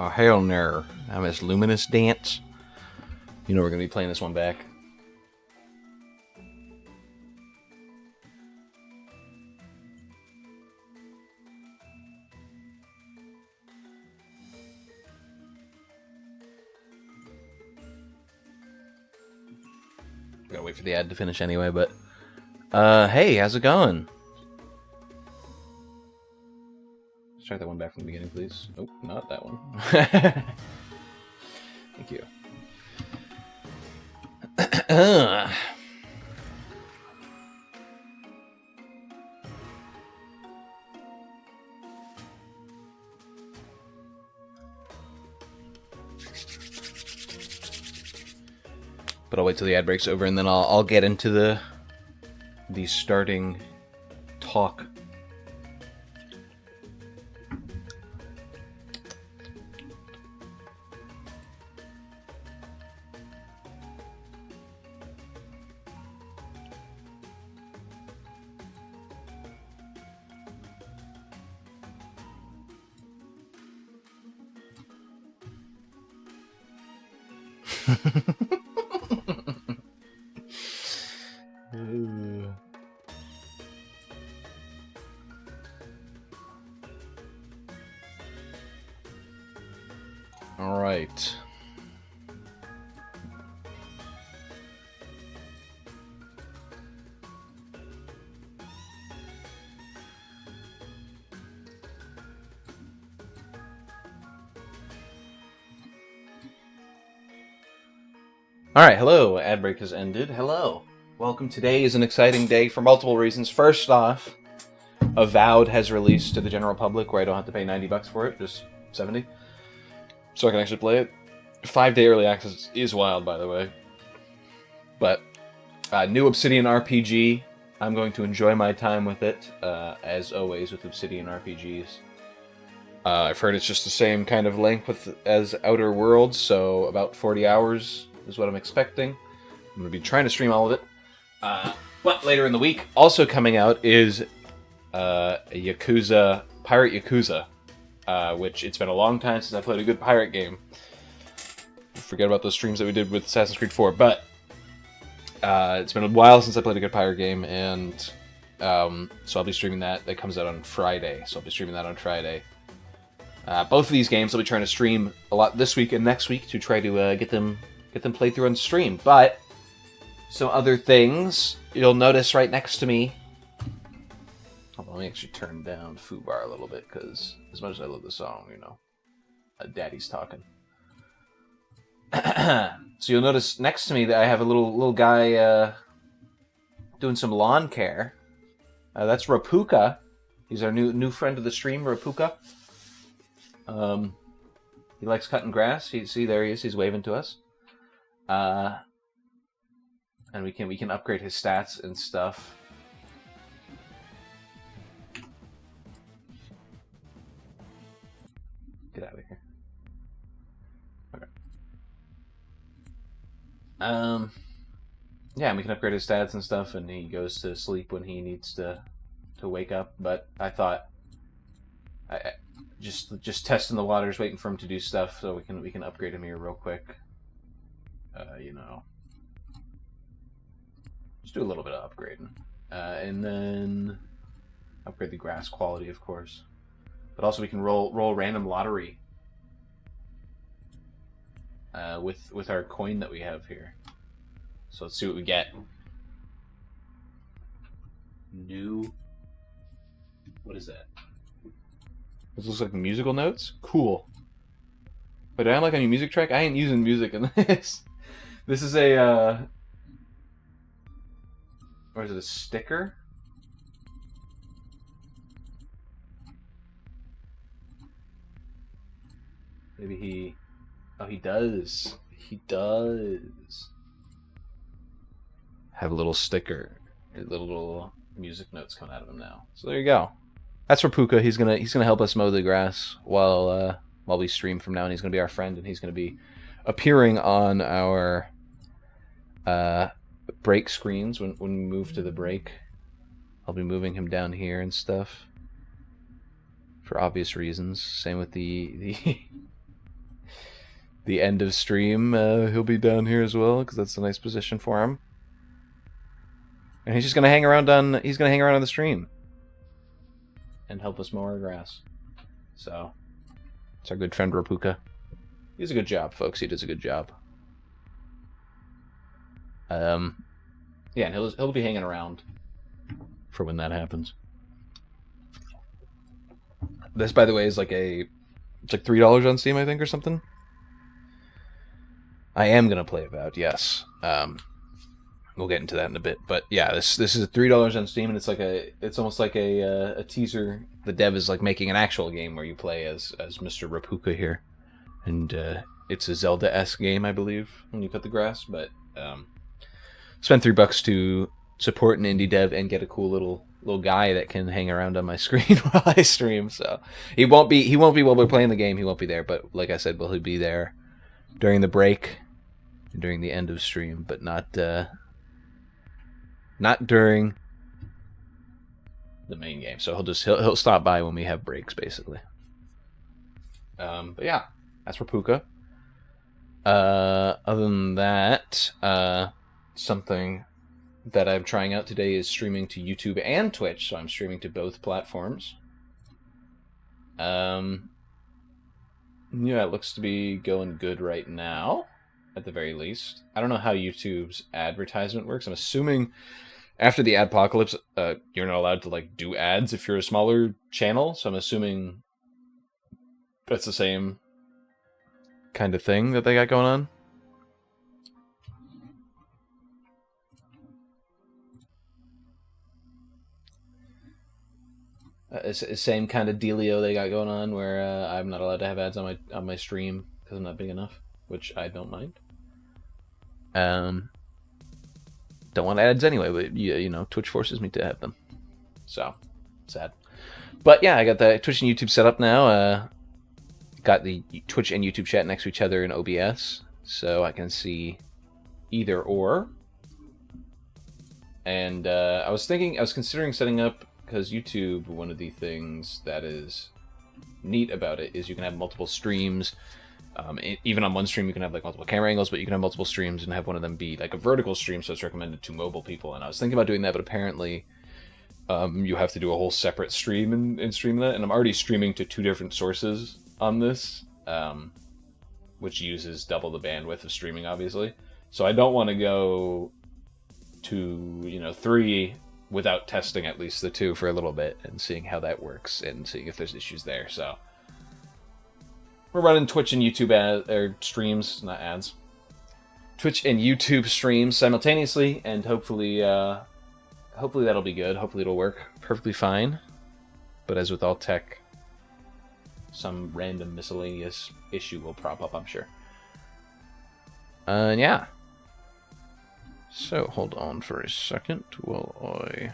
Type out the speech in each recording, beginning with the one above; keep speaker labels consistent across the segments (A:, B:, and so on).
A: Oh, hell no. I miss Luminous Dance. You know we're going to be playing this one back. Gotta wait for the ad to finish anyway, but... hey, how's it going? Let's try that one back from the beginning, please. Nope, not that one. Thank you. But I'll wait till the ad breaks over, and then I'll get into the starting talk. All right. Alright, hello. Ad break has ended. Hello. Welcome. Today is an exciting day for multiple reasons. First off, Avowed has released to the general public where I don't have to pay $90 for it, just 70. So I can actually play it. 5-day early access is wild, by the way. But, new Obsidian RPG. I'm going to enjoy my time with it, as always with Obsidian RPGs. I've heard it's just the same kind of length as Outer Worlds, so about 40 hours is what I'm expecting. I'm going to be trying to stream all of it. But later in the week, also coming out is a Pirate Yakuza, which it's been a long time since I played a good pirate game. Forget about those streams that we did with Assassin's Creed 4, but it's been a while since I played a good pirate game, and so I'll be streaming that. That comes out on Friday, so I'll be streaming that on Friday. Both of these games I'll be trying to stream a lot this week and next week to try to get them played through on stream. But some other things you'll notice right next to me. Hold on, let me actually turn down Foobar a little bit, because as much as I love the song, you know, Daddy's talking. So you'll notice next to me that I have a little guy doing some lawn care. That's Rapuka. He's our new friend of the stream, Rapuka. He likes cutting grass. See, there he is. He's waving to us. And we can upgrade his stats and stuff. Get out of here. Okay. Yeah, and we can upgrade his stats and stuff, and he goes to sleep when he needs to wake up. But I thought, I just testing the waters, waiting for him to do stuff, so we can upgrade him here real quick. You know, just do a little bit of upgrading, and then upgrade the grass quality, of course. But also we can roll random lottery with our coin that we have here. So let's see what we get. New. What is that? This looks like musical notes? Cool. But I'm like on your music track? I ain't using music in this. This is a, or is it a sticker? Maybe he, oh, he does. He does have a little sticker. Little music notes coming out of him now. So there you go. That's for Puka. He's gonna help us mow the grass while we stream from now, and he's gonna be our friend, and he's gonna be appearing on our break screens when we move to the break. I'll be moving him down here and stuff for obvious reasons. Same with the the end of stream, he'll be down here as well because that's a nice position for him. And he's just gonna hang around on. He's gonna hang around on the stream and help us mow our grass. So it's our good friend Rapuka. He does a good job, folks. He does a good job. Yeah, and he'll be hanging around for when that happens. This, by the way, is like it's like $3 on Steam, I think, or something. I am gonna play Avowed, yes. We'll get into that in a bit, but yeah, this is $3 on Steam, and it's almost like a teaser. The dev is like making an actual game where you play as Mr. Rapuka here, and it's a Zelda-esque game, I believe, when you cut the grass. But spend $3 to support an indie dev and get a cool little guy that can hang around on my screen while I stream. So he won't be while we're playing the game. He won't be there, but like I said, he'll be there during the break, during the end of stream, but not during the main game. So he'll stop by when we have breaks, basically. But yeah, that's Rapuka. Other than that, something that I'm trying out today is streaming to YouTube and Twitch, so I'm streaming to both platforms. Yeah, it looks to be going good right now, at the very least. I don't know how YouTube's advertisement works. I'm assuming after the adpocalypse, you're not allowed to like do ads if you're a smaller channel, so I'm assuming that's the same kind of thing that they got going on. Same kind of dealio they got going on where I'm not allowed to have ads on my stream because I'm not big enough, which I don't mind. Don't want ads anyway, but you know, Twitch forces me to have them. So sad. But yeah, I got the Twitch and YouTube set up now. Got the Twitch and YouTube chat next to each other in OBS, so I can see either or. And I was considering setting up, because YouTube, one of the things that is neat about it is you can have multiple streams. Even on one stream, you can have like multiple camera angles, but you can have multiple streams and have one of them be like a vertical stream, so it's recommended to mobile people. And I was thinking about doing that, but apparently you have to do a whole separate stream and stream that. And I'm already streaming to 2 different sources on this, which uses double the bandwidth of streaming, obviously. So I don't want to go to 3 without testing at least the 2 for a little bit and seeing how that works and seeing if there's issues there. So we're running Twitch and YouTube streams, not ads. Twitch and YouTube streams simultaneously, and hopefully that'll be good. Hopefully it'll work perfectly fine. But as with all tech, some random miscellaneous issue will prop up, I'm sure. Yeah. So, hold on for a second while I...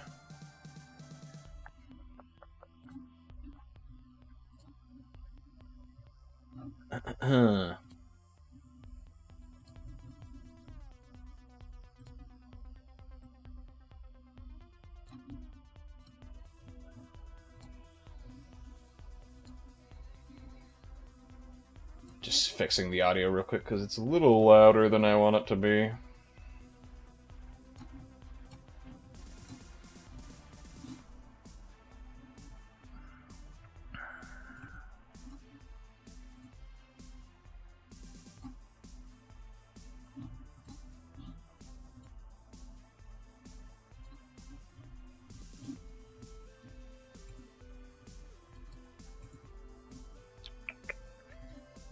A: Just fixing the audio real quick because it's a little louder than I want it to be.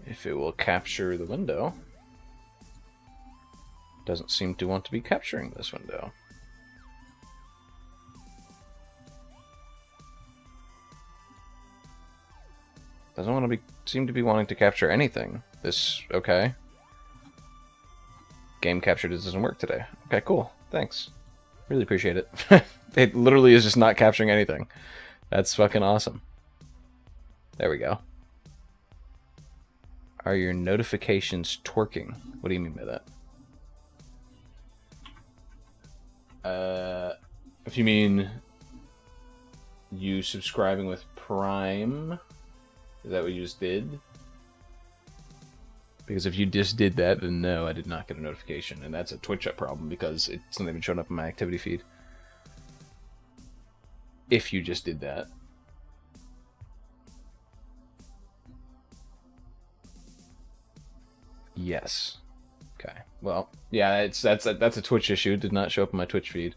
A: If it will capture the window. Doesn't seem to want to be capturing this window. Doesn't want to seem to be wanting to capture anything. Okay. Game capture doesn't work today. Okay, cool. Thanks. Really appreciate it. It literally is just not capturing anything. That's fucking awesome. There we go. Are your notifications twerking? What do you mean by that? If you mean you subscribing with Prime, is that what you just did? Because if you just did that, then no, I did not get a notification. And that's a Twitch up problem because it's not even showing up in my activity feed. If you just did that. Yes. Okay. Well, yeah, that's a Twitch issue. It did not show up in my Twitch feed.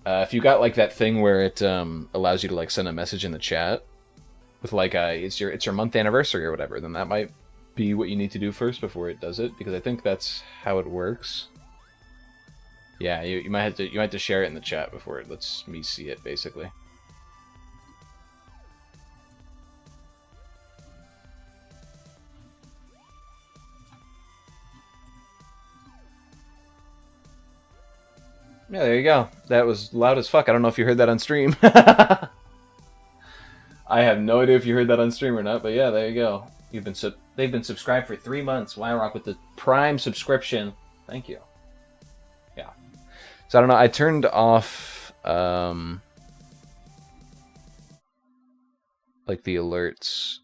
A: If you got like that thing where it allows you to like send a message in the chat with like it's your month anniversary or whatever, then that might be what you need to do first before it does it, because I think that's how it works. Yeah, you might have to share it in the chat before it lets me see it, basically. Yeah, there you go. That was loud as fuck. I don't know if you heard that on stream. I have no idea if you heard that on stream or not, but yeah, there you go. They've been subscribed for 3 months. Wyrock with the Prime subscription. Thank you. Yeah. So I don't know. I turned off like the alerts,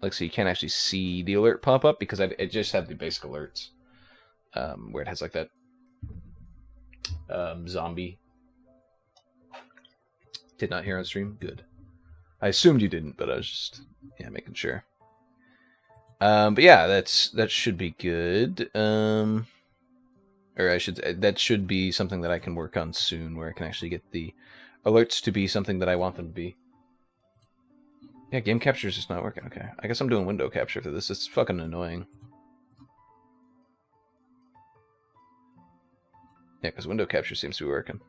A: like so you can't actually see the alert pop up because it just had the basic alerts where it has like that zombie. Did not hear on stream. Good. I assumed you didn't, but I was just making sure. But yeah, that should be good. Or that should be something that I can work on soon, where I can actually get the alerts to be something that I want them to be. Yeah, game capture is just not working. Okay, I guess I'm doing window capture for this. It's fucking annoying. Yeah, because window capture seems to be working.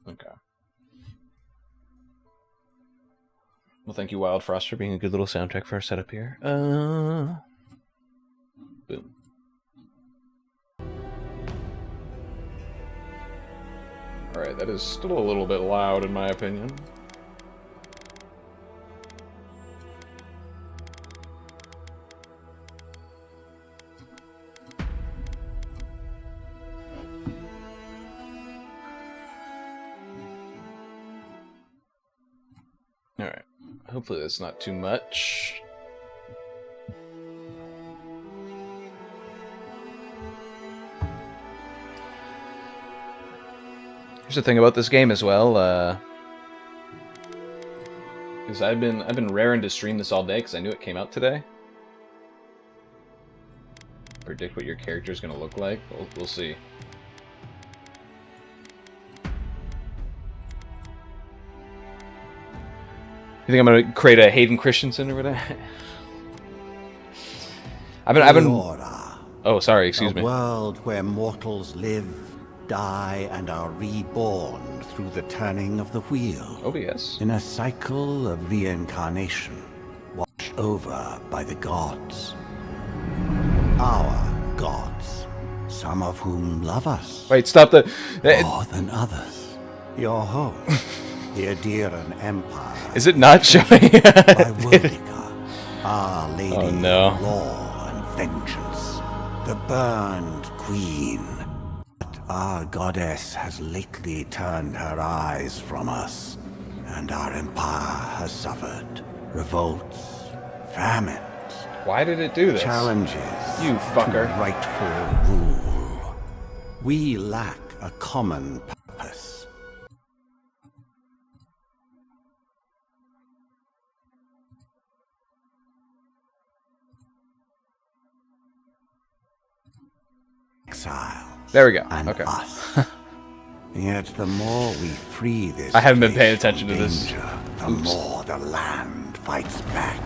A: Okay. Well, thank you, Wild Frost, for being a good little soundtrack for our setup here. Boom. Alright, that is still a little bit loud, in my opinion. Alright. Hopefully that's not too much. Here's the thing about this game as well, because I've been raring to stream this all day because I knew it came out today. Predict what your character is going to look like. We'll see. You think I'm gonna create a Hayden Christensen or whatever? I've been. Oh, sorry. Excuse me.
B: A world where mortals live, die, and are reborn through the turning of the wheel.
A: Oh yes.
B: In a cycle of reincarnation, watched over by the gods. Our gods, some of whom love us.
A: Wait, stop the.
B: More than others. Your home. The Adiran Empire.
A: Is it not showing?
B: By Worlika, Our Lady
A: Oh, no.
B: of Law and Vengeance, the burned queen. But our goddess has lately turned her eyes from us, and our empire has suffered revolts, famines.
A: Why did it do this?
B: Challenges.
A: You fucker.
B: To rightful rule. We lack a common purpose. Exiles.
A: There we go.
B: And
A: Okay.
B: us. Yet the more we free this
A: I haven't been
B: place
A: paying attention
B: from
A: to this.
B: danger, the more the land fights back.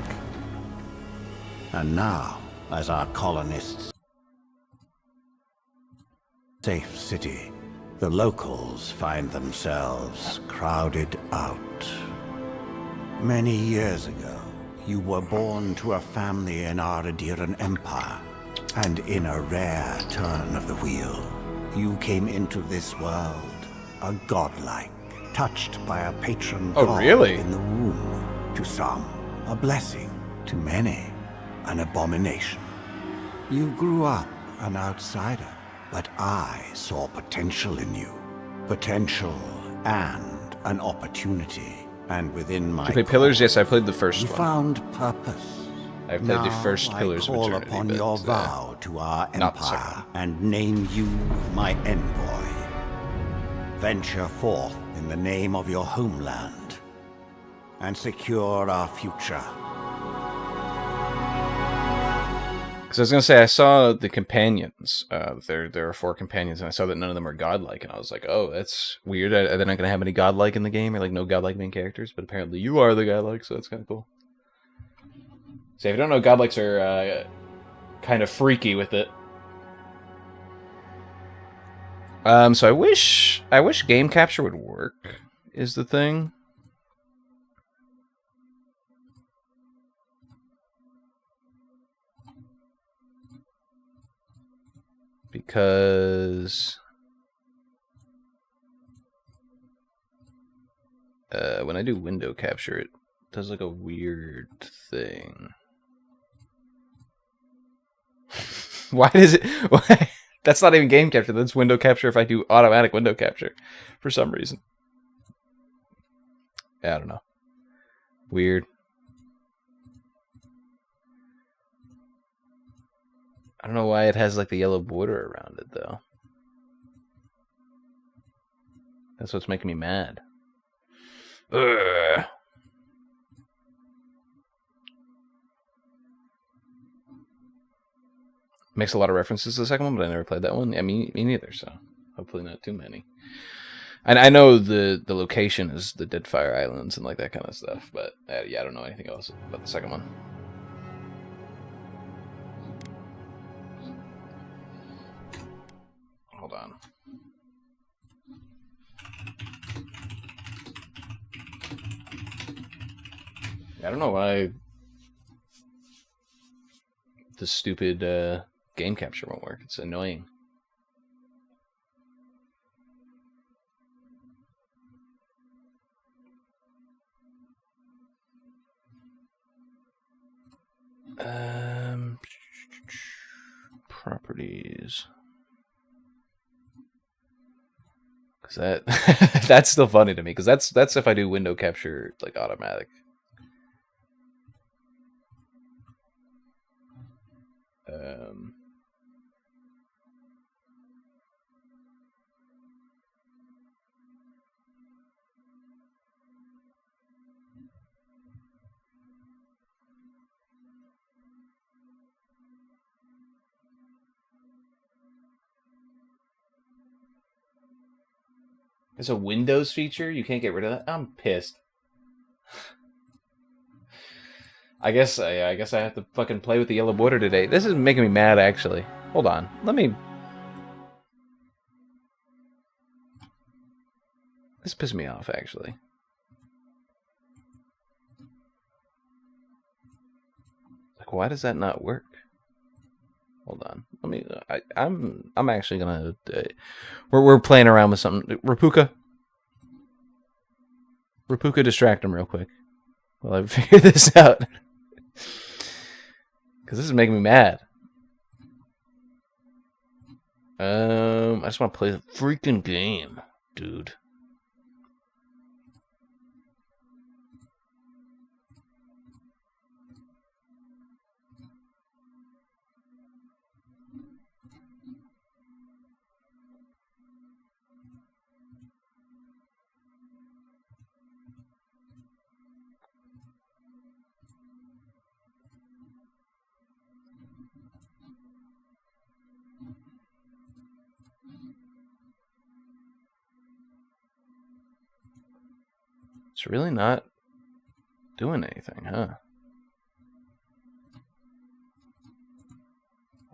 B: And now, as our colonists safe city, the locals find themselves crowded out. Many years ago, you were born to a family in our Adiran Empire. And in a rare turn of the wheel, you came into this world a godlike, touched by a patron god
A: really?
B: in the womb. To some, a blessing. To many, an abomination. You grew up an outsider, but I saw potential in you. Potential and an opportunity. And within my
A: Did you play Pillars? Yes, I played the first
B: you
A: one.
B: found purpose.
A: I've played the
B: Now
A: first
B: I
A: Pillars of
B: call
A: Eternity,
B: upon
A: but,
B: your vow to our
A: not the
B: empire
A: second.
B: and name you my envoy. Venture forth in the name of your homeland and secure our future.
A: Because I was going to say, I saw the companions. There are 4 companions, and I saw that none of them are godlike, and I was like, oh, that's weird. Are they not going to have any godlike in the game, or like no godlike main characters? But apparently you are the godlike, so that's kind of cool. So if you don't know, godlikes are kind of freaky with it. So I wish game capture would work, is the thing. Because when I do window capture, it does like a weird thing. Why does it? Why? That's not even game capture. That's window capture if I do automatic window capture for some reason. Yeah, I don't know. Weird. I don't know why it has like the yellow border around it though. That's what's making me mad. Ugh. Makes a lot of references to the second one, but I never played that one. Yeah, me neither, so hopefully not too many. And I know the location is the Deadfire Islands and like that kind of stuff, but yeah, I don't know anything else about the second one. Hold on. I don't know why the stupid game capture won't work. It's annoying. Properties. Cause that that's still funny to me. Cause that's if I do window capture like automatic. There's a Windows feature? You can't get rid of that? I'm pissed. I guess I have to fucking play with the yellow border today. This is making me mad, actually. Hold on. Let me... This pisses me off, actually. Like, why does that not work? Hold on. Let me... I'm actually gonna... we're playing around with something. Rapuka, distract him real quick while I figure this out. Because this is making me mad. I just want to play the freaking game, dude. It's really not doing anything, huh?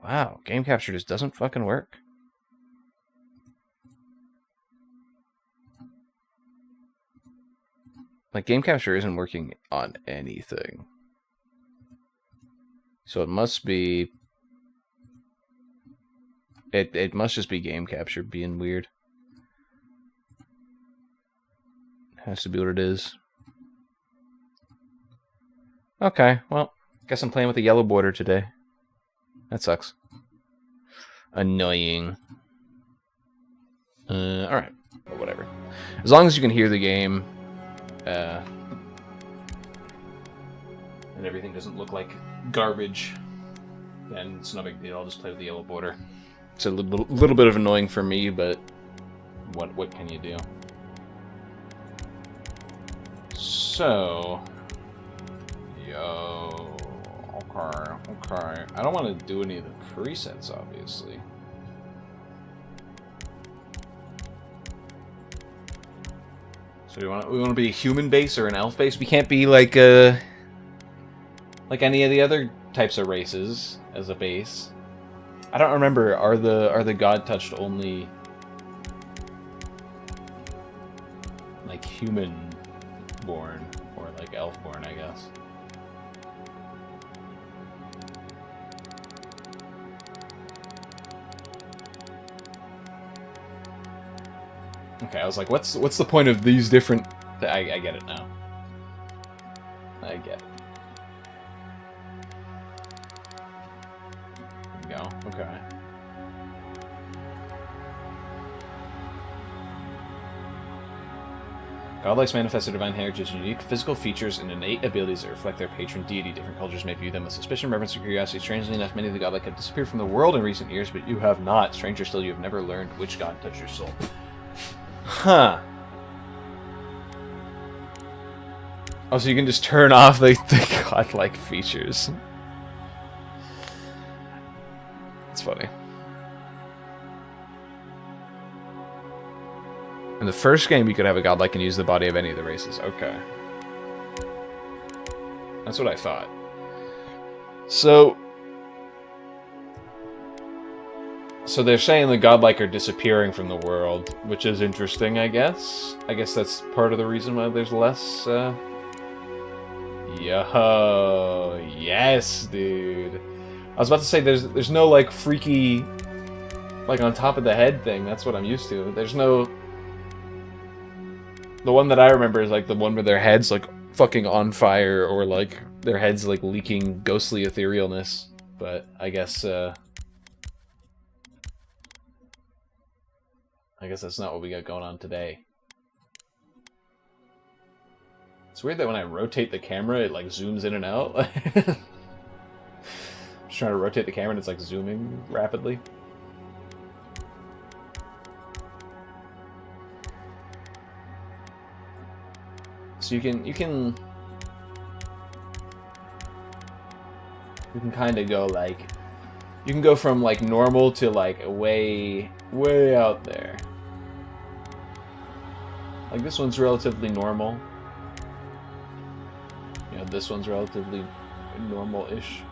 A: Wow, game capture just doesn't fucking work. Like, game capture isn't working on anything. So it must be... It must just be game capture being weird. Has to be what it is. Okay, well, guess I'm playing with a yellow border today. That sucks. Annoying. Alright. Well, whatever. As long as you can hear the game, and everything doesn't look like garbage, then it's no big deal. I'll just play with the yellow border. It's a little bit of annoying for me, but what can you do? So, okay. I don't want to do any of the presets, obviously. So we want to be a human base or an elf base? We can't be like any of the other types of races as a base. I don't remember. Are the god touched only like human born or like elf born, I guess? Okay, I was like, what's the point of these different... I get it now. I get it. There we go, okay. Godlikes manifest their divine heritage, unique physical features, and innate abilities that reflect their patron deity. Different cultures may view them with suspicion, reverence, and curiosity. Strangely enough, many of the godlike have disappeared from the world in recent years, but you have not. Stranger still, you have never learned which god touched your soul. Huh. Oh, so you can just turn off the godlike features. That's funny. In the first game, you could have a godlike and use the body of any of the races. Okay. That's what I thought. So they're saying the godlike are disappearing from the world, which is interesting, I guess. I guess that's part of the reason why there's less, Yo, yes, dude. I was about to say, there's no, like, freaky, like, on top of the head thing. That's what I'm used to. There's no... The one that I remember is, like, the one where their head's, like, fucking on fire, or, like, their head's, like, leaking ghostly etherealness. But I guess that's not what we got going on today. It's weird that when I rotate the camera, it like zooms in and out. Just trying to rotate the camera and it's like zooming rapidly. So you can kind of go like, you can go from like normal to like way out there. Like this one's relatively normal. You know, this one's relatively normal-ish.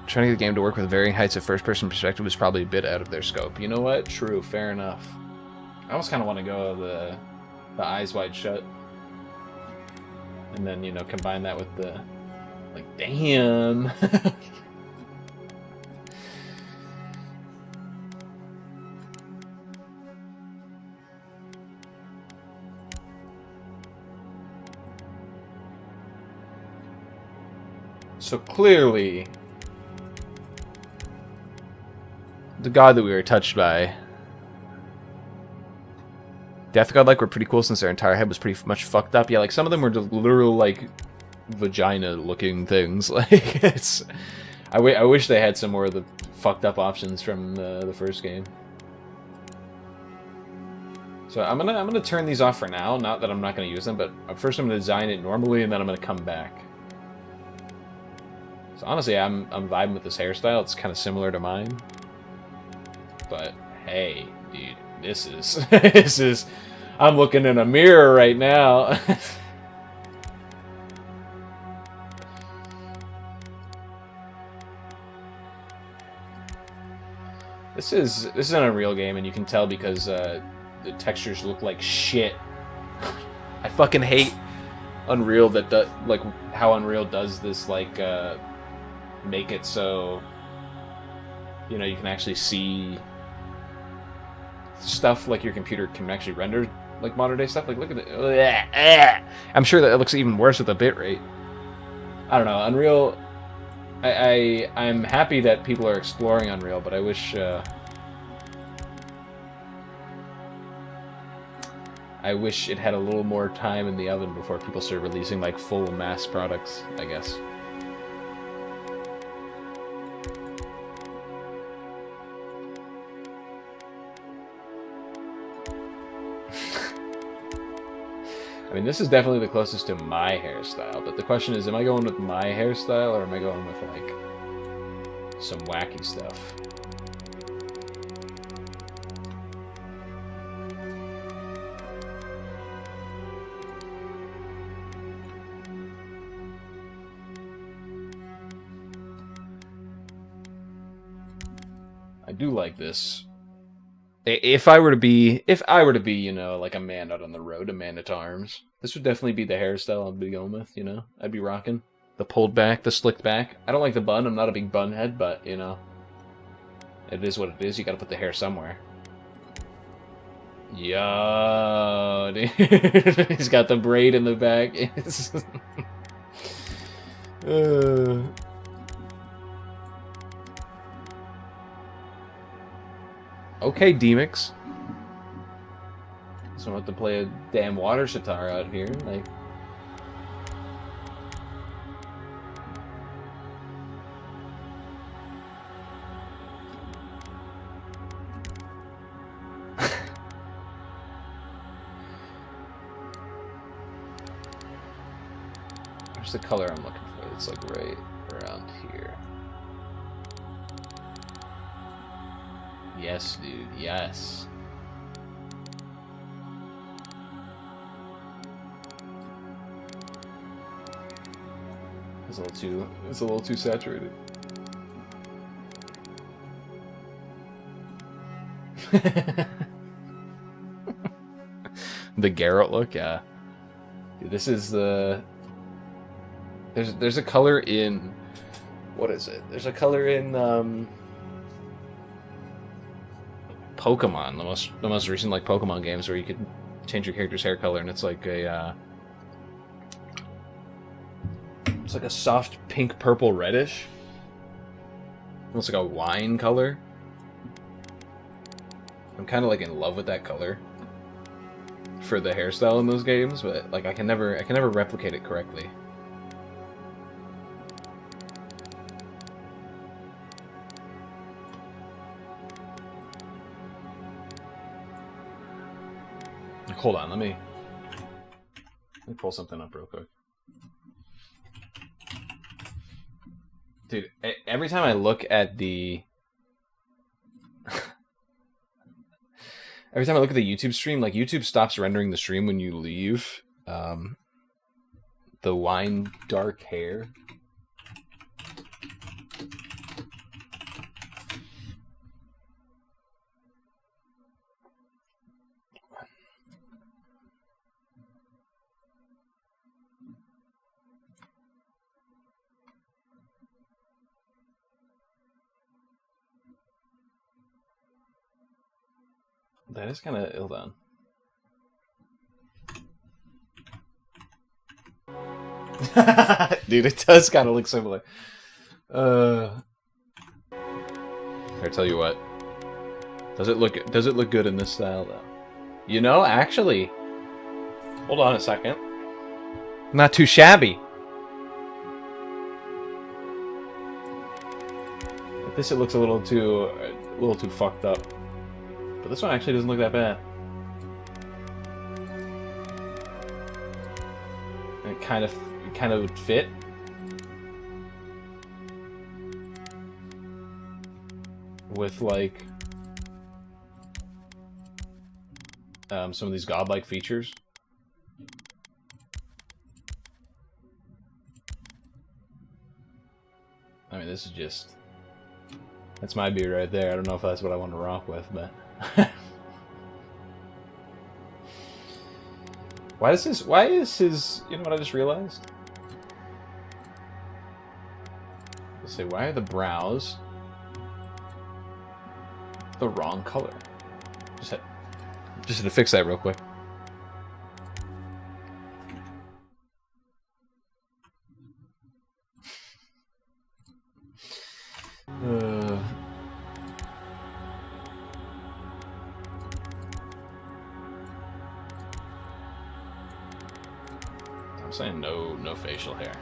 A: Trying to get the game to work with varying heights of first-person perspective is probably a bit out of their scope. You know what? True. Fair enough. I almost kind of want to go the eyes wide shut. And then, you know, combine that with the... Like, damn! So clearly... the god that we were touched by... Death Godlike were pretty cool since their entire head was pretty much fucked up. Yeah, like, some of them were just literal, like... vagina-looking things. Like, it's... I wish they had some more of the fucked up options from the first game. So I'm gonna turn these off for now. Not that I'm not gonna use them, but first I'm gonna design it normally, and then I'm gonna come back. So honestly, I'm vibing with this hairstyle. It's kind of similar to mine. But hey, dude, this is this is. I'm looking in a mirror right now. This is an Unreal game, and you can tell because the textures look like shit. I fucking hate Unreal like how Unreal does this, like make it so you know you can actually see stuff like your computer can actually render like modern day stuff. Like look at it. I'm sure that it looks even worse with the bitrate. I don't know. Unreal I'm happy that people are exploring Unreal, but I wish it had a little more time in the oven before people start releasing like full mass products, I guess. I mean, this is definitely the closest to my hairstyle, but the question is, am I going with my hairstyle or am I going with like some wacky stuff? I do like this. If I were to be, you know, like a man out on the road, a man at arms, this would definitely be the hairstyle I'd be going with, you know? I'd be rocking the pulled back, the slicked back. I don't like the bun. I'm not a big bun head, but, you know, it is what it is. You gotta put the hair somewhere. Yo, dude. He's got the braid in the back. Okay, Demix. So I have to play a damn water sitar out here, like. Where's the color I'm looking for? It's like right around here. Yes, dude. Yes. It's a little too saturated. The Garrett look, yeah. Dude, this is the there's a color in, what is it? There's a color in Pokemon, the most recent like Pokemon games where you could change your character's hair color, and it's like a it's like a soft pink, purple, reddish, almost like a wine color. I'm kind of like in love with that color for the hairstyle in those games, but like I can never replicate it correctly. Hold on, let me pull something up real quick. Dude, every time I look at the every time I look at the YouTube stream, like YouTube stops rendering the stream when you leave. The wine dark hair. That is kind of ill done. Dude, it does kind of look similar. I tell you what. Does it look good in this style though? You know, actually. Hold on a second. Not too shabby. At this it looks a little too fucked up. But this one actually doesn't look that bad. And it kind of would fit. With like some of these godlike features. I mean, this is just, that's my beard right there. I don't know if that's what I want to rock with, but why is his, you know what I just realized? Let's see, why are the brows the wrong color? Just had to fix that real quick. saying no facial hair.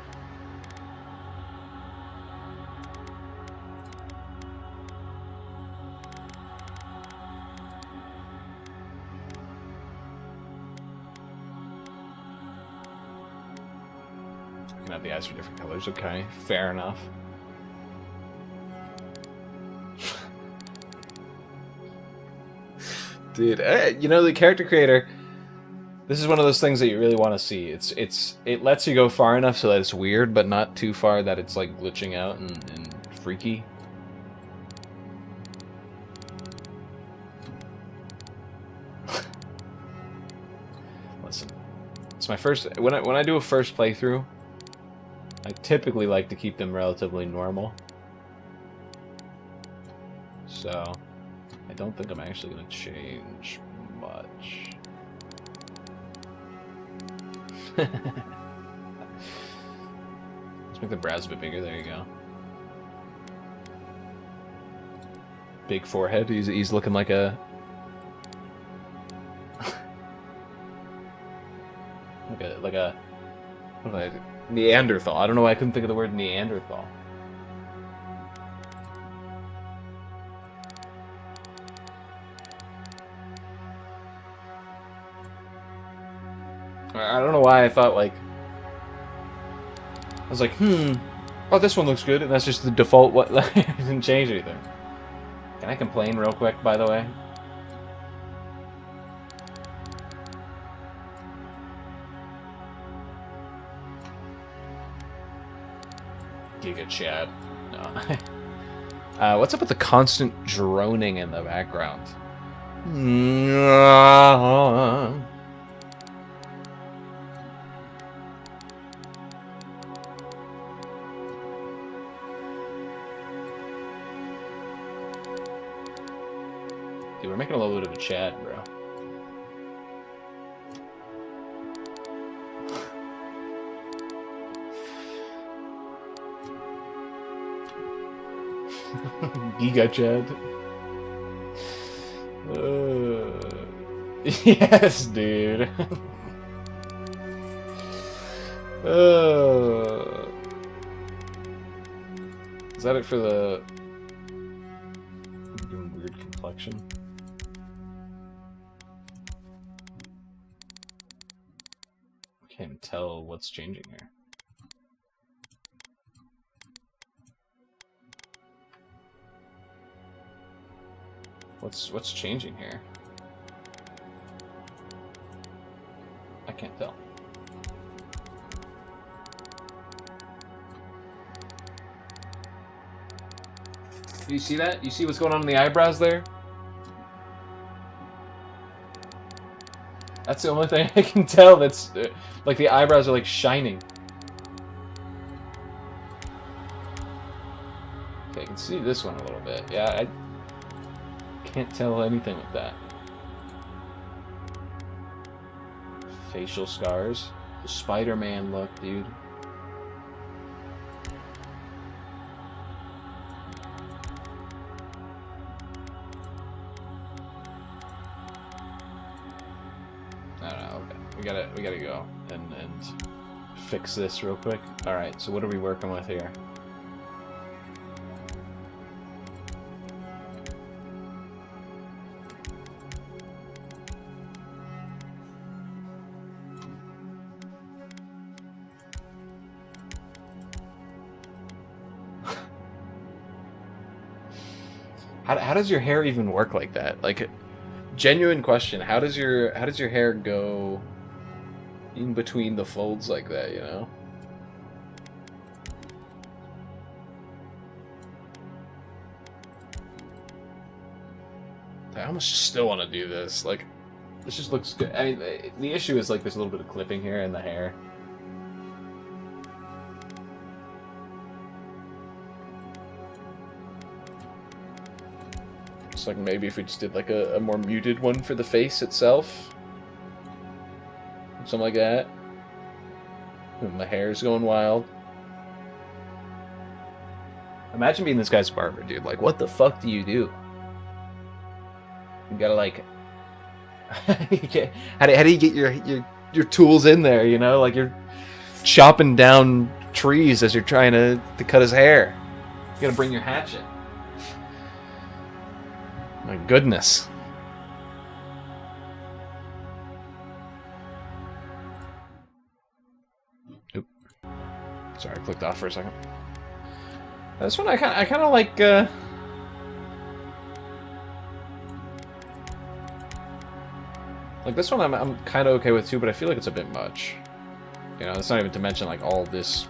A: You can have the eyes for different colors. Okay, fair enough. Dude, you know, the character creator, this is one of those things that you really want to see. It lets you go far enough so that it's weird, but not too far that it's like glitching out and freaky. Listen, it's my first. When I do a first playthrough, I typically like to keep them relatively normal. So I don't think I'm actually going to change much. Let's make the brows a bit bigger. There you go. Big forehead. He's looking like a like a Neanderthal. I don't know why I couldn't think of the word Neanderthal. I don't know why I thought, like... I was like, oh, this one looks good, and that's just the default what... I didn't change anything. Can I complain real quick, by the way? Giga Chad. No. What's up with the constant droning in the background? Dude, we're making a little bit of a Chad, bro. Giga Chad. Yes, dude. Is that it for the... I'm doing weird complexion. I can't even tell what's changing here. What's changing here? I can't tell. Do you see that? You see what's going on in the eyebrows there? That's the only thing I can tell. That's like the eyebrows are like shining. Okay, I can see this one a little bit. Yeah, I can't tell anything with that. Facial scars. The Spider-Man look, dude. I don't know. Okay. We gotta go and fix this real quick. All right. So what are we working with here? How does your hair even work like that? Like, genuine question. How does your hair go in between the folds like that? You know. I almost still want to do this. Like, this just looks good. I mean, the issue is like there's a little bit of clipping here in the hair. Like maybe if we just did like a more muted one for the face itself, something like that. And my hair's going wild. Imagine being this guy's barber, dude. Like, what the fuck do you do? You gotta like, how do you get your tools in there? You know, like chopping down trees as you're trying to cut his hair. You gotta bring your hatchet. My goodness. Oop. Sorry, I clicked off for a second. This one I kind of like. Like this one, I'm kind of okay with too, but I feel like it's a bit much. You know, it's not even to mention like all this.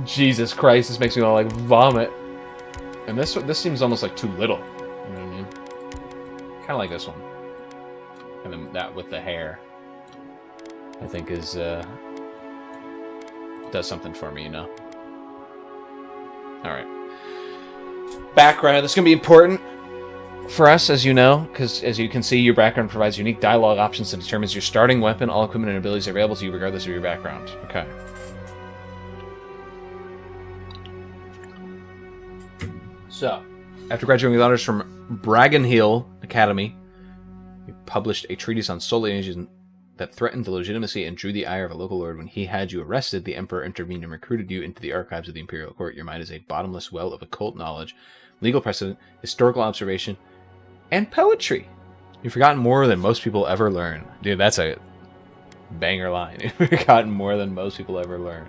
A: Jesus Christ, this makes me want to like vomit. And this seems almost like too little. You know what I mean? Kind of like this one. And then that with the hair, I think is does something for me, you know. All right. Background. This is gonna be important for us, as you know, because as you can see, your background provides unique dialogue options and determines your starting weapon. All equipment and abilities are available to you regardless of your background. Okay. So, after graduating with honors from Paggigalo Academy, he published a treatise on soul agents that threatened the legitimacy and drew the ire of a local lord. When he had you arrested, the Emperor intervened and recruited you into the archives of the Imperial Court. Your mind is a bottomless well of occult knowledge, legal precedent, historical observation, and poetry. You've forgotten more than most people ever learn. Dude, that's a banger line. You've forgotten more than most people ever learn.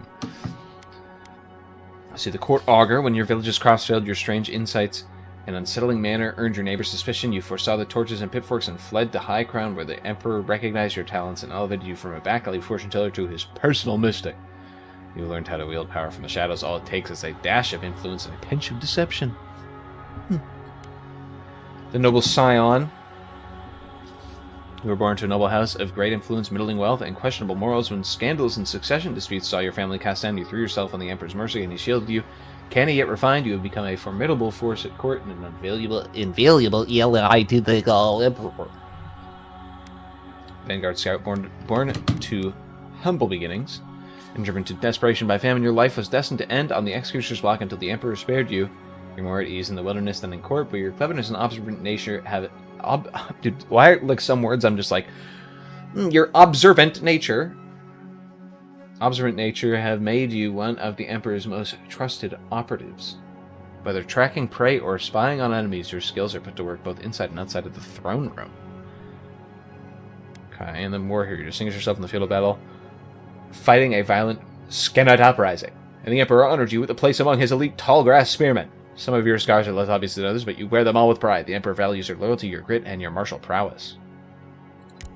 A: See, the court augur, when your village's crops failed, your strange insights and unsettling manner earned your neighbor's suspicion. You foresaw the torches and pitforks and fled to High Crown, where the Emperor recognized your talents and elevated you from a back-alley fortune teller to his personal mystic. You learned how to wield power from the shadows. All it takes is a dash of influence and a pinch of deception. The noble scion. You were born to a noble house of great influence, middling wealth, and questionable morals. When scandals and succession disputes saw your family cast down, you threw yourself on the Emperor's mercy, and he shielded you. Canny yet refined, you have become a formidable force at court and an invaluable ally to the Emperor. Vanguard Scout, born to humble beginnings and driven to desperation by famine, your life was destined to end on the executioner's block until the Emperor spared you. You're more at ease in the wilderness than in court, but your cleverness and observant nature have... Dude, why, like, some words I'm just like... your observant nature... Observant nature have made you one of the Emperor's most trusted operatives. Whether tracking prey or spying on enemies, your skills are put to work both inside and outside of the throne room. Okay, and then more here. You distinguish yourself in the field of battle, fighting a violent Skenite uprising. And the Emperor honored you with a place among his elite tall grass spearmen. Some of your scars are less obvious than others, but you wear them all with pride. The Emperor values your loyalty, your grit, and your martial prowess.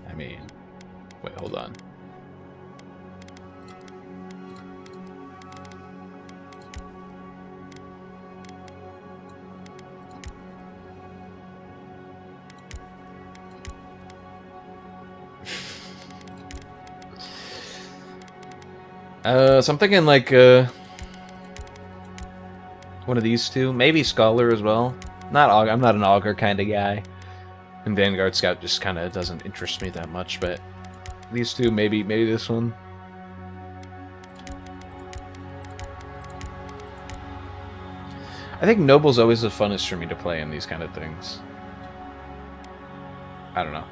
A: I mean... Wait, hold on. So I'm thinking like one of these two, maybe Scholar as well. Not Augur. I'm not an Augur kind of guy, and Vanguard Scout just kind of doesn't interest me that much. But these two, maybe this one. I think Noble's always the funnest for me to play in these kind of things. I don't know.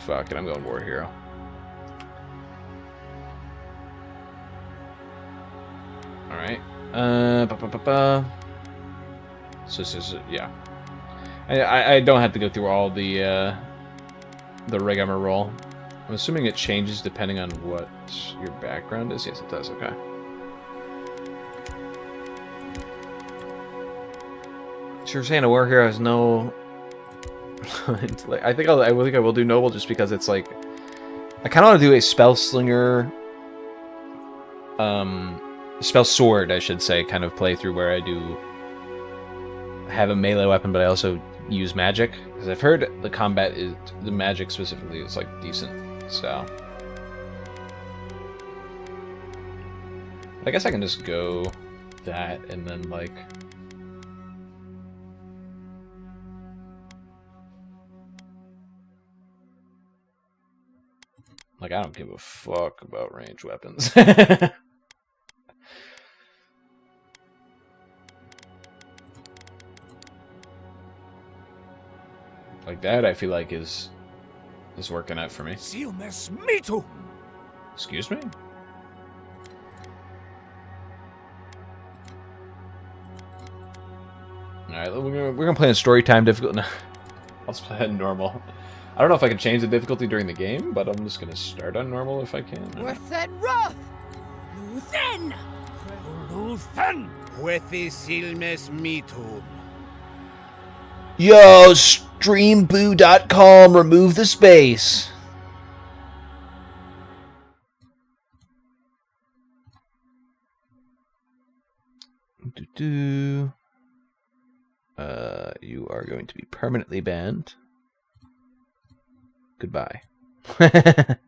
A: Fuck it, I'm going War Hero. Alright. So, yeah. I don't have to go through all the rigmarole. I'm assuming it changes depending on what your background is. Yes, it does. Okay. So you're saying a War Hero has no... I think I will do Noble just because it's like... I kind of want to do a Spell Slinger... Spell Sword, I should say, kind of playthrough where I do... have a melee weapon, but I also use magic. Because I've heard the combat is... the magic specifically is, like, decent. So... I guess I can just go that and then, like... Like, I don't give a fuck about ranged weapons. Like, that I feel like is is working out for me.
C: Me too.
A: Excuse me? Alright, we're gonna play in story time difficulty. No, I'll just play on normal. I don't know if I can change the difficulty during the game, but I'm just gonna start on normal if I can.
C: Within Roth. Luthen. Luthen. Huethi silmes mitum.
A: Yo, streamboo.com, remove the space. You are going to be permanently banned. Goodbye. I'm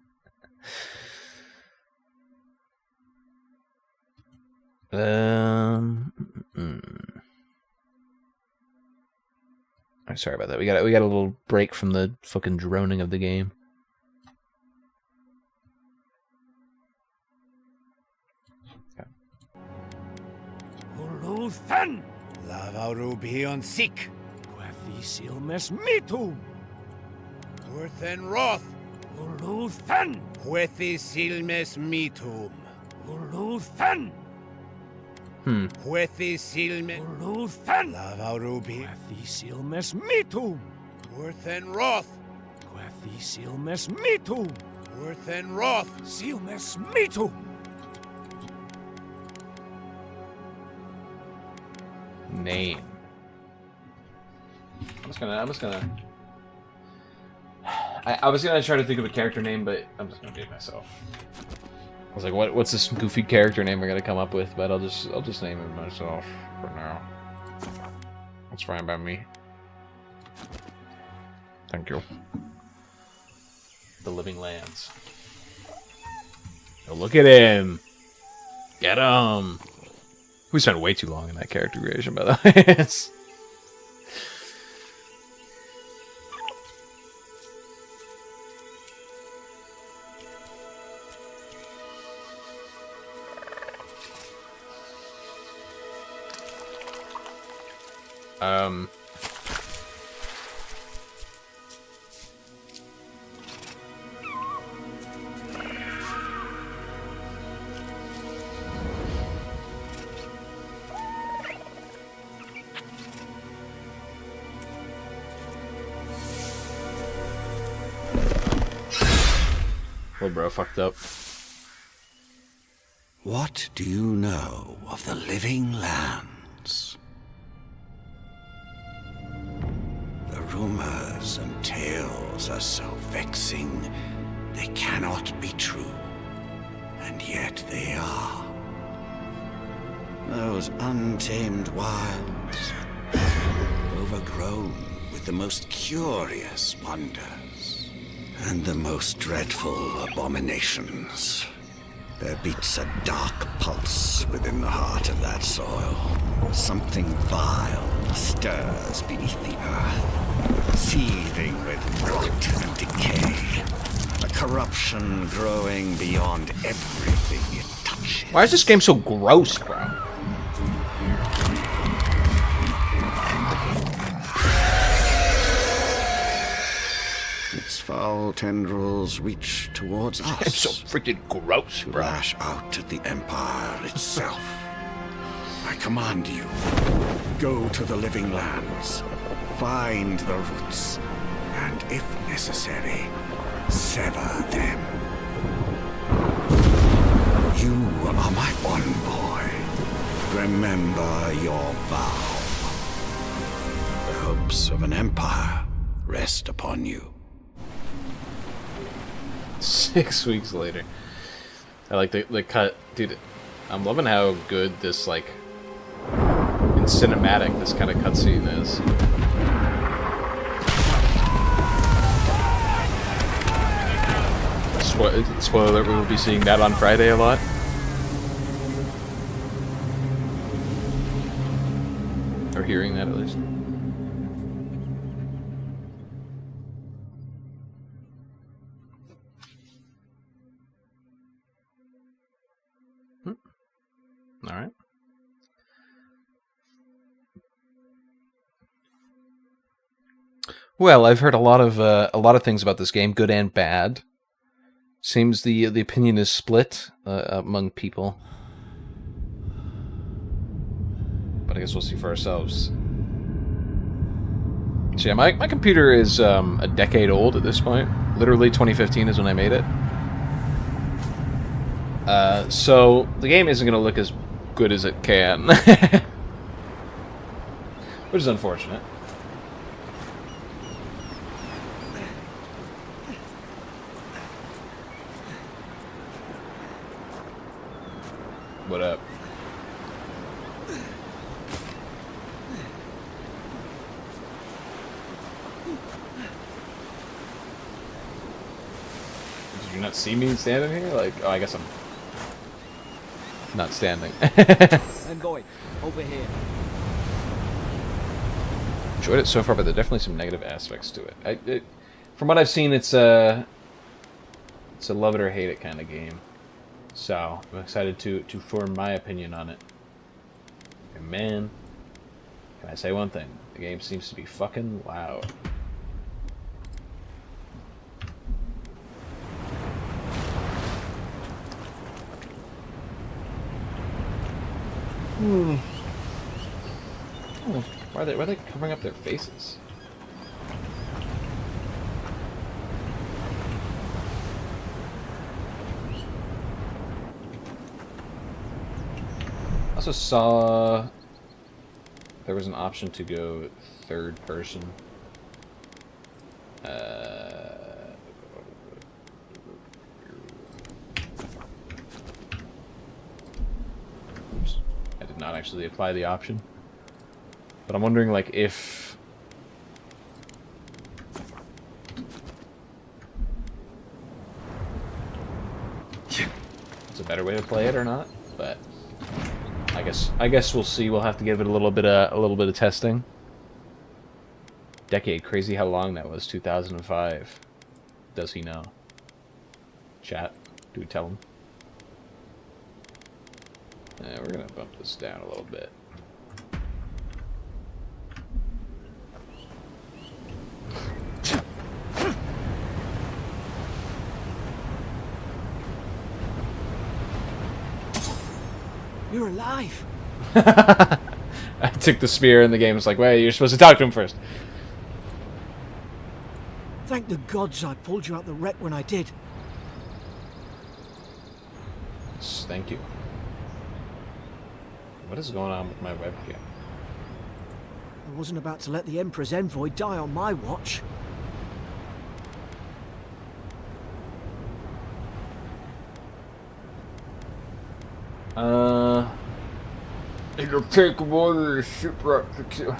A: sorry about that. We got a little break from the fucking droning of the game.
C: Luthen. Lavarubion sik. Huethi silmes mitum. Urthen Roth. Luthen. Huethi silmes mitum. Luthen. Huethi silme. Luthen. Lavarubi. Huethi silmes mitum. Urthen Roth. Huethi silmes mitum. Urthen Roth. Silmes mitum.
A: Name. I'm just gonna. I was gonna try to think of a character name, but I'm just gonna do it myself. I was like, what's this goofy character name we're gonna come up with? But I'll just name it myself for now. That's fine by me. Thank you. The Living Lands. Oh, look at him! Get him! We spent way too long in that character creation, by the way. Little bro fucked up.
B: What do you know of the Living Lands? The rumors and tales are so vexing, they cannot be true. And yet they are. Those untamed wilds, overgrown with the most curious wonders and the most dreadful abominations. There beats a dark pulse within the heart of that soil. Something vile stirs beneath the earth, seething with rot and decay. A corruption growing beyond everything it touches.
A: Why is this game so gross, bro?
B: Its foul tendrils reach towards us.
A: It's so freaking gross,
B: To
A: bro.
B: lash out at the Empire itself. I command you, go to the Living Lands, find the roots, and if necessary, sever them. You are my envoy. Remember your vow. The hopes of an empire rest upon you.
A: 6 weeks later. I like the cut. Dude, I'm loving how good this, like, in cinematic, this kind of cutscene is. Spoiler alert, we will be seeing that on Friday a lot. Or hearing that, at least. Alright. Well, I've heard a lot of things about this game, good and bad. Seems the opinion is split among people, but I guess we'll see for ourselves. So yeah, my computer is a decade old at this point. Literally 2015 is when I made it. So the game isn't going to look as good as it can, which is unfortunate. What up? Did you not see me standing here? Like, oh, I guess I'm not standing.
D: I'm going over here.
A: Enjoyed it so far, but there are definitely some negative aspects to it. From what I've seen, it's a love it or hate it kind of game. So I'm excited to form my opinion on it. And man, can I say one thing? The game seems to be fucking loud. Oh, why are they covering up their faces? I also saw there was an option to go third person. Oops. I did not actually apply the option. But I'm wondering, like, if... it's a better way to play it or not, but... I guess we'll see. We'll have to give it a little bit of testing. Decade, crazy how long that was. 2005. Does he know? Chat, do we tell him? We're gonna bump this down a little bit.
D: You're alive.
A: I took the spear and the game was like, wait, you're supposed to talk to him first.
D: Thank the gods I pulled you out the wreck when I did.
A: Yes, thank you. What is going on with my webcam?
D: I wasn't about to let the Emperor's envoy die on my watch.
A: It'll take more than a shipwreck to kill.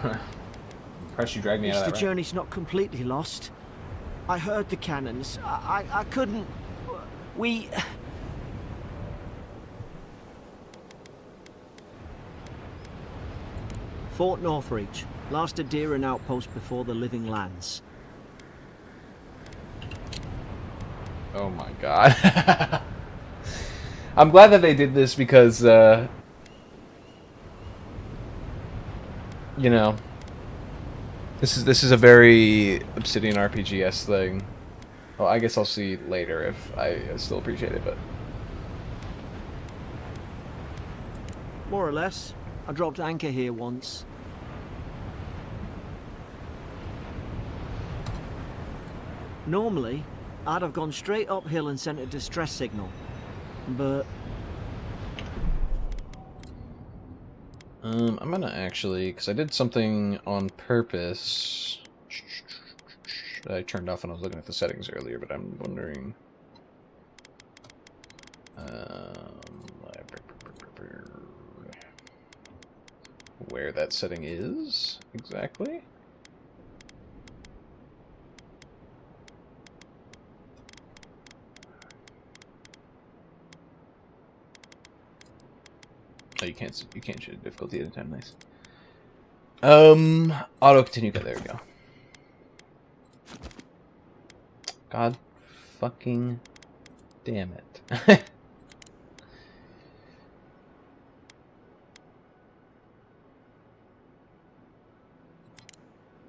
A: Impressed you dragged me out of that,
D: The
A: right?
D: journey's not completely lost. I heard the cannons. I couldn't... We... Fort Northreach. Last Adira outpost before the Living Lands.
A: Oh my god. I'm glad that they did this because, you know, this is a very Obsidian RPG-esque thing. Well, I guess I'll see later if I still appreciate it, but...
D: More or less. I dropped anchor here once. Normally, I'd have gone straight uphill and sent a distress signal. But...
A: I'm gonna actually, because I did something on purpose that I turned off when I was looking at the settings earlier, but I'm wondering... where that setting is exactly? Oh, you can't change the difficulty anytime. Nice. Auto continue. Okay, there we go. God fucking damn it.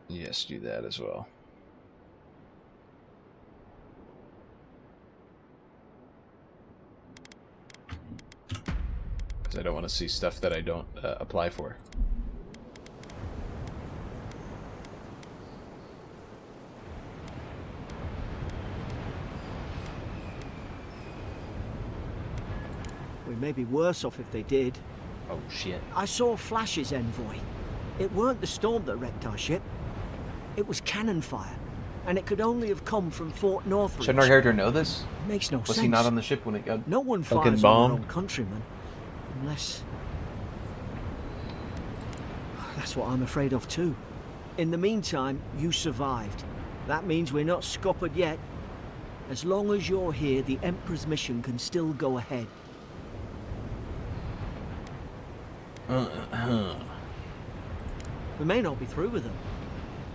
A: Yes, do that as well. I don't want to see stuff that I don't apply for.
D: We may be worse off if they did.
A: Oh, shit.
D: I saw Flash's envoy. It weren't the storm that wrecked our ship. It was cannon fire. And it could only have come from Fort Northridge.
A: Shouldn't our character know this?
D: It makes no sense.
A: Was he not on the ship when it got
D: No one
A: fucking
D: fires on
A: bombed?
D: their own countrymen. Unless... That's what I'm afraid of too. In the meantime, you survived. That means we're not scuppered yet. As long as you're here, the Emperor's mission can still go ahead. We may not be through with them.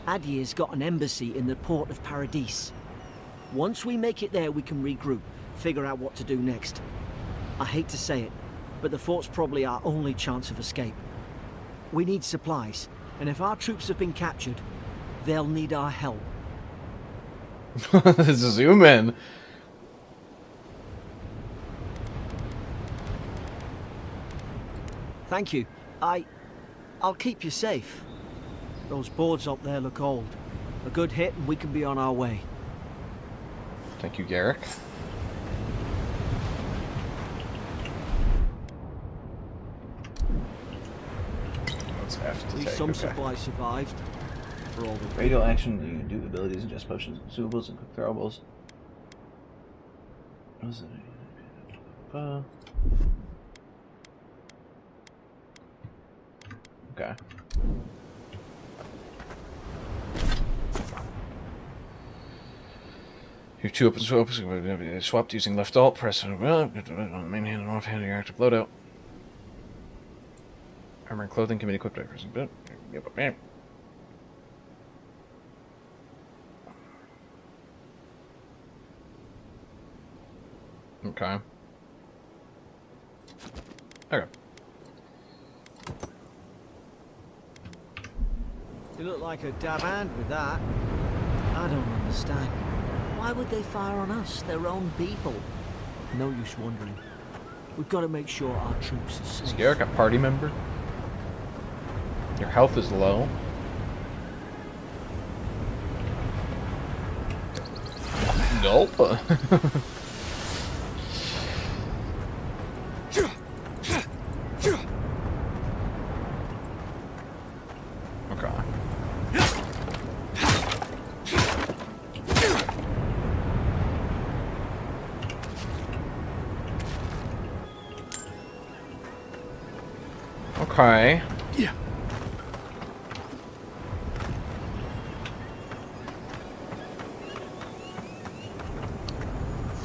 D: Adir's got an embassy in the port of Paradis. Once we make it there, we can regroup, figure out what to do next. I hate to say it, but the fort's probably our only chance of escape. We need supplies, and if our troops have been captured, they'll need our help.
A: Zoom in.
D: Thank you. I'll keep you safe. Those boards up there look old. A good hit and we can be on our way.
A: Thank you, Garrick. Let's have to
D: At least
A: take,
D: some
A: okay.
D: supplies survived. For all the
A: Radial action, you can do abilities, ingest potions, consumables, and cook throwables. What is it? Okay. Your two open swaps swapped using left alt, press on the main hand and off hand of your active loadout. Armor and clothing can be equipped by pressing button. Okay. Okay.
D: You look like a dab hand with that. I don't understand. Why would they fire on us, their own people? No use wondering. We've got to make sure our troops are
A: Is
D: safe.
A: Garrick a party member? Your health is low. Nope. Okay. Okay.
C: Yeah.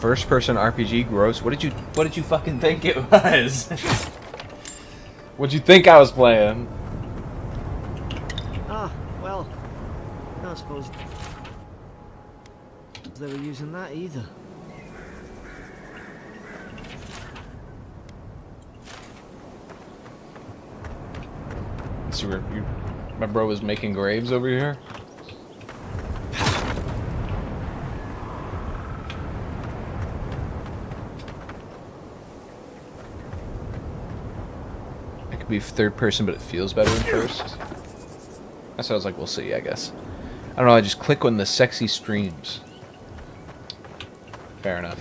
A: First person RPG, gross. What did you fucking think it was? What'd you think I was playing?
D: Ah, well, I suppose they were using that either.
A: So my bro was making graves over here? It could be third person, but it feels better in first. That's what I was like, we'll see, I guess. I don't know, I just click on the sexy streams. Fair enough.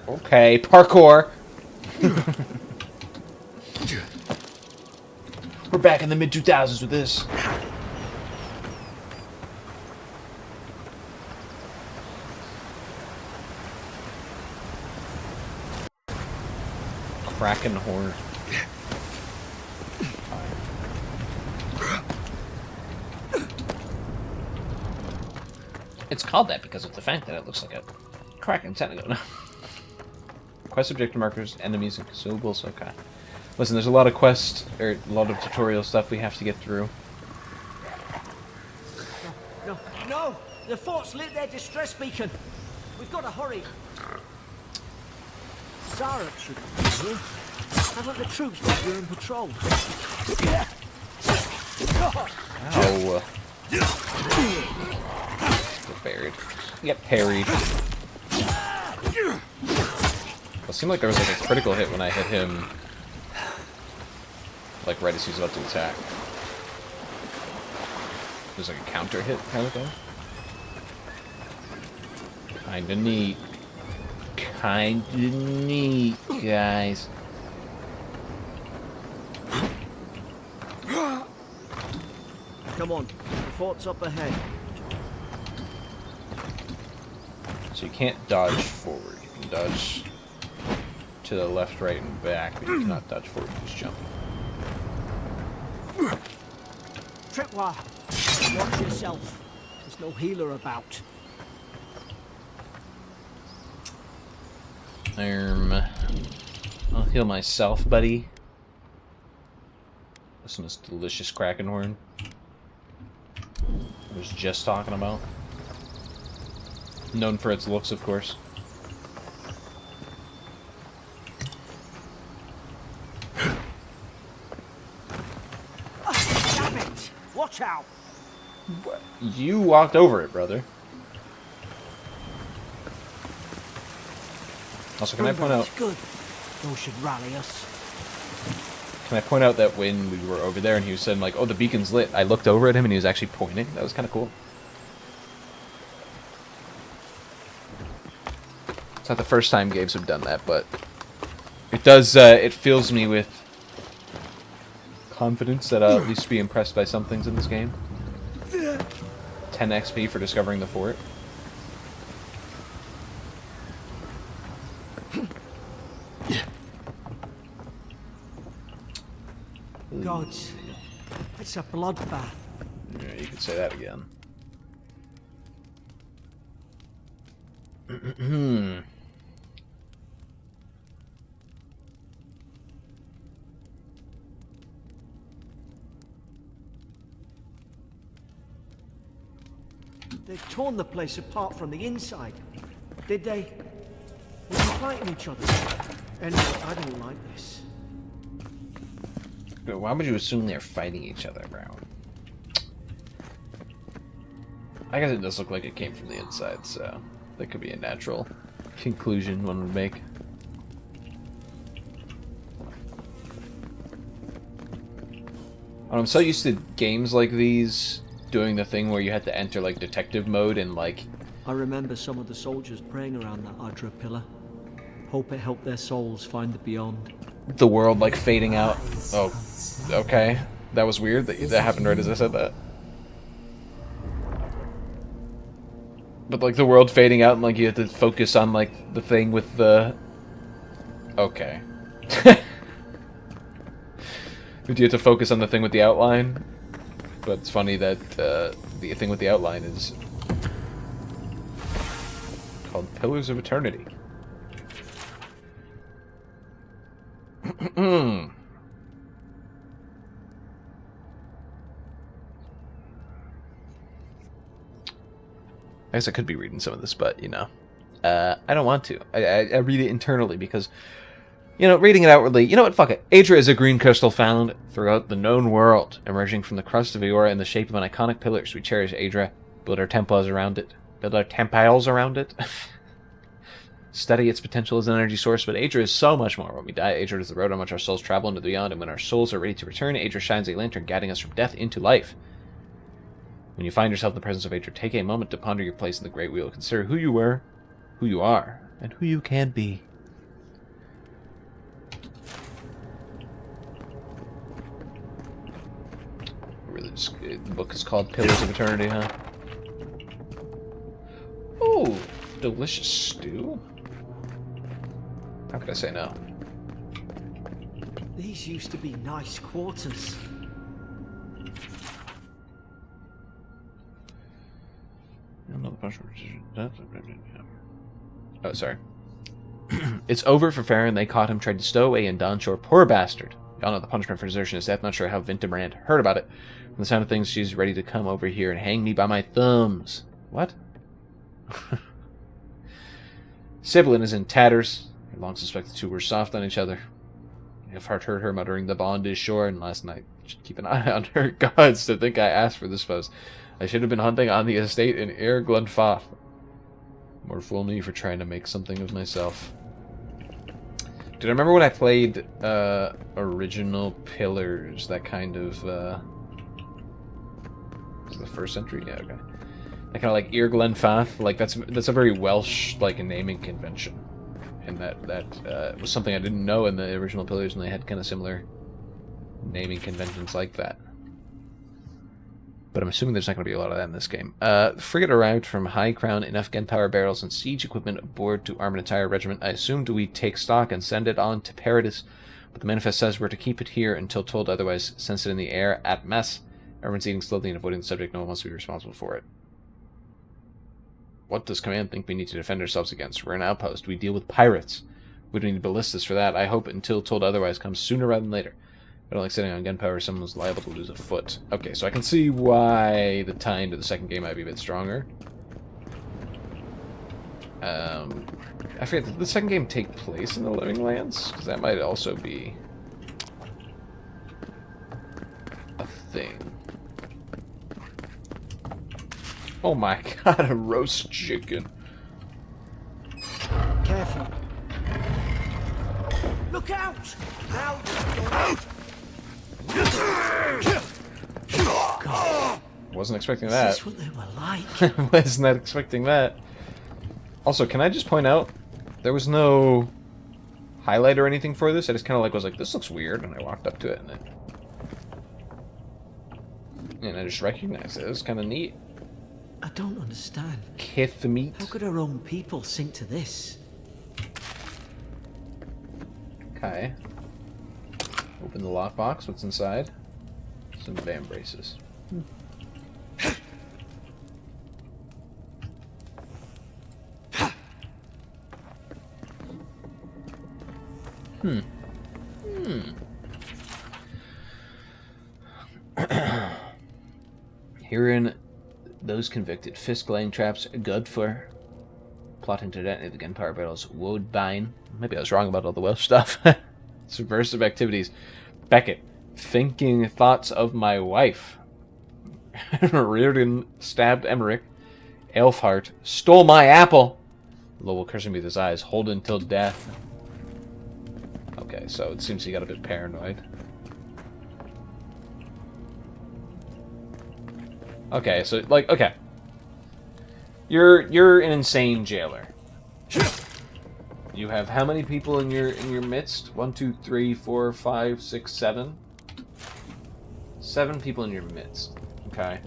A: Okay, parkour. We're back in the mid-2000s with this. Kraken horn. It's called that because of the fact that it looks like a Kraken tentacle. Quest objective markers, enemies, and consumables. Okay. Listen, there's a lot of quest, or a lot of tutorial stuff we have to get through.
D: No, no! The fort's lit their distress beacon. We've got to hurry. Zara should be here. Haven't the troops been doing patrol?
A: Ow. We're buried. Get parried. It seemed like there was like a critical hit when I hit him, like right as he was about to attack. There's like a counter hit kind of thing. Kinda neat. Kinda neat, guys.
D: Come on, the fort's up ahead.
A: So you can't dodge forward. You can dodge to the left, right, and back, but you cannot dodge forward. Just jump.
D: Tripwire, watch yourself. There's no healer about.
A: I'll heal myself, buddy. Listen to this delicious Kraken horn I was just talking about. Known for its looks, of course.
D: Damn it! Watch out!
A: What? You walked over it, brother. Also, can I point out...
D: Good. Those should rally us.
A: Can I point out that when we were over there and he was saying, like, oh, the beacon's lit, I looked over at him and he was actually pointing. That was kind of cool. It's not the first time games have done that, but it does, it fills me with confidence that I'll at least be impressed by some things in this game. 10 XP for discovering the fort.
D: Gods, it's a bloodbath.
A: Yeah, you could say that again.
D: They've torn the place apart from the inside. Did they? Were they fighting each other? Anyway, I don't like this.
A: But why would you assume they're fighting each other, bro? I guess it does look like it came from the inside, so that could be a natural conclusion one would make. I'm so used to games like these doing the thing where you had to enter like detective mode and like...
D: I remember some of the soldiers praying around that Adra pillar. Hope it helped their souls find the beyond.
A: The world like fading out. Oh, okay. That was weird. That happened right as I said that. But like the world fading out and like you have to focus on like the thing with the... Okay. You have to focus on the thing with the outline. But it's funny that the thing with the outline is called Pillars of Eternity. I guess I could be reading some of this, but, you know, I don't want to. I read it internally because, you know, reading it outwardly, you know what, fuck it. Adra is a green crystal found throughout the known world, emerging from the crust of Eora in the shape of an iconic pillar. We cherish Adra, build our temples around it. Study its potential as an energy source, but Adra is so much more. When we die, Adra is the road on which our souls travel into the beyond, and when our souls are ready to return, Adra shines a lantern guiding us from death into life. When you find yourself in the presence of Adra, take a moment to ponder your place in the Great Wheel. Consider who you were, who you are, and who you can be. Really, the book is called Pillars of Eternity, huh? Oh, delicious stew. How could I say no?
D: These used to be nice quarters.
A: Oh, sorry. It's over for Farron. They caught him, tried to stow away in Dawnshore. Poor bastard. Y'all know the punishment for desertion is death. Not sure how Vintebrand heard about it. From the sound of things, she's ready to come over here and hang me by my thumbs. What? Sibyllin is in tatters. I long suspect the two were soft on each other. I've heard her muttering the bond is sure, and last night, should keep an eye on her. Gods, to think I asked for this post. I should have been hunting on the estate in Ir Glunfath. More fool me for trying to make something of myself. Did I remember when I played Original Pillars? That kind of is it the first century? Yeah, okay. That kind of like Ir Glenfath, like that's a very Welsh like naming convention, and that was something I didn't know in the Original Pillars, and they had kind of similar naming conventions like that. But I'm assuming there's not going to be a lot of that in this game. Frigate arrived from High Crown, enough gunpowder barrels and siege equipment aboard to arm an entire regiment. I assumed we take stock and send it on to Paradis, but the manifest says we're to keep it here until told otherwise. Sense it in the air at mess. Everyone's eating slowly and avoiding the subject. No one wants to be responsible for it. What does Command think we need to defend ourselves against? We're an outpost. We deal with pirates. We don't need ballistas for that. I hope until told otherwise comes sooner rather than later. I don't like sitting on gunpowder. Someone's liable to lose a foot. Okay, so I can see why the time to the second game might be a bit stronger. I forget, did the second game take place in the Living Lands? Because that might also be a thing. Oh my god, a roast chicken.
D: Careful. Look out! Now! God.
A: Wasn't expecting
D: Is
A: that.
D: this what they were like?
A: Was not expecting that. Also, can I just point out, there was no highlight or anything for this. I just kind of like was like, this looks weird, and I walked up to it, and I just recognized it. It was kind of neat.
D: I don't understand.
A: Kith the meat.
D: How could our own people sink to this?
A: Okay. Open the lockbox. What's inside? Some bam braces. Herein, those convicted. Fisk laying traps good for plotting to detonate the gunpowder barrels. Woodbine. Maybe I was wrong about all the Welsh stuff. Subversive activities. Beckett. Thinking thoughts of my wife. Reardon stabbed Emmerich. Elfhart stole my apple. Lowell cursing me with his eyes. Hold until death. Okay, so it seems he got a bit paranoid. Okay, so like, okay. You're an insane jailer. You have how many people in your midst? 1, 2, 3, 4, 5, 6, 7. 7 people in your midst. Okay.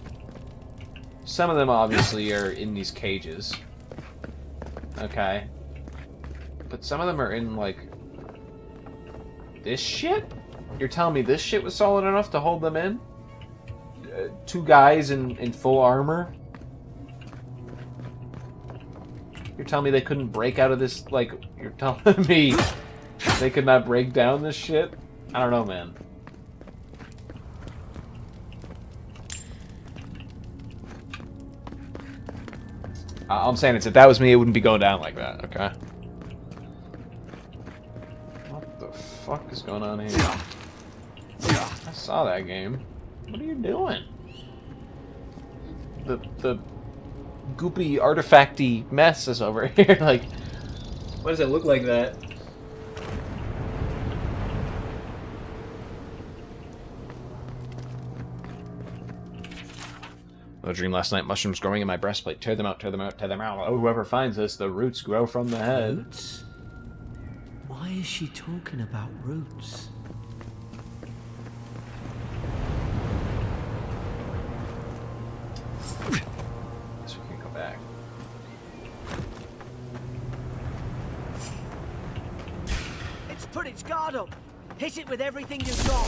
A: Some of them obviously are in these cages. Okay. But some of them are in like this shit? You're telling me this shit was solid enough to hold them in? 2 guys in full armor? You're telling me they couldn't break out of this, like, you're telling me they could not break down this shit? I don't know, man. All I'm saying is if that was me, it wouldn't be going down like that, okay? What the fuck is going on here? I saw that game. What are you doing? The goopy artifacty mess is over here. Like, why does it look like that? A dream last night. Mushrooms growing in my breastplate. Tear them out, tear them out, tear them out. Oh, whoever finds this, the roots grow from the head.
D: Roots? Why is she talking about roots?
A: Guess we can go back.
D: It's put its guard up. Hit it with everything you've got.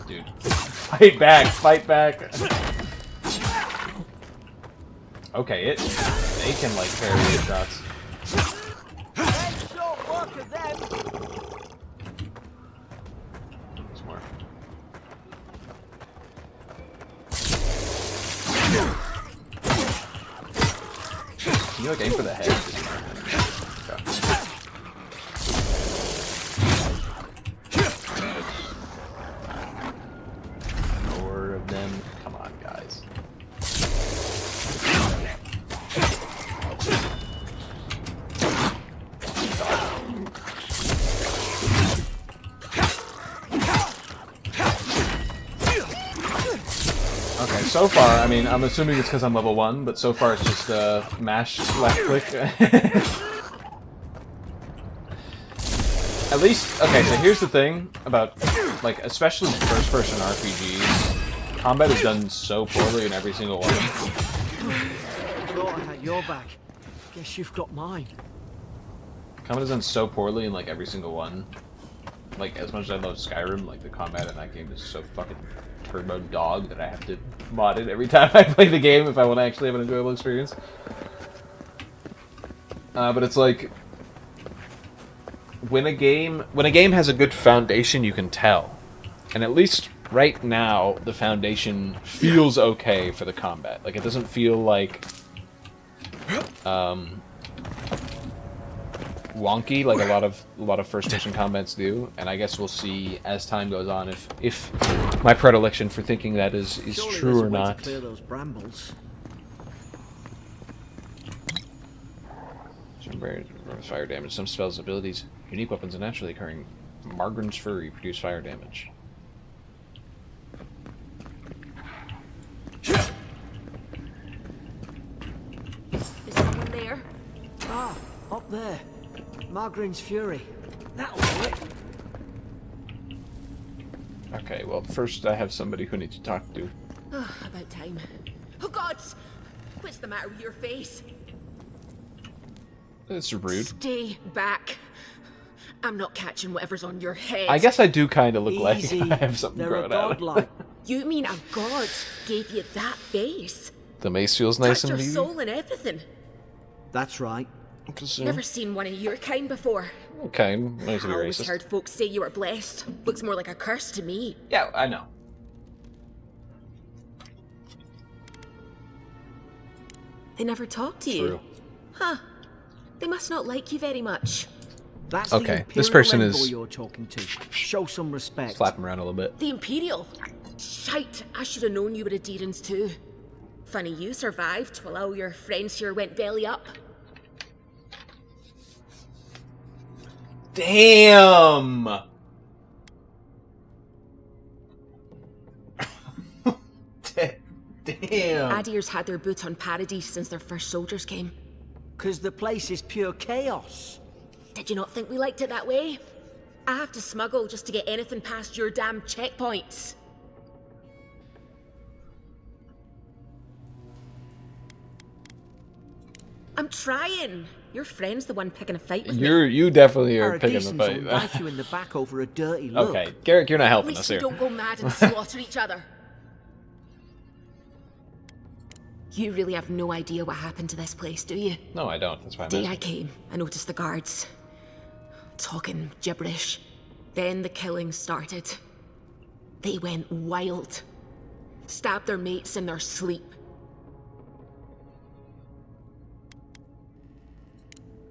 A: Dude, fight back, fight back. Okay, they can like parry the shots.
D: There's short work of them.
A: There's more. Can you like aim for the head? Okay. More of them. Come on, guys. so far, I mean, I'm assuming it's because I'm level 1, but so far it's just mash left click. At least, okay, so here's the thing about, like, especially first-person RPGs. Combat is done so poorly in every single one.
D: Thought I had your back. Guess you've got mine.
A: Combat is done so poorly in, like, every single one. Like, as much as I love Skyrim, like, the combat in that game is so fucking turbo dog that I have to mod it every time I play the game if I want to actually have an enjoyable experience. But it's like, when a game has a good foundation, you can tell. And at least right now, the foundation feels okay for the combat. Like, it doesn't feel like wonky like a lot of first-person combats do. And I guess we'll see as time goes on if my predilection for thinking that is
D: Surely
A: true
D: there's a
A: or
D: way to
A: not.
D: clear those brambles.
A: Fire damage. Some spells' abilities, unique weapons, and naturally occurring Margren's Fury produce fire damage.
E: Is someone there?
D: Ah, up there. Margren's Fury. That'll do it.
A: Okay, well, first I have somebody who needs to talk to.
E: Oh, about time. Oh, God! What's the matter with your face?
A: It's rude.
E: Stay back. I'm not catching whatever's on your head.
A: I guess I do kind of look
D: Easy.
A: like I have something
D: They're
A: growing
D: a
A: out.
D: godlike.
E: You mean a god gave you that face?
A: The mace feels nice
E: Touched
A: and
E: your
A: neat.
E: soul and everything.
D: That's right.
E: Never seen one of your kind before.
A: Okay, nice to be
E: I always
A: racist.
E: heard folks say you were blessed. Looks more like a curse to me.
A: Yeah, I know.
E: They never talk to you.
A: True.
E: Huh. They must not like you very much.
D: That's
A: Okay,
D: the Imperial
A: this person
D: envoy
A: is-
D: you're talking to. Show some respect.
A: Slap him around a little bit.
E: The Imperial? Shite, I should have known you were a Deerans too. Funny you survived while all your friends here went belly up.
A: Damn! Damn.
E: Adir's had their boot on Paradise since their first soldiers came.
D: 'Cause the place is pure chaos.
E: Did you not think we liked it that way? I have to smuggle just to get anything past your damn checkpoints. I'm trying. Your friend's the one picking a fight with me.
A: You definitely are picking the
D: Paradisans
A: fight.
D: will bite you in the back over a dirty look.
A: Okay, Garrick, you're not
E: At
A: helping
E: least
A: us
E: we
A: here.
E: don't go mad and slaughter each other. You really have no idea what happened to this place, do you?
A: No, I don't. That's why I'm
E: The day I
A: asking.
E: came, I noticed the guards talking gibberish. Then the killing started. They went wild. Stabbed their mates in their sleep.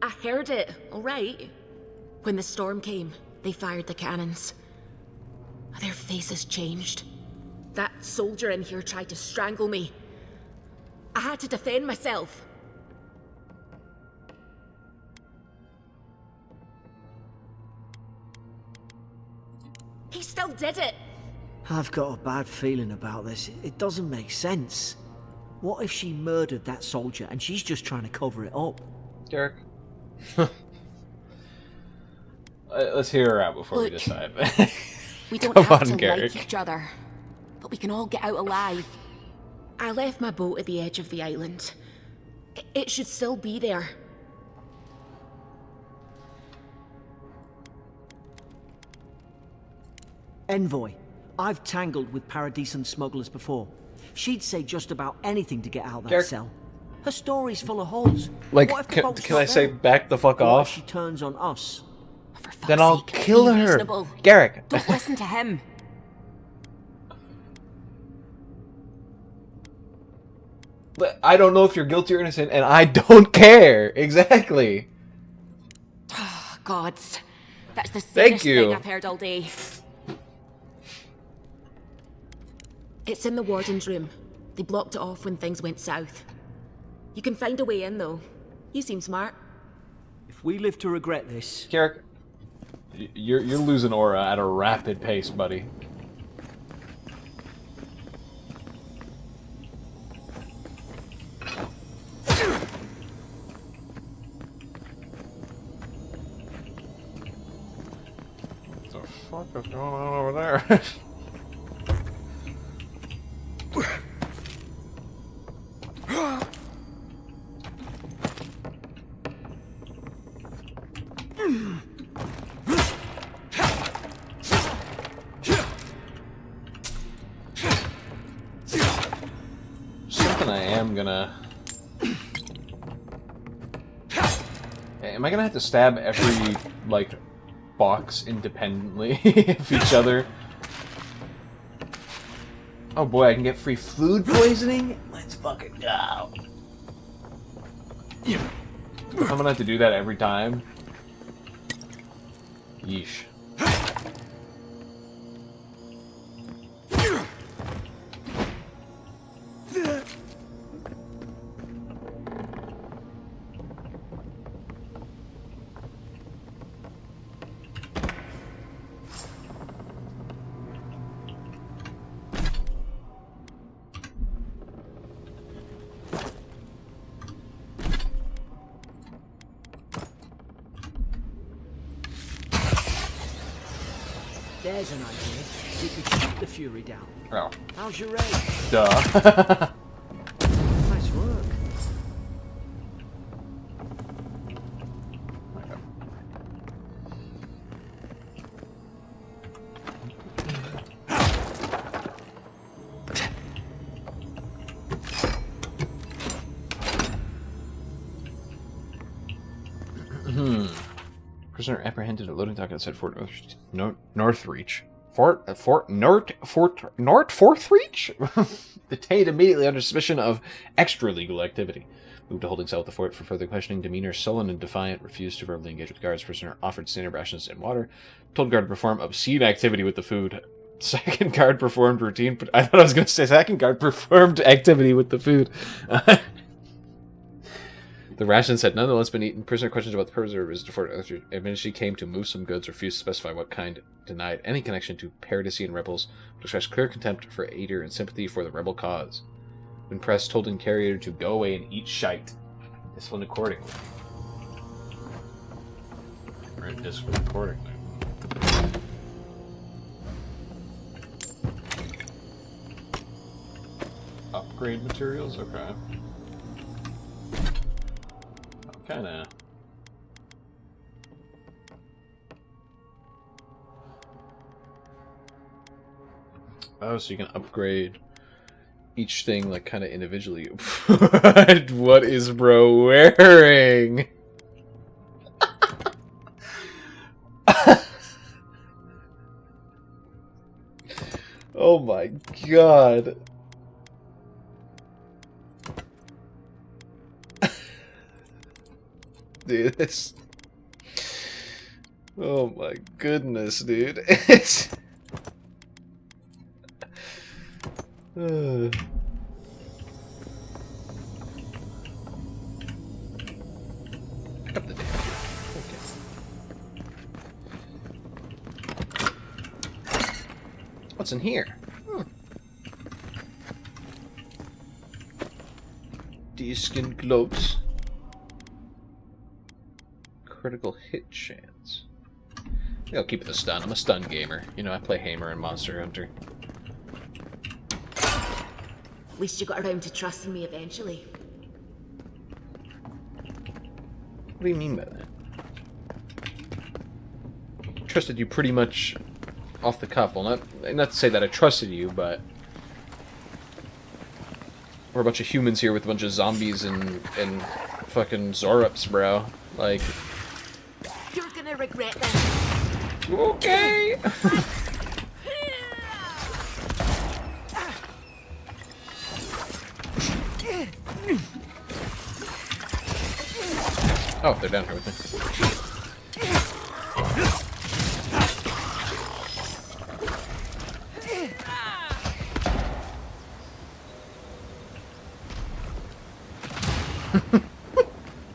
E: I heard it, all right. When the storm came, they fired the cannons. Their faces changed. That soldier in here tried to strangle me. I had to defend myself. He still did it.
D: I've got a bad feeling about this. It doesn't make sense. What if she murdered that soldier and she's just trying to cover it up?
A: Garrick. Let's hear her out before we
E: Look.
A: decide.
E: We don't
A: Come
E: have
A: on,
E: to
A: Garrick.
E: like each other, but we can all get out alive. I left my boat at the edge of the island. It should still be there.
D: Envoy, I've tangled with Paradisan smugglers before. She'd say just about anything to get out of that
A: Garrick.
D: cell. Her story's full of holes.
A: Like,
D: What if the
A: can
D: boat's
A: I
D: not
A: say
D: there?
A: back the fuck
D: What if
A: off?
D: she turns on us?
E: For fuck's
A: Then I'll
E: sake,
A: kill
E: be
A: her.
E: reasonable.
A: Garrick.
E: Don't listen to him.
A: But I don't know if you're guilty or innocent, and I don't care. Exactly.
E: Gods, that's the
A: Thank
E: sanest
A: you.
E: thing I've heard all day. It's in the warden's room. They blocked it off when things went south. You can find a way in, though. You seem smart.
D: If we live to regret this,
A: Garrick, you're losing aura at a rapid pace, buddy. fuck is going on over there? Something I am gonna... Am I gonna have to stab every, like, box independently of each other? Oh boy, I can get free food poisoning? Let's fucking go. I'm gonna have to do that every time. Yeesh.
D: There's an idea. We could shoot the Fury down.
A: Oh.
D: How's your raid?
A: Duh.
D: Nice work.
A: Prisoner apprehended at loading dock outside Fort Northreach. Northreach? Detained immediately under suspicion of extra-legal activity. Moved to holding cell at the fort for further questioning. Demeanor sullen and defiant. Refused to verbally engage with guards. Prisoner offered standard rations and water. Told guard to perform obscene activity with the food. Second guard performed routine... I thought I was going to say second guard performed activity with the food. The rations had nonetheless been eaten. Prisoner questions about the purpose of his fort. Admitted she came to move some goods, refused to specify what kind, denied any connection to Paradisian rebels, but expressed clear contempt for Ader and sympathy for the rebel cause. When pressed, told Carrier to go away and eat shite. Disciplined accordingly. Right, disciplined accordingly. Upgrade materials? Okay. Kinda. Oh, so you can upgrade each thing, like, kind of individually. What is bro wearing? Oh my god. Dude, it's... Oh my goodness, dude. It's... Pick up the damn shit. Okay. What's in here? Deerskin gloves. Critical hit chance. I'll keep the stun. I'm a stun gamer. You know, I play Hammer and Monster Hunter.
E: At least you got around to trusting me eventually.
A: What do you mean by that? Trusted you pretty much off the cuff. Well, not to say that I trusted you, but we're a bunch of humans here with a bunch of zombies and fucking Zorups, bro. Like,
E: you're gonna regret this.
A: Okay. Oh, they're down here with me.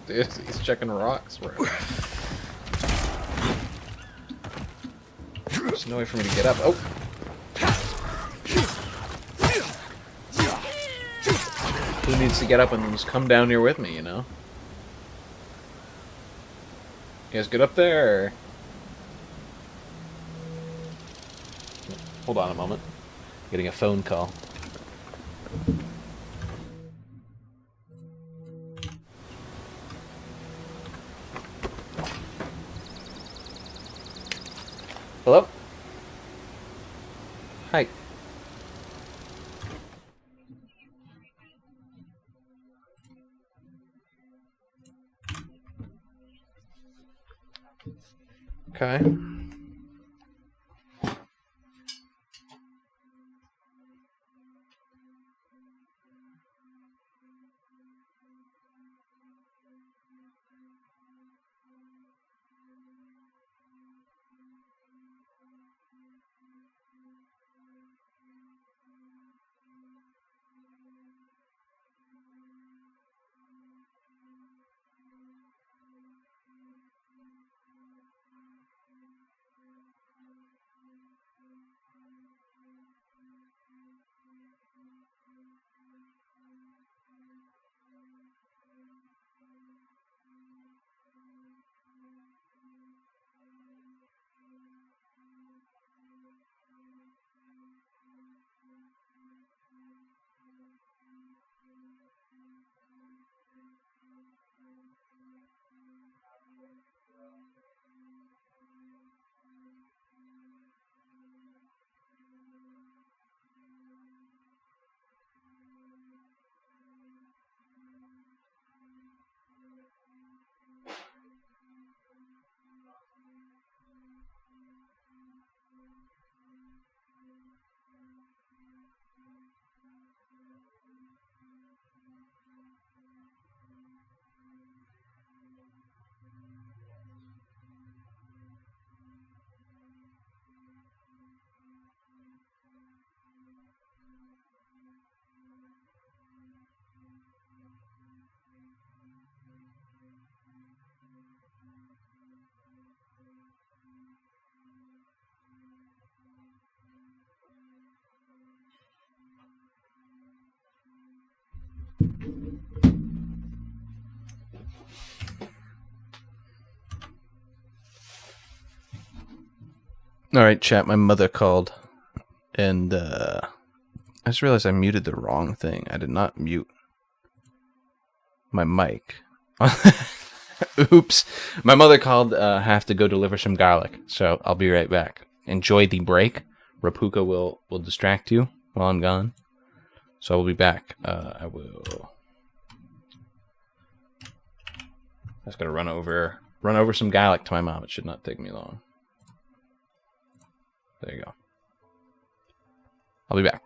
A: Dude, he's checking rocks, bro. There's no way for me to get up. Oh! Who needs to get up and just come down here with me, you know? You guys get up there? Hold on a moment. Getting a phone call. Hello? Hi. Okay. Alright, chat, my mother called. And, I just realized I muted the wrong thing. I did not mute my mic. Oops. My mother called, have to go deliver some garlic. So, I'll be right back. Enjoy the break. Rapuka will distract you while I'm gone. So, I will be back. I will... I just gotta run over some garlic to my mom. It should not take me long. There you go. I'll be back.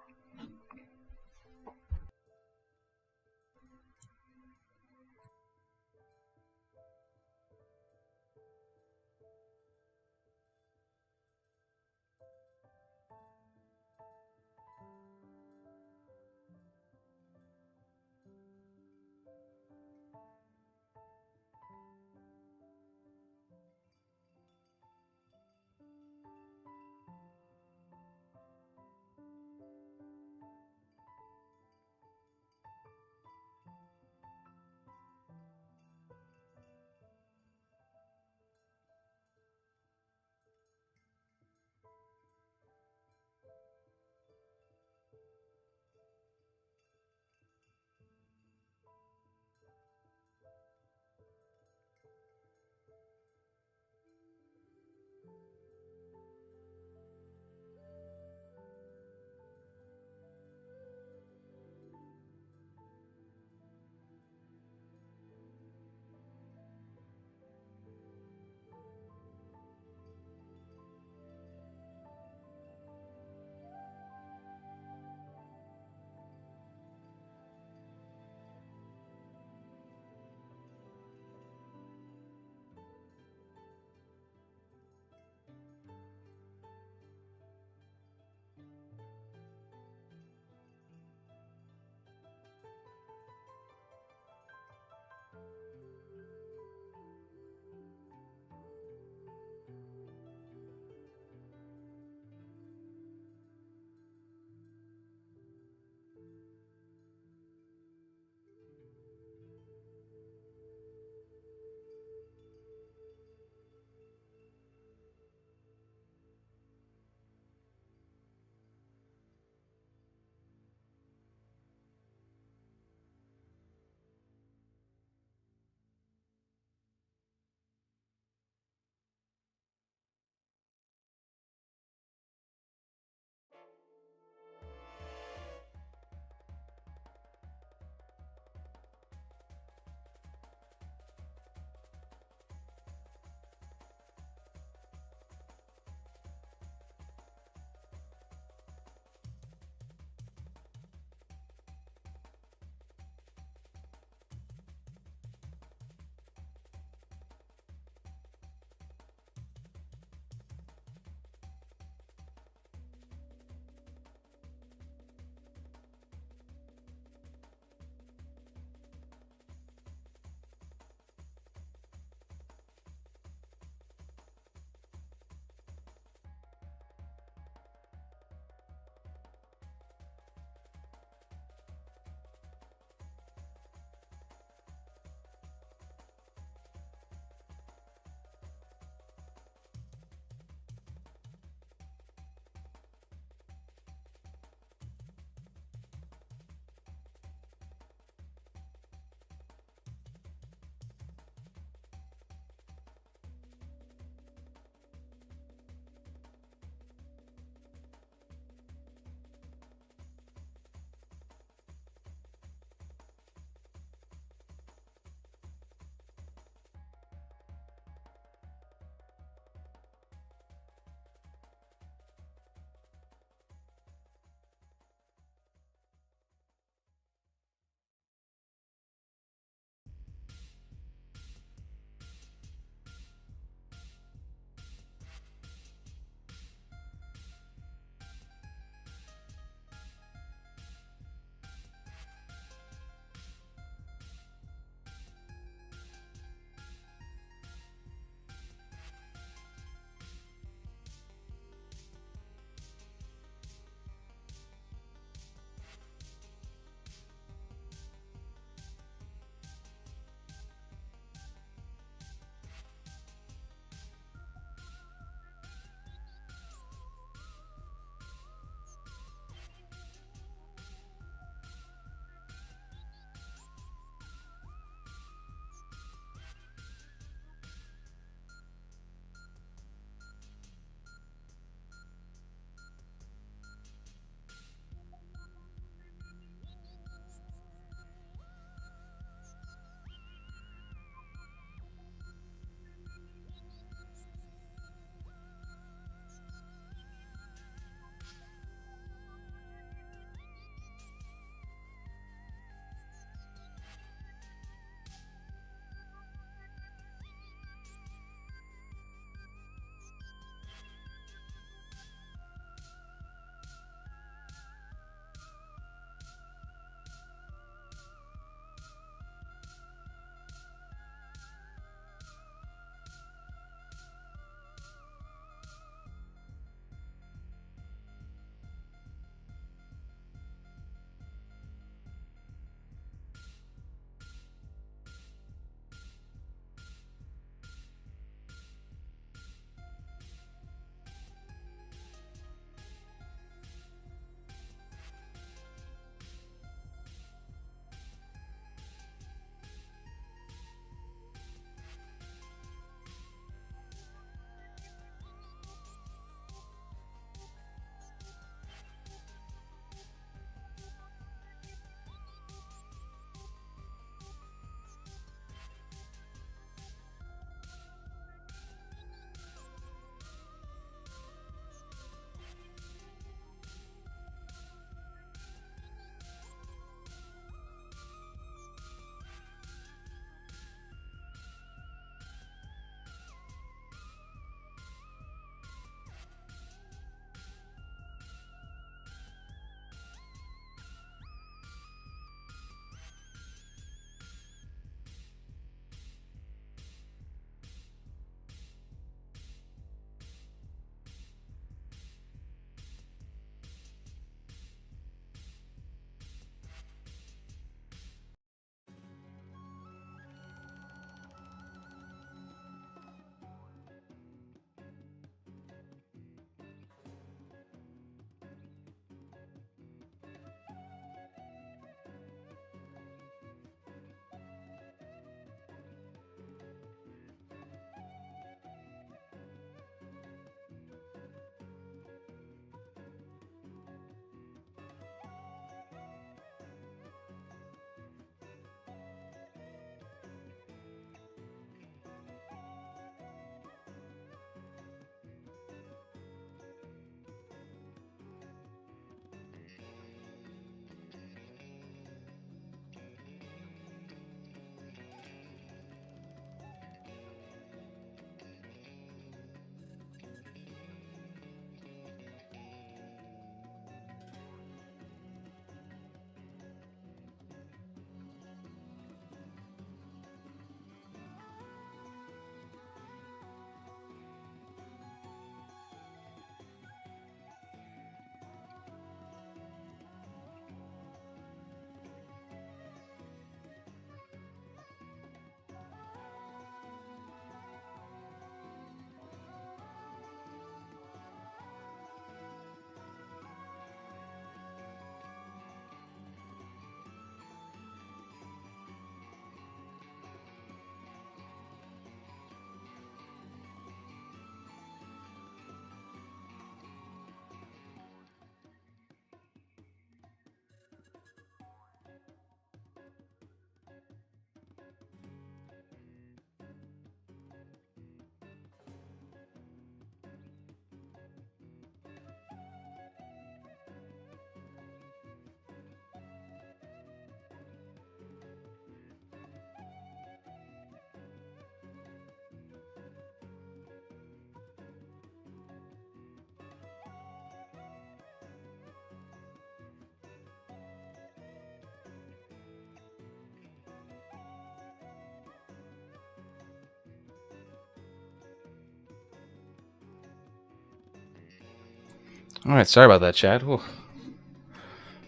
A: Alright, sorry about that, Chad. Ooh.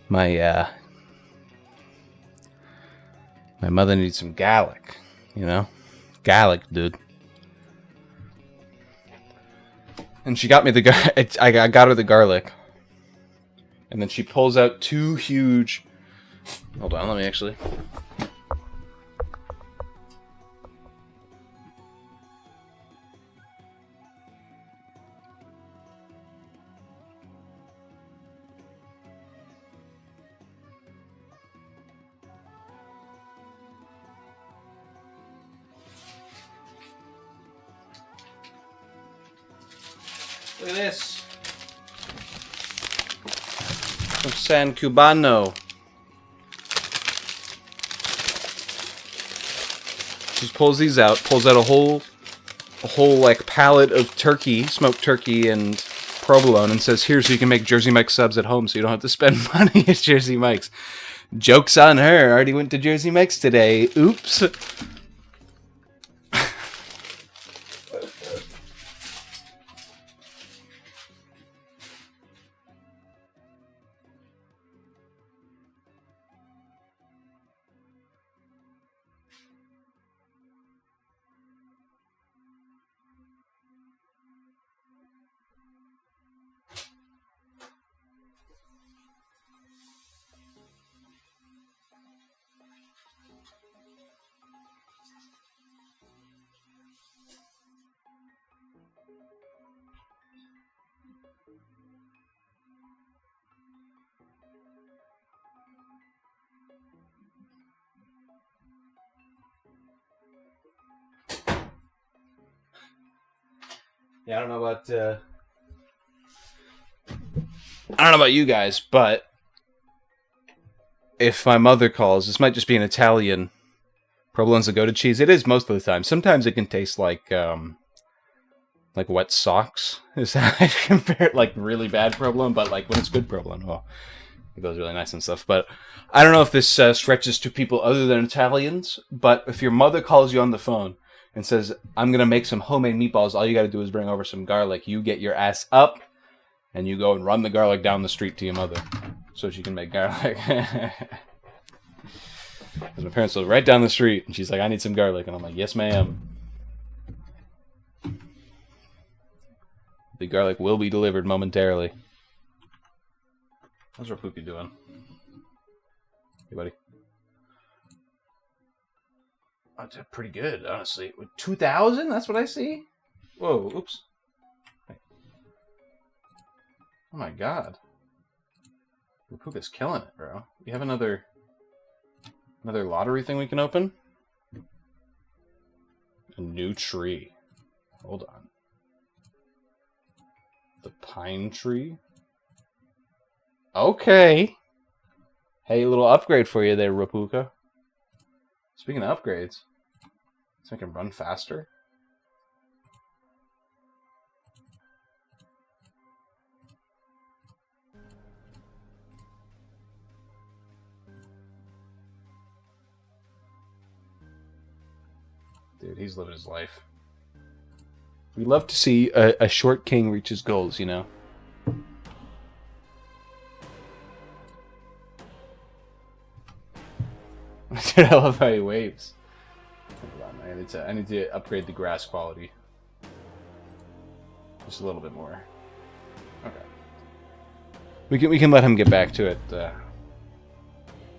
A: My mother needs some garlic, you know? Garlic, dude. And she got me the I got her the garlic. And then she pulls out two huge... Hold on, let me actually... Look at this. Some San Cubano. She pulls these out, pulls out a whole like pallet of turkey, smoked turkey and provolone, and says, "Here, so you can make Jersey Mike's subs at home, so you don't have to spend money at Jersey Mike's." Joke's on her. Already went to Jersey Mike's today. Oops. Yeah, I don't know about you guys, but if my mother calls, this might just be an Italian provolone and Gouda cheese. It is most of the time. Sometimes it can taste like wet socks. Is how I compare it, like really bad provolone, but like when it's good provolone, well, it goes really nice and stuff. But I don't know if this stretches to people other than Italians, but if your mother calls you on the phone and says, "I'm going to make some homemade meatballs, all you got to do is bring over some garlic," you get your ass up and you go and run the garlic down the street to your mother so she can make garlic. Because my parents live right down the street, and she's like, "I need some garlic." And I'm like, "Yes, ma'am." The garlic will be delivered momentarily. How's Rapuki doing? Hey, buddy. That's pretty good, honestly. 2,000? That's what I see? Whoa, oops. Hey. Oh my god. Rapuka's killing it, bro. We have another lottery thing we can open? A new tree. Hold on. The pine tree? Okay. Hey, a little upgrade for you there, Rapuka. Speaking of upgrades, so I can run faster. Dude, he's living his life. We love to see a short king reach his goals, you know? Dude, I love how he waves. Hold on, I need to upgrade the grass quality. Just a little bit more. Okay. We can let him get back to it.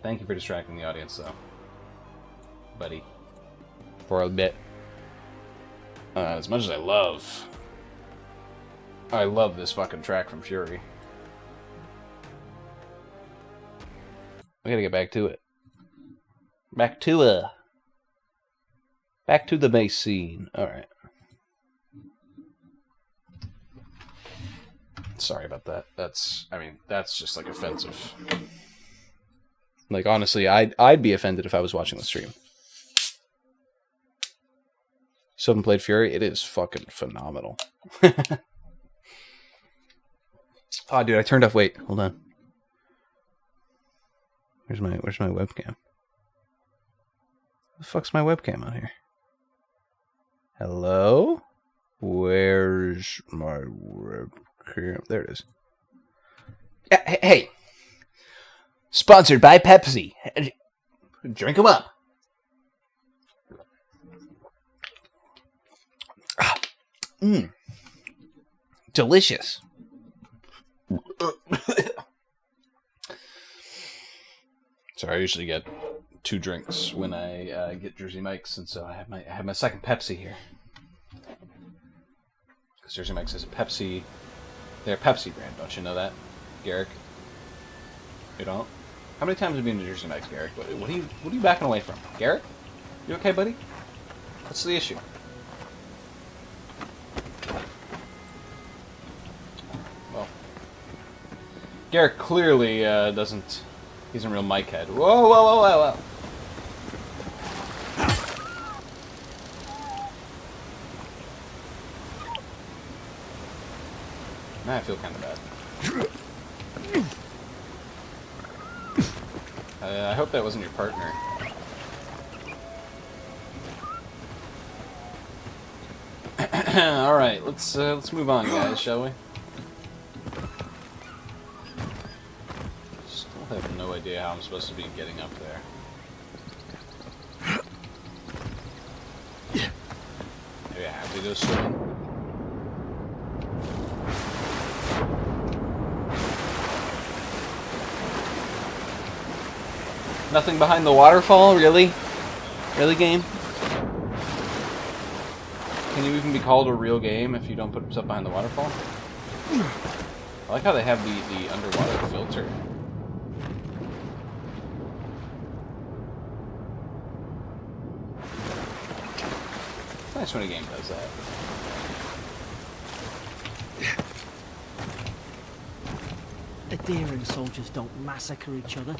A: Thank you for distracting the audience, though, buddy. For a bit. As much as I love this fucking track from Fury. We gotta get back to it. Back to the base scene. Alright. Sorry about that. That's just like offensive. Like honestly, I'd be offended if I was watching the stream. Still haven't played Fury? It is fucking phenomenal. Oh, dude, I turned off. Wait, hold on. Where's my webcam? The fuck's my webcam on here? Hello? Where's my webcam? There it is. Hey, sponsored by Pepsi. Drink them up. Delicious. Sorry, I usually get 2 drinks when I get Jersey Mike's, and so I have my second Pepsi here. Because Jersey Mike's is a Pepsi. They're a Pepsi brand, don't you know that, Garrick? You don't? How many times have you been to Jersey Mike's, Garrick? What are you backing away from, Garrick? You okay, buddy? What's the issue? Well, Garrick clearly doesn't. He's a real Mike head. Whoa, whoa, whoa, whoa, whoa! Now I feel kind of bad. I hope that wasn't your partner. All right, let's move on, guys, shall we? Still have no idea how I'm supposed to be getting up there. Maybe I have to go swimming. Nothing behind the waterfall, really? Really, game? Can you even be called a real game if you don't put stuff behind the waterfall? I like how they have the underwater filter. It's nice when a game does that.
D: Adherent soldiers don't massacre each other.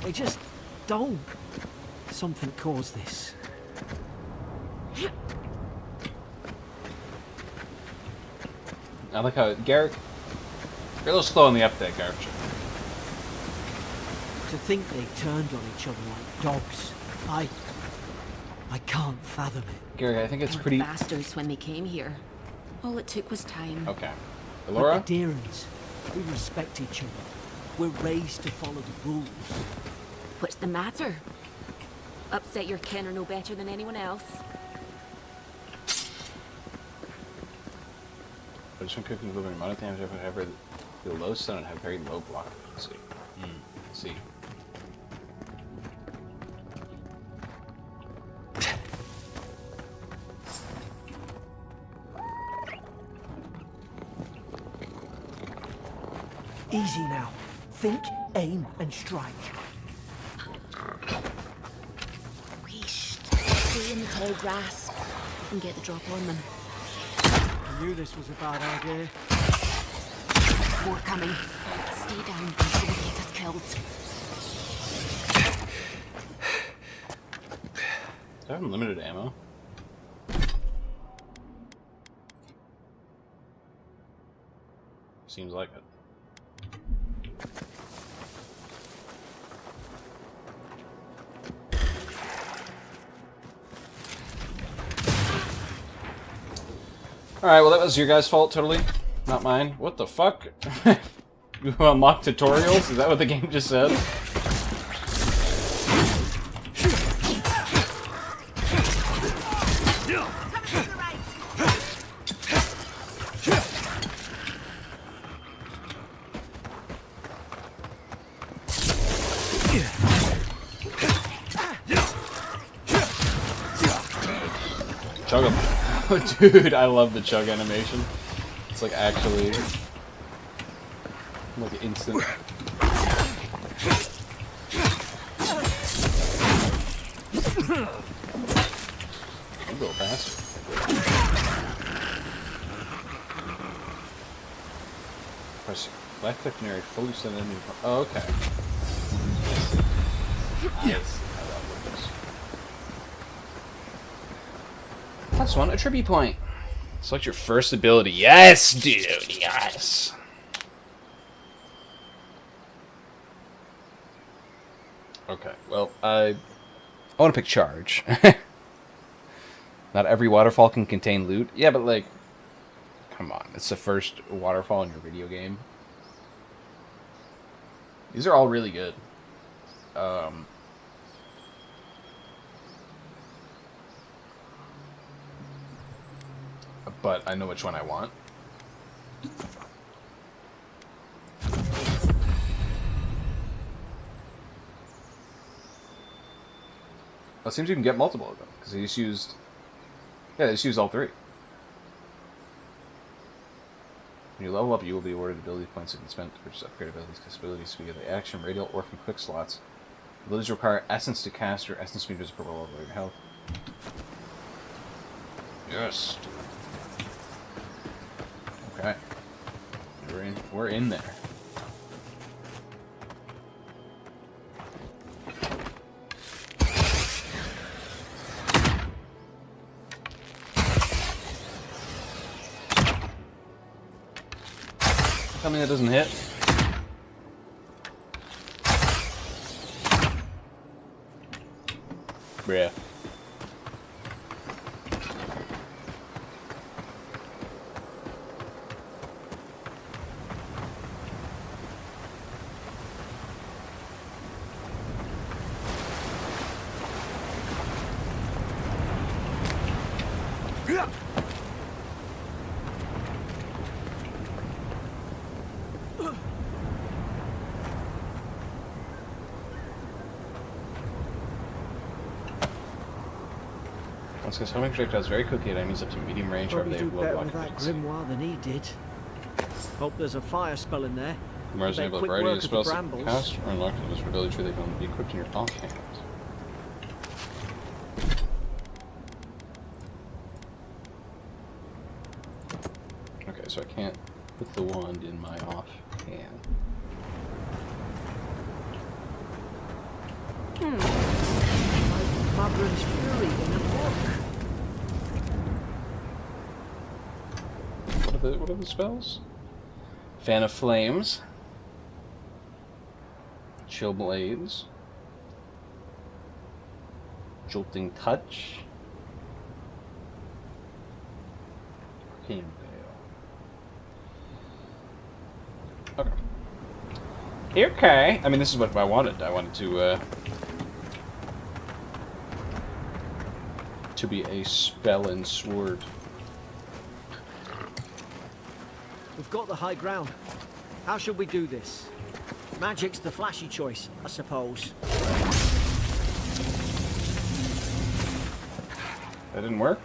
D: They just don't. Something caused this.
A: I like how Garrick, you're a little slow on the update, Garrick.
D: To think they turned on each other like dogs. I can't fathom it.
A: Garrick, I think it's
E: They were
A: pretty.
E: bastards when they came here. All it took was time.
A: Okay,
D: But
A: Elora.
D: adherents, we respect each other. We're raised to follow the rules.
E: What's the matter? Upset your kin are no better than anyone else.
A: But just when cooking the amount of damage ever the low stun and have very low block. Let's see. Let's see.
D: Easy now. Think, aim, and strike.
E: Wheesh. Stay in the tall grass and get the drop on them.
D: I knew this was a bad idea.
E: More coming. Stay down and don't get us killed.
A: Do I have unlimited ammo? Seems like it. Alright, well that was your guys' fault, totally. Not mine. What the fuck? You unlock tutorials? Is that what the game just said? Chug 'em. Dude, I love the chug animation. It's like actually like instant. I'll go faster. Press left click near fully send enemy. Oh, okay. Yes. I love this. That's one, a tribute point. Select your first ability. Yes, dude, yes. Okay, well, I want to pick charge. Not every waterfall can contain loot. Yeah, but like, come on, it's the first waterfall in your video game. These are all really good. But I know which one I want. Well, it seems you can get multiple of them, because they just used... Yeah, they just used all three. When you level up, you will be awarded ability points that can be spent to purchase upgrade abilities, abilities via the action, radial, or from quick slots. Abilities require essence to cast, or essence meters per level of your health. Yes. Okay. We're in there. Tell me that doesn't hit. Bruh. Because homing projectiles very quickly at enemies up to medium range, or
D: Probably
A: they
D: do
A: will
D: better
A: block
D: with that
A: defense.
D: grimoire than he did. Hope there's a fire spell in there.
A: Grimoires
D: Make
A: enable a
D: quick
A: variety
D: work
A: of
D: of the
A: spells that can
D: brambles.
A: cast or unlock in this ability tree. They can only be equipped in your offhand. Okay, so I can't put the wand in my offhand.
D: Like Mavrin's Fury in a book.
A: What are the spells? Fan of Flames. Chill Blades. Jolting Touch. Arcane Veil. Okay. Okay. I mean, this is what I wanted. I wanted to be a spell and sword.
D: We've got the high ground. How should we do this? Magic's the flashy choice, I suppose.
A: That didn't work?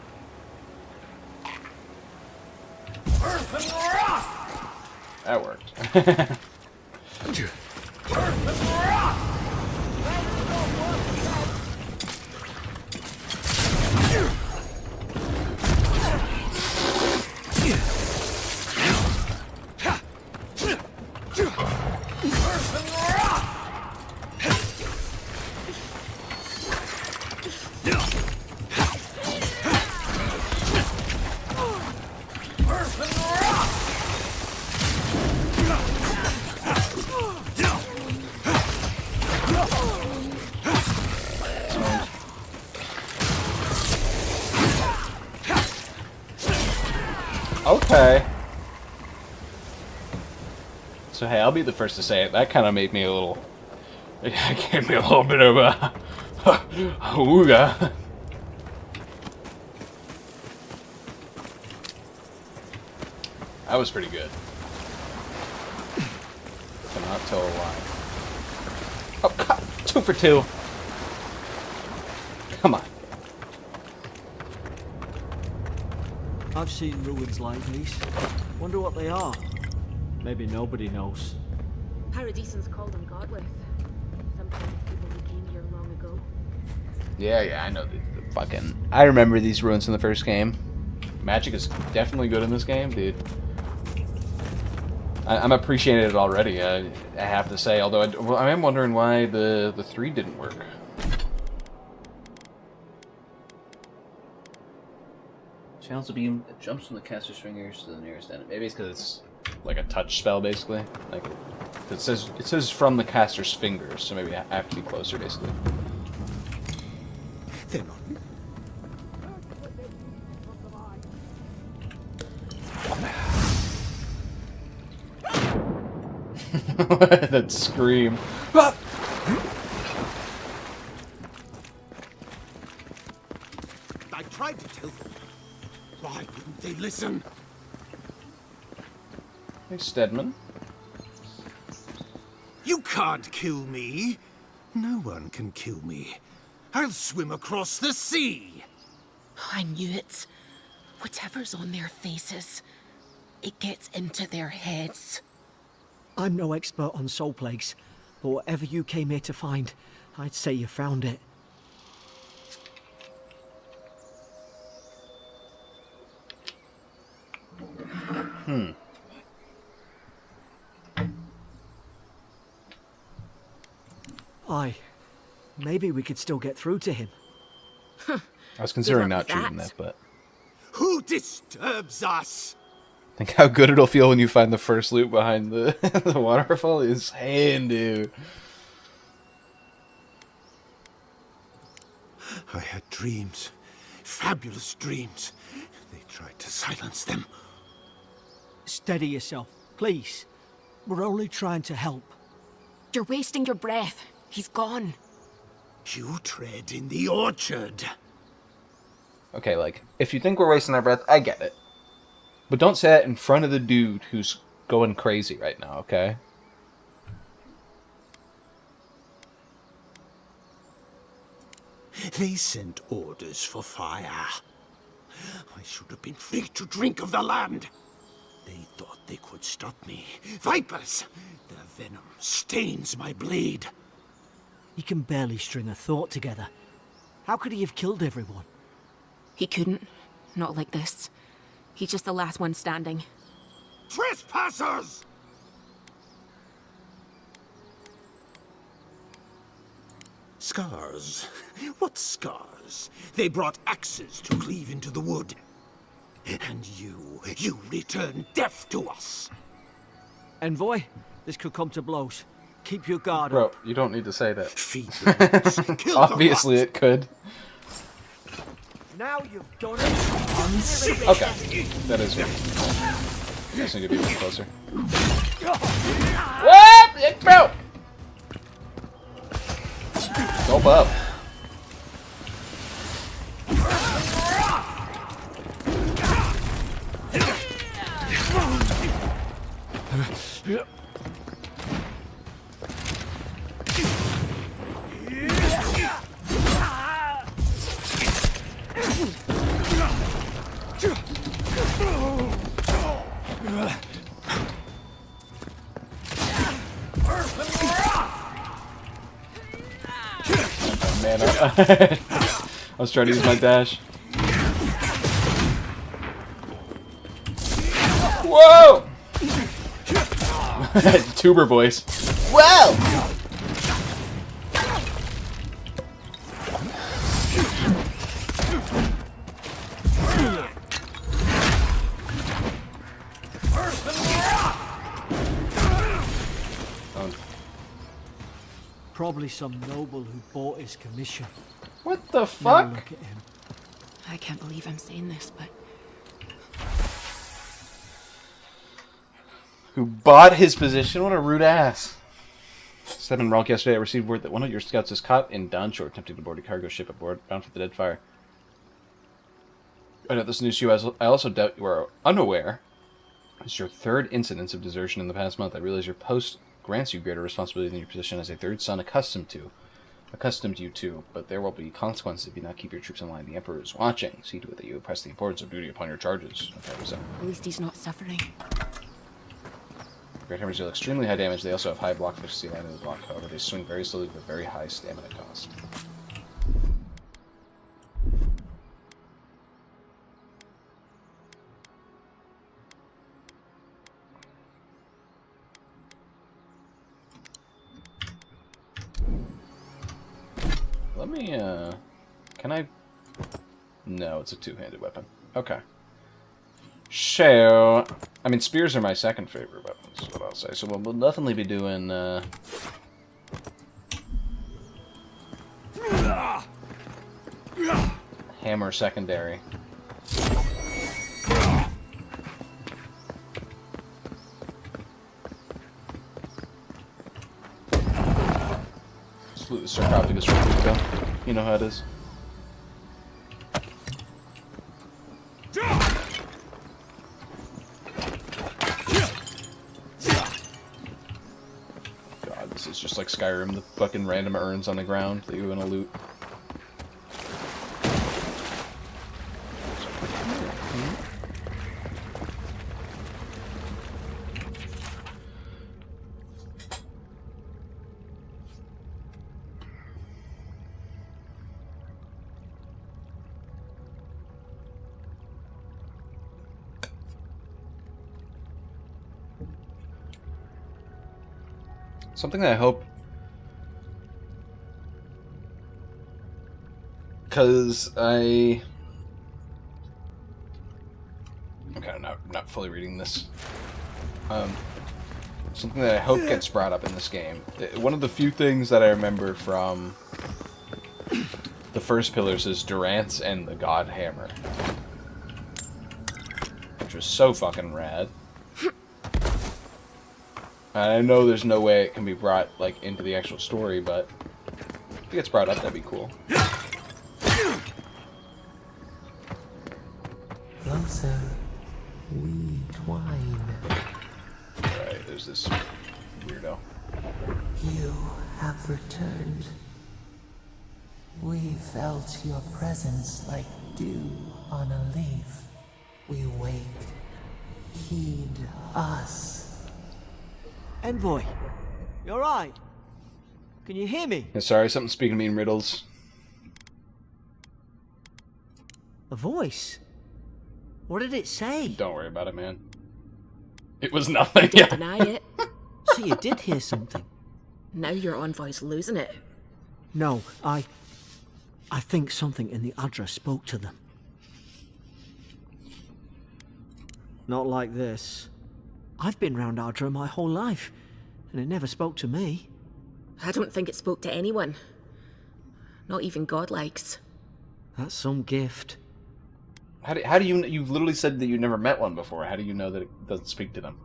A: That worked. Okay. So hey, I'll be the first to say it. That kind of made me a little... It gave me a little bit of a... ooga. That was pretty good. Cannot tell a lie. Oh, God. 2 for 2. Come on.
D: I've seen ruins like these. Wonder what they are. Maybe nobody knows.
E: Paradisans call them godless. Sometimes people who came here long ago.
A: Yeah, I know the fucking... I remember these ruins in the first game. Magic is definitely good in this game, dude. I'm appreciating it already, I have to say. Although I am wondering why the 3 didn't work. Channels the beam, it jumps from the caster's fingers to the nearest enemy. Maybe it's because it's like a touch spell, basically. Like it says from the caster's fingers, so maybe I have to be closer, basically. That scream. Ah!
C: I tried to tell them. Why wouldn't they listen?
A: Hey, Stedman.
C: You can't kill me. No one can kill me. I'll swim across the sea.
E: I knew it. Whatever's on their faces, it gets into their heads.
D: I'm no expert on soul plagues, but whatever you came here to find, I'd say you found it. Aye. Maybe we could still get through to him.
A: I was considering
E: luck
A: not
E: with
A: shooting
E: that.
A: that, but
C: Who disturbs us?
A: think how good it'll feel when you find the first loot behind the the waterfall is handy.
C: I had dreams. Fabulous dreams. They tried to silence them.
D: Steady yourself, please. We're only trying to help.
E: You're wasting your breath. He's gone.
C: You tread in the orchard.
A: Okay, like, if you think we're wasting our breath, I get it. But don't say that in front of the dude who's going crazy right now, okay?
C: They sent orders for fire. I should have been free to drink of the land. They thought they could stop me. Vipers! Their venom stains my blade.
D: He can barely string a thought together. How could he have killed everyone?
E: He couldn't. Not like this. He's just the last one standing.
C: Trespassers! Scars? What scars? They brought axes to cleave into the wood. And you return death to us.
D: Envoy, this could come to blows. Keep your guard
A: Bro,
D: up.
A: you don't need to say that.
C: Feed the wolves, kill the
A: Obviously
C: rats.
A: it could.
D: Now you've done it.
A: Okay, that is good. You guys need to be a bit closer. What? It broke! Gulp up. Man, I was trying to use my dash. Whoa! Tuber voice. Whoa!
D: Probably some noble who bought his commission.
A: What the
D: Now
A: fuck?
D: look at him.
E: I can't believe I'm saying this, but
A: Who bought his position? What a rude ass. Stedman Rock, yesterday I received word that one of your scouts is caught in Donshore attempting to board a cargo ship aboard, bound for the Dead Fire. I know this news to you, I also doubt you are unaware. It's your third incidence of desertion in the past month. I realize your post grants you greater responsibility than your position as a third son accustomed you to, but there will be consequences if you not keep your troops in line. The Emperor is watching. See to it that you impress the importance of duty upon your charges. Okay, so.
E: at least he's not suffering.
A: Great hammers deal extremely high damage. They also have high block efficiency line in the block. However, they swing very slowly with a very high stamina cost. Let me, can I? No, it's a two-handed weapon. Okay. So, I mean, spears are my second favorite weapons, is what I'll say. So we'll definitely be doing, hammer secondary. Let's loot the sarcophagus real quick, though. You know how it is. God, this is just like Skyrim, the fucking random urns on the ground that you want to loot. Something that I hope, because I'm kind of not fully reading this. Something that I hope gets brought up in this game. One of the few things that I remember from the first pillars is Durant's and the God Hammer, which was so fucking rad. I know there's no way it can be brought like into the actual story, but if it gets brought up, that'd be cool.
F: Closer, we twine.
A: Alright, there's this weirdo.
F: You have returned. We felt your presence like dew on a leaf. We wait. Heed us.
D: Envoy, you alright? Can you hear me?
A: Yeah, sorry, something's speaking to me in riddles.
D: A voice? What did it say?
A: Don't worry about it, man. It was nothing.
E: Don't deny it.
D: So you did hear something?
E: Now your envoy's losing it.
D: No, I think something in the Adra spoke to them. Not like this. I've been round Adra my whole life, and it never spoke to me.
E: I don't think it spoke to anyone. Not even godlikes.
D: That's some gift.
A: How do you literally said that you never met one before. How do you know that it doesn't speak to them?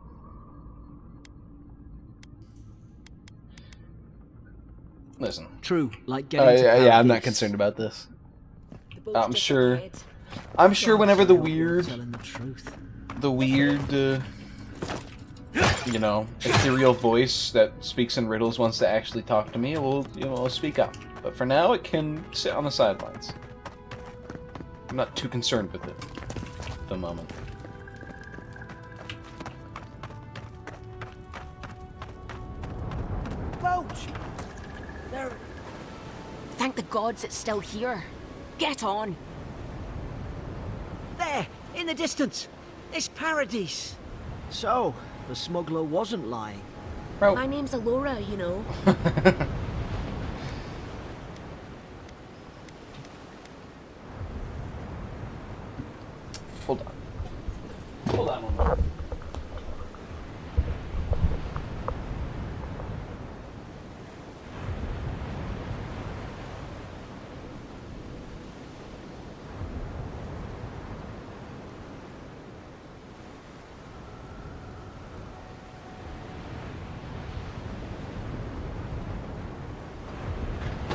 A: Listen.
D: True, like getting to
A: yeah, I'm not
D: Paradise.
A: concerned about this.
E: The boat's
A: I'm
E: just
A: sure.
E: ahead.
A: I'm sure whenever the
D: I hope you're
A: weird,
D: telling the truth.
A: you know, ethereal voice that speaks in riddles wants to actually talk to me, it will, I'll speak up. But for now, it can sit on the sidelines. I'm not too concerned with it at the moment.
D: Boat! There.
E: Thank the gods it's still here. Get on.
D: There! In the distance! It's Paradise! So, the smuggler wasn't lying.
A: Bro.
E: My name's Alora, you know.
A: Hold on. Hold on one moment.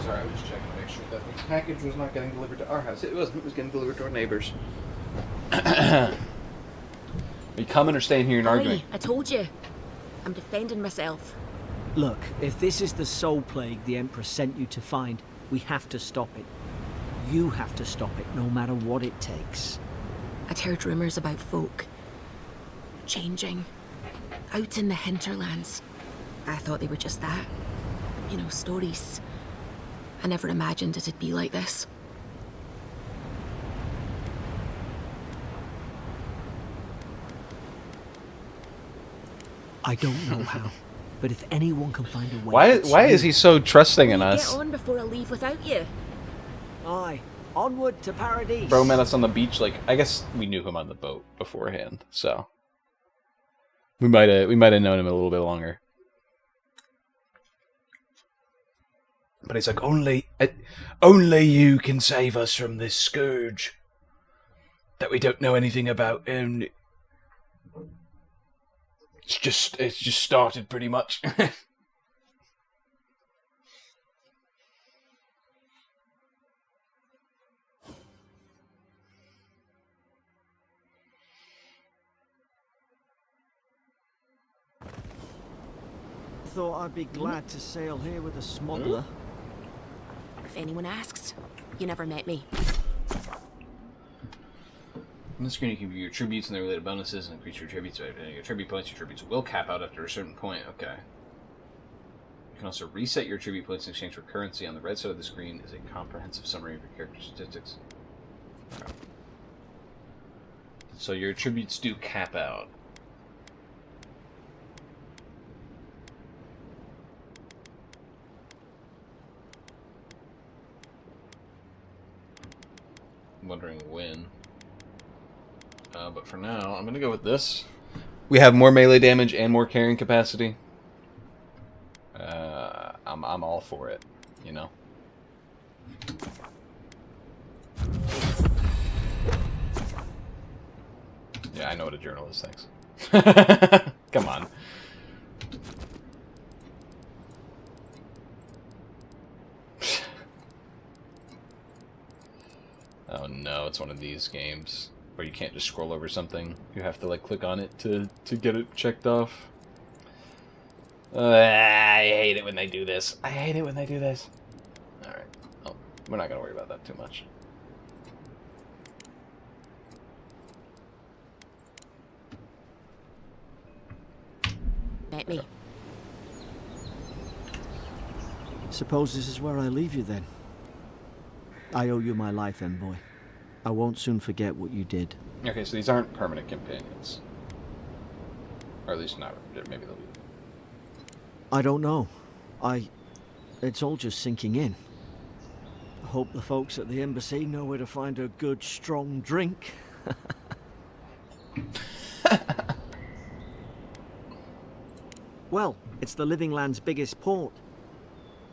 A: Sorry, I was just checking to make sure that the package was not getting delivered to our house. It wasn't. It was getting delivered to our neighbors. Are you coming or staying here and arguing?
E: Aye, I told you. I'm defending myself.
D: Look, if this is the soul plague the Empress sent you to find, we have to stop it. You have to stop it, no matter what it takes.
E: I'd heard rumors about folk changing out in the hinterlands. I thought they were just that. You know, stories. I never imagined it'd be like this.
D: I don't know how, but if anyone can find a way...
A: Why is he so trusting in us?
E: Get on before I leave without you.
D: Aye, onward to Paradise.
A: Bro met us on the beach. Like, I guess we knew him on the boat beforehand, so we might have known him a little bit longer. But he's like, only you can save us from this scourge that we don't know anything about, and it's just started pretty much.
D: thought I'd be glad to sail here with a smuggler.
E: If anyone asks, you never met me.
A: On the screen, you can view your tributes and their related bonuses and increase your tributes. Your tribute points, your tributes will cap out after a certain point. Okay. You can also reset your tribute points in exchange for currency. On the right side of the screen is a comprehensive summary of your character statistics. Okay. So your tributes do cap out. I'm wondering when. But for now, I'm going to go with this. We have more melee damage and more carrying capacity. I'm all for it, you know. Yeah, I know what a journalist thinks. Come on. Oh no, it's one of these games where you can't just scroll over something. You have to like click on it to get it checked off. I hate it when they do this. I hate it when they do this. Alright. Oh, we're not going to worry about that too much.
E: Met me.
D: Suppose this is where I leave you then. I owe you my life, envoy. I won't soon forget what you did.
A: Okay, so these aren't permanent companions. Or at least not. Maybe they'll be.
D: I don't know. It's all just sinking in. I hope the folks at the embassy know where to find a good, strong drink. Well, it's the Living Land's biggest port.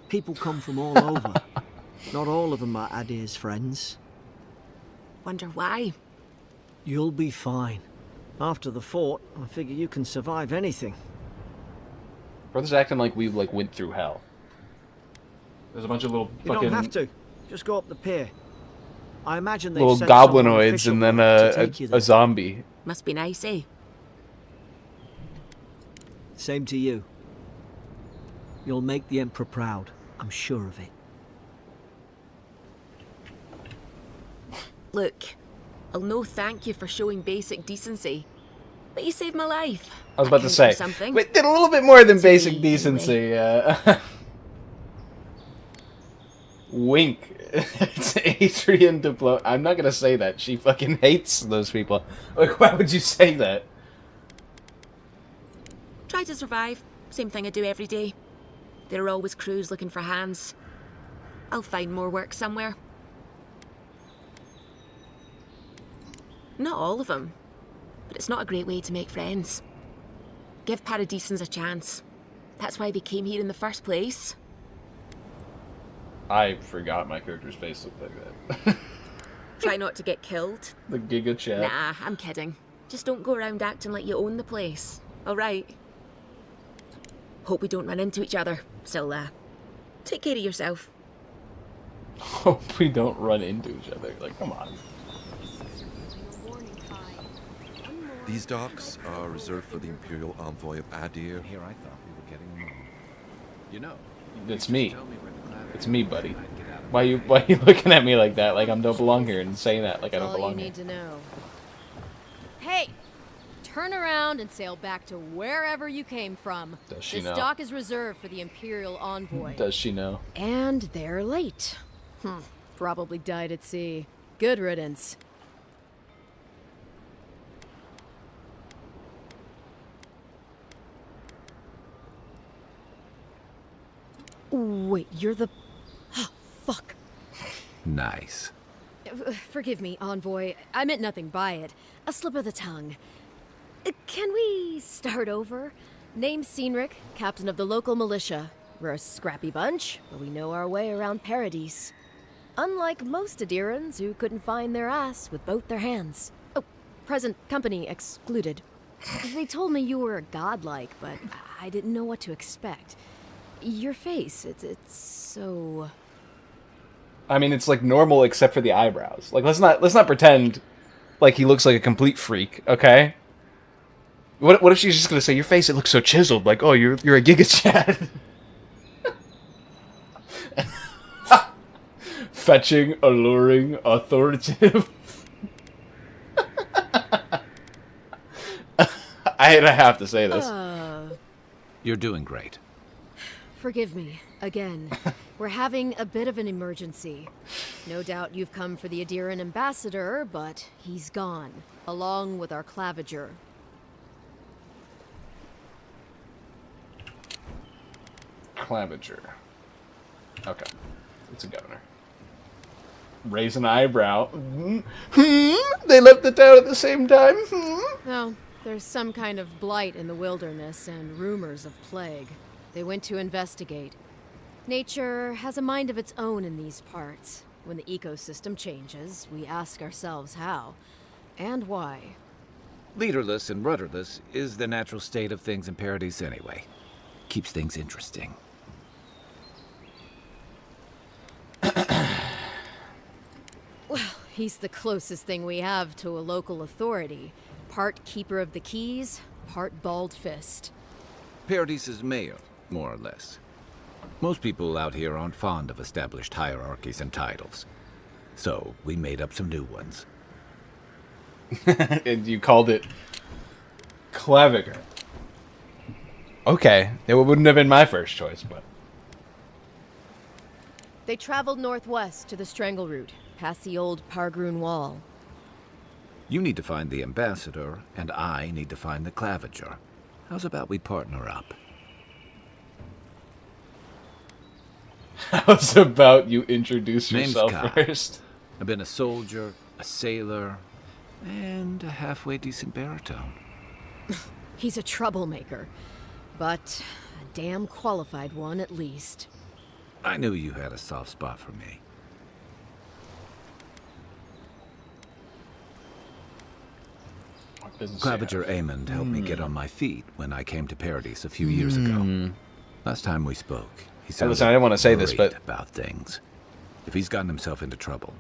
D: People come from all over. Not all of them are Adir's friends.
E: Wonder why?
D: You'll be fine. After the fort, I figure you can survive anything.
A: Brother's acting like we went through hell. There's a bunch of little
D: You
A: fucking
D: don't have to. Just go up the pier. I imagine they've
A: little
D: sent someone
A: goblinoids
D: official
A: and then
D: to take you there.
A: a zombie.
E: Must be nice, eh?
D: Same to you. You'll make the Emperor proud. I'm sure of it.
E: Look, I'll no thank you for showing basic decency, but you saved my life.
A: I was about to
E: That
A: say,
E: counts for something.
A: wait, did a little bit more than
E: To
A: basic
E: me,
A: decency. Wink. It's Adrian Diplo. I'm not gonna say that. She fucking hates those people. Like, why would you say that?
E: Try to survive. Same thing I do every day. There are always crews looking for hands. I'll find more work somewhere. Not all of them, but it's not a great way to make friends. Give Paradisans a chance. That's why they came here in the first place.
A: I forgot my character's face looked like that.
E: Try not to get killed.
A: The Giga Chat.
E: Nah, I'm kidding. Just don't go around acting like you own the place. Alright? Hope we don't run into each other. So, take care of yourself.
A: Hope we don't run into each other. Like, come on.
G: These docks are reserved for the Imperial Envoy of Adir.
H: Here I thought we were getting along. You know,
A: It's me.
H: tell me where the cloud
A: It's
H: is,
A: me, buddy.
H: I'd get out of
A: Why
H: the
A: you looking at me like that? Like I don't belong here and saying that like I don't
I: That's all you
A: belong here.
I: need to know. Hey! Turn around and sail back to wherever you came from.
A: Does she
I: This
A: know?
I: dock is reserved for the Imperial Envoy.
A: Does she know?
I: And they're late. Probably died at sea. Good riddance. Wait, you're the... Fuck.
H: Nice.
I: Forgive me, Envoy. I meant nothing by it. A slip of the tongue. Can we start over? Name's Cynric, captain of the local militia. We're a scrappy bunch, but we know our way around Paradise. Unlike most Adirans who couldn't find their ass with both their hands. Oh, present company excluded. They told me you were godlike, but I didn't know what to expect. Your face, it's so...
A: I mean, it's like normal except for the eyebrows. Like let's not pretend like he looks like a complete freak, okay? What if she's just gonna say, your face, it looks so chiseled, like, oh, you're a Giga Chad. Fetching, alluring, authoritative. I have to say this.
H: You're doing great.
I: Forgive me, again. We're having a bit of an emergency. No doubt you've come for the Adiran ambassador, but he's gone, along with our claviger.
A: Claviger. Okay. It's a governor. Raise an eyebrow. They left the town at the same time.
I: No, there's some kind of blight in the wilderness and rumors of plague. They went to investigate. Nature has a mind of its own in these parts. When the ecosystem changes, we ask ourselves how and why.
H: Leaderless and rudderless is the natural state of things in Paradise anyway. Keeps things interesting.
I: Well, he's the closest thing we have to a local authority. Part keeper of the keys, part bald fist.
H: Paradise's mayor, more or less. Most people out here aren't fond of established hierarchies and titles. So, we made up some new ones.
A: And you called it Claviger. Okay, it wouldn't have been my first choice, but...
I: They traveled northwest to the Strangle Route, past the old Pargroon Wall.
H: You need to find the ambassador, and I need to find the claviger. How's about we partner up?
A: How's about you introduce
H: Name's
A: yourself
H: Kai.
A: first?
H: I've been a soldier, a sailor, and a halfway decent baritone.
I: He's a troublemaker, but a damn qualified one at least.
H: I knew you had a soft spot for me. Claviger Amond helped me get on my feet when I came to Paradise a few years ago. Last time we spoke, he said,
A: listen, I didn't want to say this, but
H: about things. If he's gotten himself into trouble,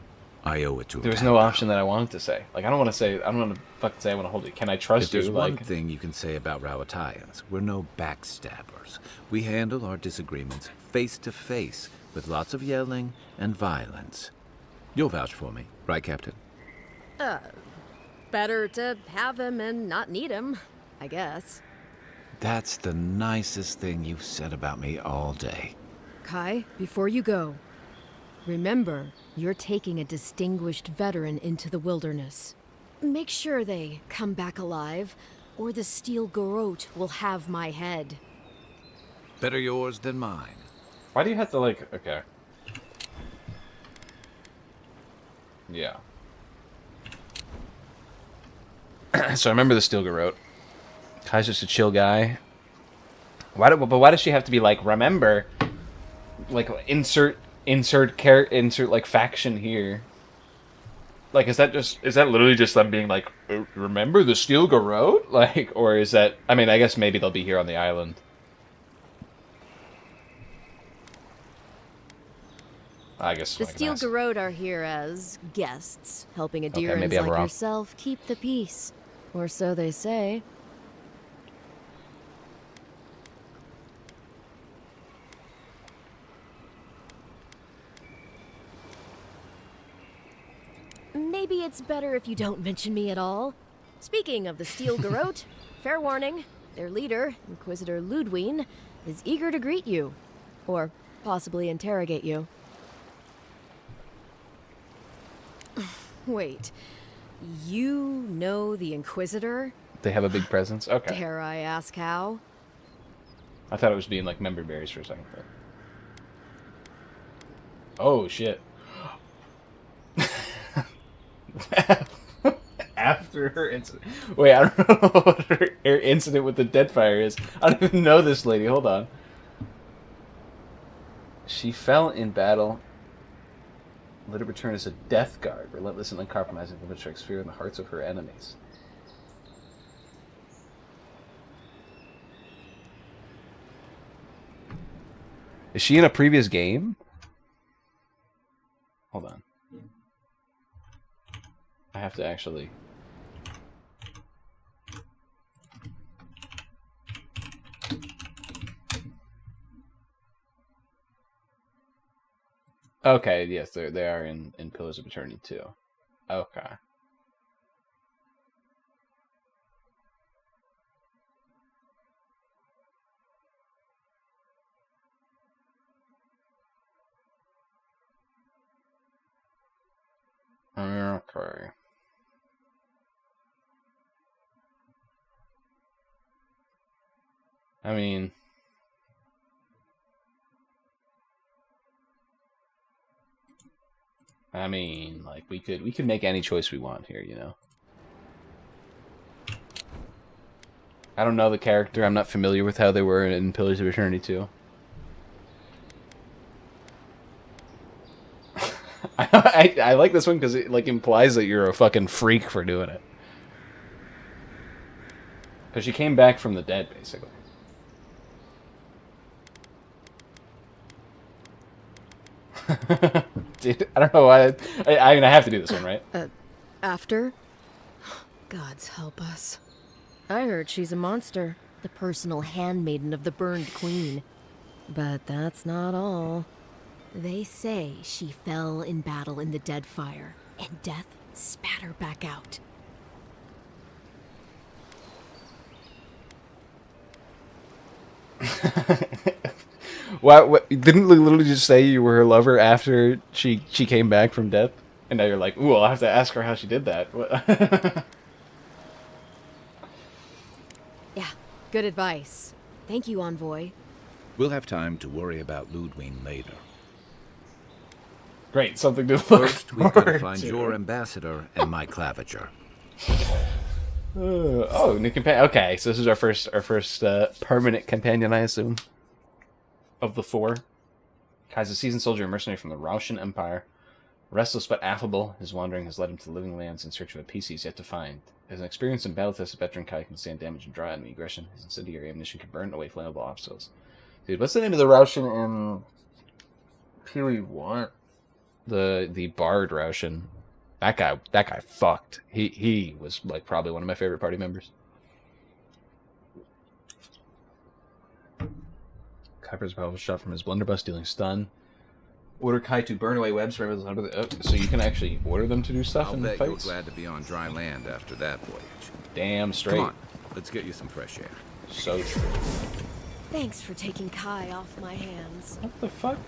H: I owe it to him.
A: there was no option that I wanted to say. Like, I don't want to say, I don't want to fucking say I want to hold it. Can I trust
H: If there's
A: you?
H: one
A: Like,
H: thing you can say about Rawatayans, we're no backstabbers. We handle our disagreements face to face, with lots of yelling and violence. You'll vouch for me, right, Captain?
I: Better to have him and not need him, I guess.
H: That's the nicest thing you've said about me all day.
I: Kai, before you go, remember, you're taking a distinguished veteran into the wilderness. Make sure they come back alive, or the Steel Garrote will have my head.
H: Better yours than mine.
A: why do you have to, like, okay. Yeah. So I remember the Steel Garrote. Kai's just a chill guy. But why does she have to be like, remember, like, insert like faction here? Like, is that literally just them being like, remember the Steel Garrote? Like, or is that, I mean, I guess maybe they'll be here on the island. I guess
I: The
A: I can
I: Steel
A: ask.
I: Garrote are here as guests, helping
A: Okay,
I: Adirans
A: maybe I'm
I: like
A: wrong.
I: yourself keep the peace. Or so they say. Maybe it's better if you don't mention me at all. Speaking of the Steel Garrote, fair warning, their leader, Inquisitor Ludwine, is eager to greet you. Or possibly interrogate you. Wait, you know the Inquisitor?
A: They have a big presence? Okay.
I: Dare I ask how?
A: I thought it was being like member berries for a second. But... Oh shit. After her incident. Wait, I don't know what her incident with the Deadfire is. I don't even know this lady. Hold on. She fell in battle. Let it return as a death guard, relentless and uncompromising, which strikes fear in the hearts of her enemies. Is she in a previous game? Hold on. I have to actually... Okay, yes, they are in Pillars of Eternity too. Okay. Okay. I mean, like we could make any choice we want here, you know. I don't know the character. I'm not familiar with how they were in Pillars of Eternity 2. I like this one because it like implies that you're a fucking freak for doing it. Because she came back from the dead, basically. Dude, I don't know why. I'm gonna have to do this one, right?
I: After? Gods help us. I heard she's a monster. The personal handmaiden of the burned queen. But that's not all. They say she fell in battle in the dead fire, and death spat her back out.
A: What? Didn't you literally just say you were her lover after she came back from death? And now you're like, ooh, I'll have to ask her how she did that.
I: Yeah, good advice. Thank you, Envoy.
H: We'll have time to worry about Ludwig later.
A: Great, something to look
H: First, we've got to
A: forward
H: find
A: to.
H: your ambassador and my claviger.
A: Oh, new companion. Okay, so this is our first permanent companion, I assume, of the 4. Kai's a seasoned soldier and mercenary from the Rauschen Empire. Restless but affable, his wandering has led him to the living lands in search of a peace he's yet to find. As an experienced and battle-tested veteran, Kai can stand damage and draw enemy aggression. His incendiary ammunition can burn away flammable obstacles. Dude, what's the name of the Rauschen in Pee-wee 1? The Bard Rauschen. That guy fucked. He was like probably one of my favorite party members. Kuiper's powerful shot from his blunderbuss, dealing stun. Order Kai to burn away webs for so you can actually order them to do stuff in
H: bet
A: fights?
H: you're glad to be on dry land after that voyage.
A: Damn straight.
H: Come on, let's get you some fresh air.
A: So true.
I: Thanks for taking Kai off my hands.
A: What the fuck?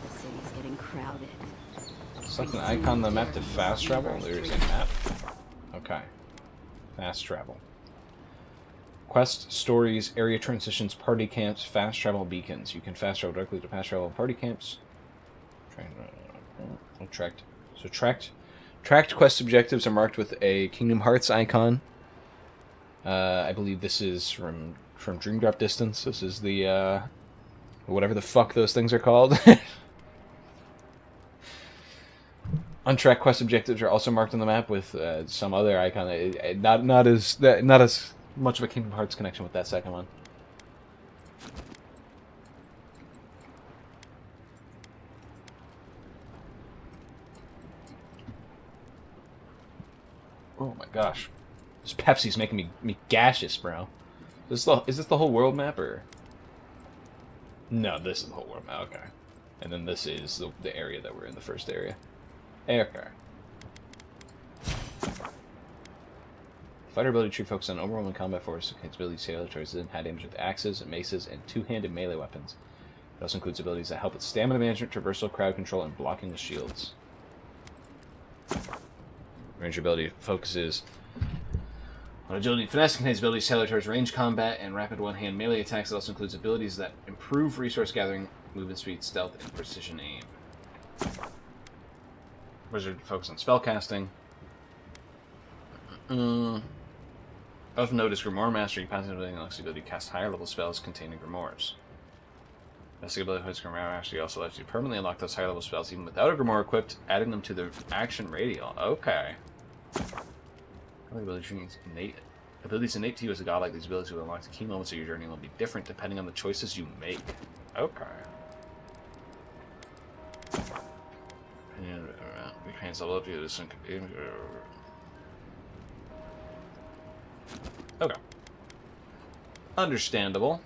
I: The city's getting crowded.
A: Select an icon on the map to fast travel. There's a map. Okay. Fast travel. Quest, stories, area transitions, party camps, fast travel beacons. You can fast travel directly to fast travel party camps. Tracked. So tracked quest objectives are marked with a Kingdom Hearts icon. I believe this is from Dream Drop Distance. This is the whatever the fuck those things are called. Untracked quest objectives are also marked on the map with some other icon. Not as much of a Kingdom Hearts connection with that second one. Oh my gosh, this Pepsi's making me gaseous, bro. Is this the whole world map or? No, this is the whole world map. Okay, and then this is the area that we're in, the first area. Okay. Fighter ability tree focuses on overwhelming combat force. Its abilities tailor towards high damage with axes, maces, and two-handed melee weapons. It also includes abilities that help with stamina management, traversal, crowd control, and blocking with shields. Ranger ability focuses on agility and finesse. Contains abilities tailored towards range combat and rapid one-hand melee attacks. It also includes abilities that improve resource gathering, movement speed, stealth, and precision aim. Wizard focus on spellcasting. Of note is Grimoire Mastery. Passive ability unlocks the ability to cast higher level spells containing grimoires. Basic ability with Grimoire Mastery also lets you permanently unlock those higher level spells even without a grimoire equipped, adding them to the action radial. Okay. Abilities innate to you as a godlike. These abilities will unlock the key moments of your journey and will be different depending on the choices you make. Okay. Okay. Understandable.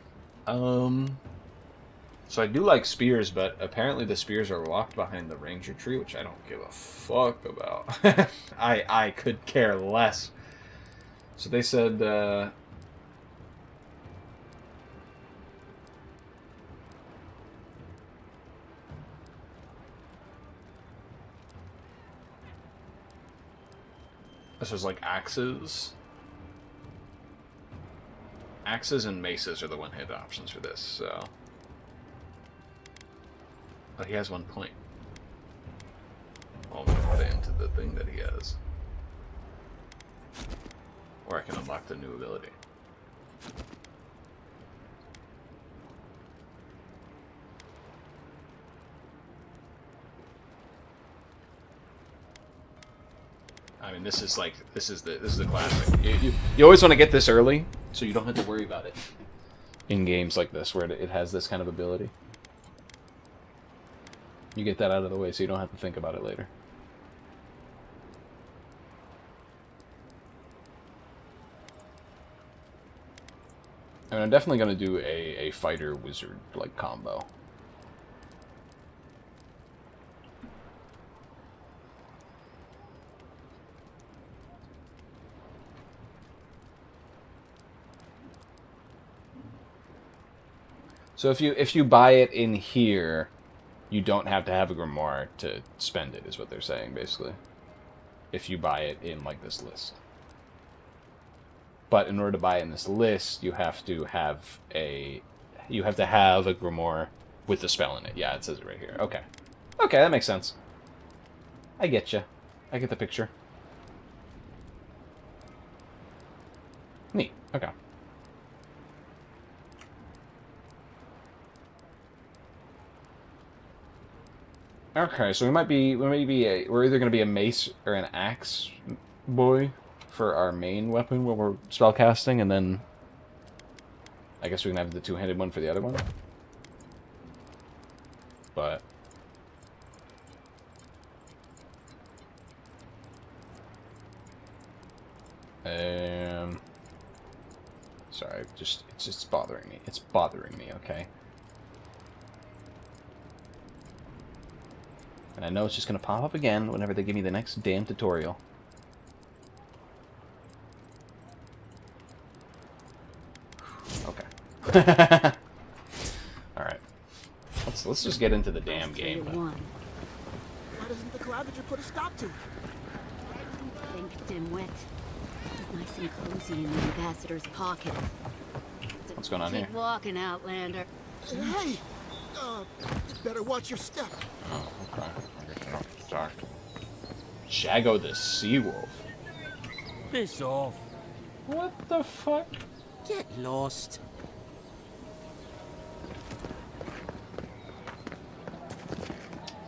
A: So I do like spears, but apparently the spears are locked behind the ranger tree, which I don't give a fuck about. I could care less. So they said, this was like axes. Axes and maces are the one-hit options for this, so... But he has 1 point. Well, I'm gonna put it into the thing that he has. Or I can unlock the new ability. I mean, this is the classic. You always want to get this early, so you don't have to worry about it in games like this, where it has this kind of ability. You get that out of the way, so you don't have to think about it later. I mean, I'm definitely going to do a fighter wizard like combo. So if you buy it in here, you don't have to have a grimoire to spend it, is what they're saying, basically. If you buy it in, like, this list. But in order to buy it in this list, you have to have a grimoire with the spell in it. Yeah, it says it right here. Okay. Okay, that makes sense. I get you. I get the picture. Neat. Okay. Okay, so we're either gonna be a mace or an axe boy for our main weapon when we're spellcasting, and then I guess we can have the two-handed one for the other one. But sorry, it's just bothering me. It's bothering me, okay? And I know it's just going to pop up again whenever they give me the next damn tutorial. Okay. Alright. Let's just get into the damn game.
J: Why doesn't the Clavager put a stop to it?
K: Think, dimwit. It's nice and cozy in the ambassador's pocket.
A: What's going on here?
K: Keep walking, Outlander.
J: Hey! Better watch your step.
A: Oh, okay. I guess I don't have to talk. Shago the Seawolf.
J: Piss off.
A: What the fuck?
J: Get lost.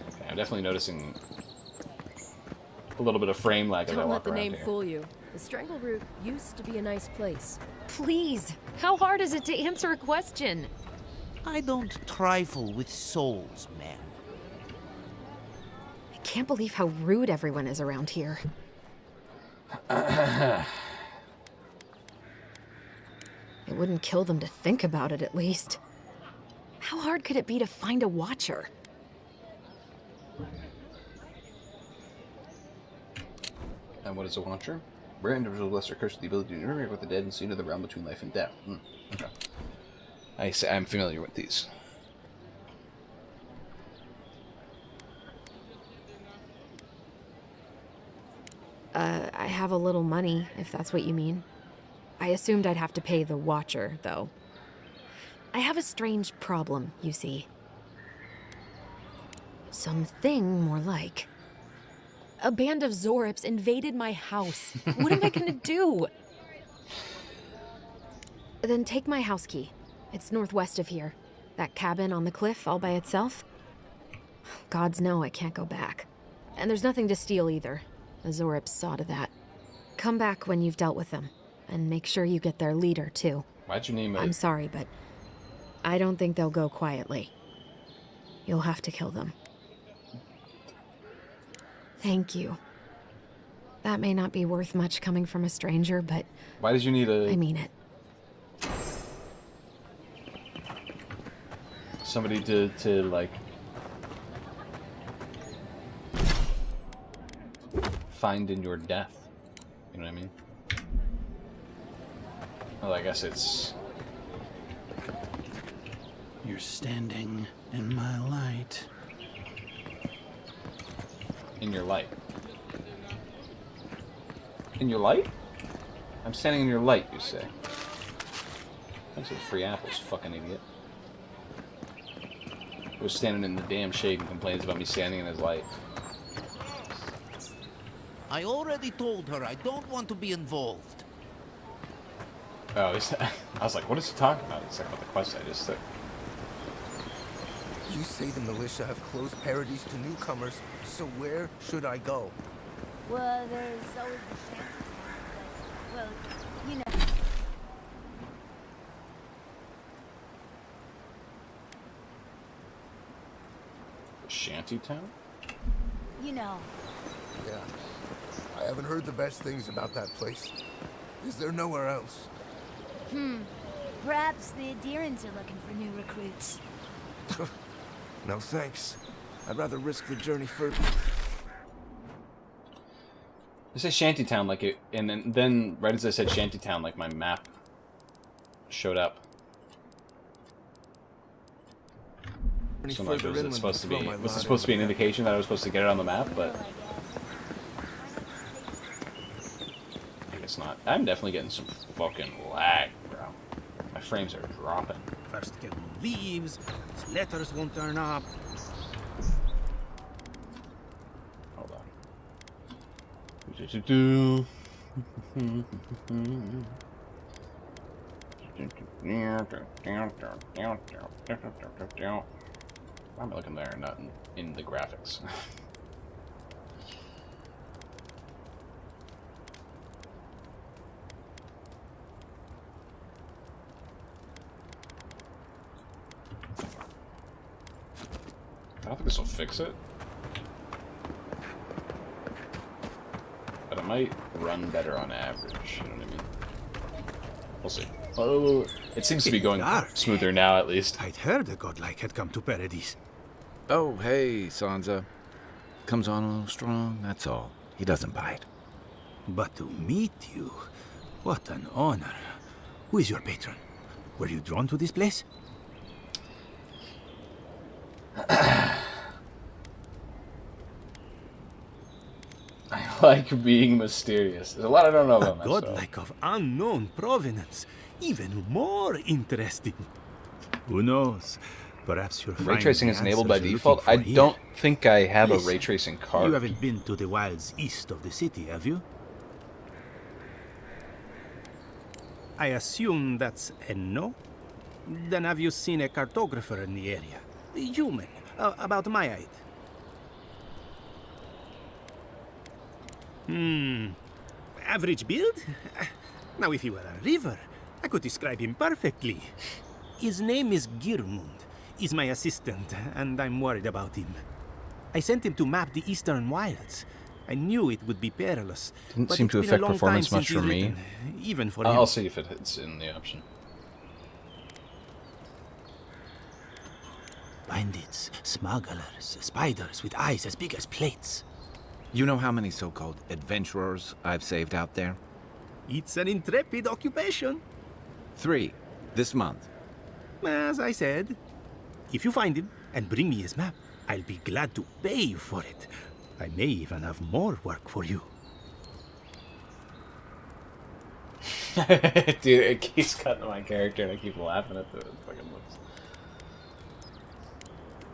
A: Okay, I'm definitely noticing a little bit of frame lag as I
I: Don't let
A: walk
I: the
A: around
I: name
A: here.
I: fool you. The Strangle Root used to be a nice place.
L: Please, how hard is it to answer a question?
J: I don't trifle with souls, man.
L: I can't believe how rude everyone is around here.
I: It wouldn't kill them to think about it, at least.
L: How hard could it be to find a watcher?
A: And what is a Watcher? Rare individual blessed or cursed with the ability to interact with the dead and see into the realm between life and death. Okay. I'm familiar with these.
L: I have a little money, if that's what you mean. I assumed I'd have to pay the watcher, though. I have a strange problem, you see. Something more like. A band of Zorips invaded my house. What am I gonna do? Then take my house key. It's northwest of here. That cabin on the cliff all by itself. Gods know I can't go back. And there's nothing to steal either. The Zorips saw to that. Come back when you've dealt with them. And make sure you get their leader, too.
A: Why'd you name it?
L: I'm sorry, but I don't think they'll go quietly. You'll have to kill them. Thank you. That may not be worth much coming from a stranger, but
A: Why did you need a...
L: I mean it.
A: somebody to like find in your death. You know what I mean? Well, I guess it's...
B: You're standing in my light.
A: In your light. In your light? I'm standing in your light, you say. I said free apples, fucking idiot. He was standing in the damn shade and complains about me standing in his light.
J: I already told her I don't want to be involved.
A: Oh, I was like, what is he talking about? It's like about the quest I just took.
M: You say the militia have closed Paradise to newcomers, so where should I go?
K: Well, there's always the shanty town, but, well, you know.
A: Shantytown?
K: You know.
M: Yeah. I haven't heard the best things about that place. Is there nowhere else?
K: Perhaps the Adherents are looking for new recruits.
M: No thanks. I'd rather risk the journey further.
A: I say Shantytown like it, and then right as I said Shantytown, like my map showed up. So I'm not sure was it supposed to be. Was it supposed to be an indication that I was supposed to get it on the map? But I guess not. I'm definitely getting some fucking lag, bro. My frames are dropping.
C: First get leaves, his letters won't turn up.
A: Hold on. Why am I looking there, not in the graphics? I don't think this will fix it. But it might run better on average, you know what I mean? We'll see. Oh, it seems to be going smoother now, at least.
C: I'd heard a godlike had come to Paradise.
H: Oh, hey, Sansa. Comes on a little strong, that's all. He doesn't bite.
C: But to meet you, what an honor. Who is your patron? Were you drawn to this place?
A: I like being mysterious. There's a lot I don't know about myself.
C: A godlike of unknown provenance. Even more interesting. Who knows? Perhaps you'll find
A: ray tracing is enabled by
C: answers you're
A: default. I
C: looking for
A: don't
C: here.
A: think I have a
C: Listen,
A: ray tracing card.
C: You haven't been to the wilds east of the city, have you? I assume that's a no? Then have you seen a cartographer in the area? A human, about my height. Average build? Now, if he were a river, I could describe him perfectly. His name is Girmund. He's my assistant, and I'm worried about him. I sent him to map the eastern wilds. I knew it would be perilous.
A: Didn't
C: but
A: seem
C: it's
A: to
C: been a
A: affect
C: long
A: performance
C: time
A: much
C: since
A: for
C: he's
A: me.
C: written, even for him.
A: I'll see if it's in the option.
C: Bandits, smugglers, spiders with eyes as big as plates.
H: You know how many so-called adventurers I've saved out there?
C: It's an intrepid occupation.
H: 3, this month.
C: As I said, if you find him and bring me his map, I'll be glad to pay you for it. I may even have more work for you.
A: Dude, it keeps cutting to my character and I keep laughing at the fucking looks.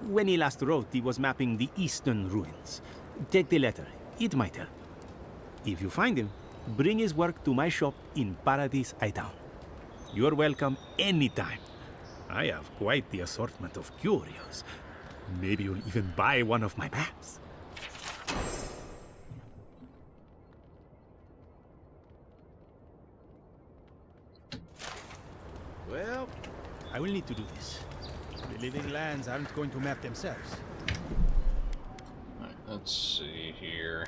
C: When he last wrote, he was mapping the eastern ruins. Take the letter. It might help. If you find him, bring his work to my shop in Paradise Town. You're welcome anytime. I have quite the assortment of curios. Maybe you'll even buy one of my maps. Well, I will need to do this. The living lands aren't going to map themselves.
A: Alright, let's see here.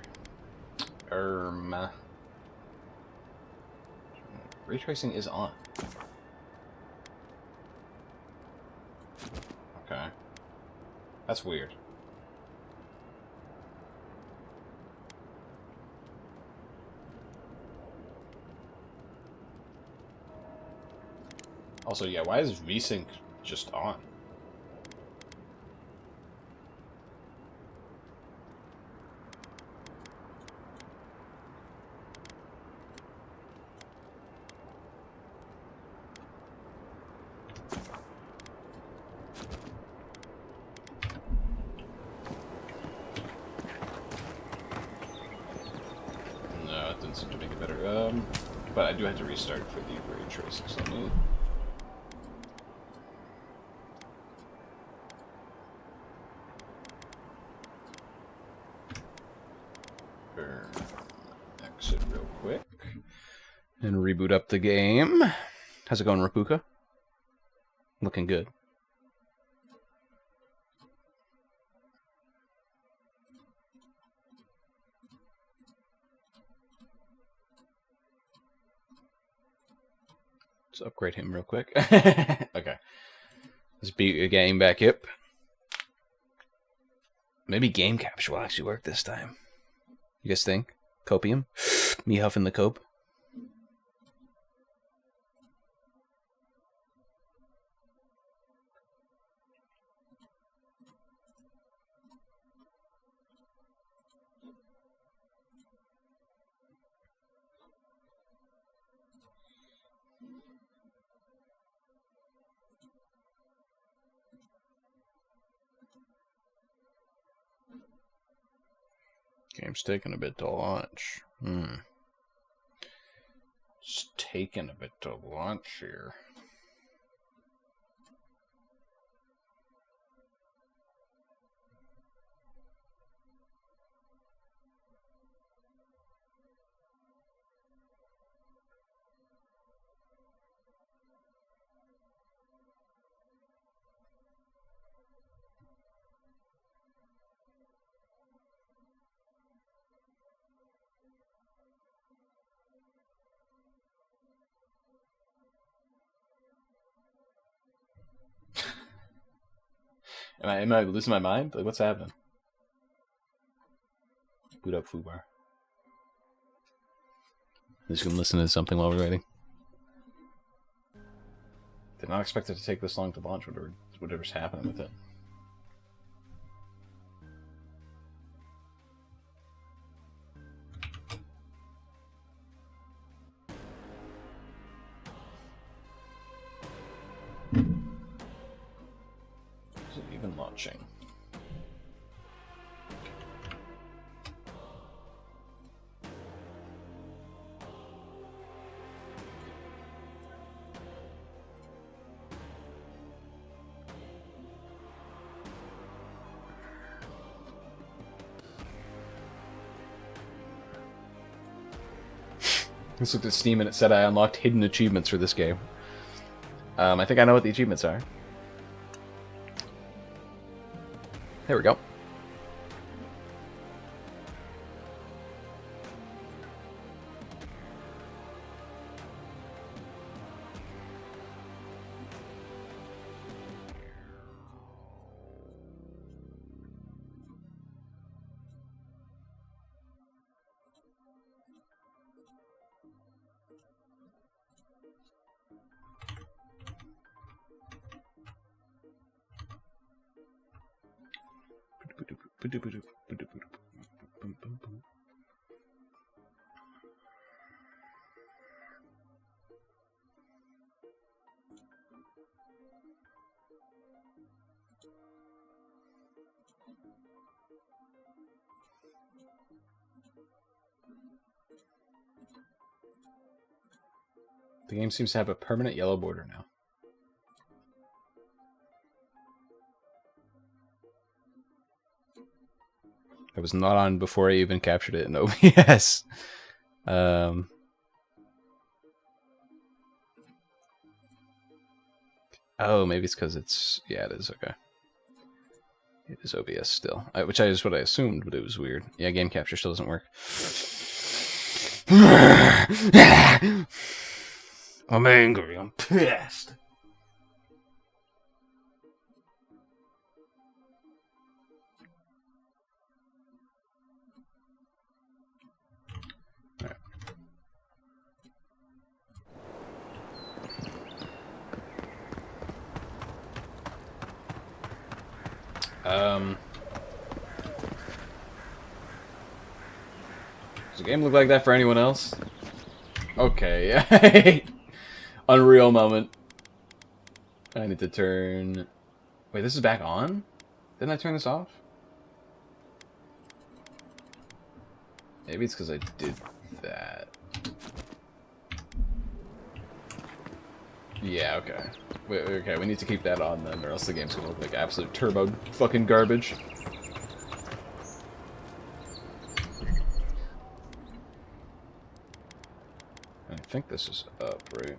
A: Ray tracing is on. Okay. That's weird. Also, yeah, why is VSync just on? No, it didn't seem to make it better. But I do have to restart for the ray tracing, so I need... Exit real quick. And reboot up the game. How's it going, Rapuka? Looking good. Let's upgrade him real quick. Okay. Let's beat the game back up. Maybe game capture will actually work this time. You guys think? Copium? Me huffing the cope? Game's taking a bit to launch. It's taking a bit to launch here. Am I losing my mind? Like, what's happening? Boot up foobar. Just gonna listen to something while we're waiting. Did not expect it to take this long to launch. Whatever's happening with it. Is it even launching? I just looked at Steam and it said I unlocked hidden achievements for this game. I think I know what the achievements are. There we go. The game seems to have a permanent yellow border now. It was not on before I even captured it in OBS. Oh, maybe it's because it's... Yeah, it is. Okay. It is OBS still. Which is what I assumed, but it was weird. Yeah, game capture still doesn't work. I'm angry. I'm pissed. Does the game look like that for anyone else? Okay. Unreal moment. I need to turn... Wait, this is back on? Didn't I turn this off? Maybe it's because I did that. Yeah, okay. Wait, okay, we need to keep that on then, or else the game's gonna look like absolute turbo fucking garbage. I think this is up, right?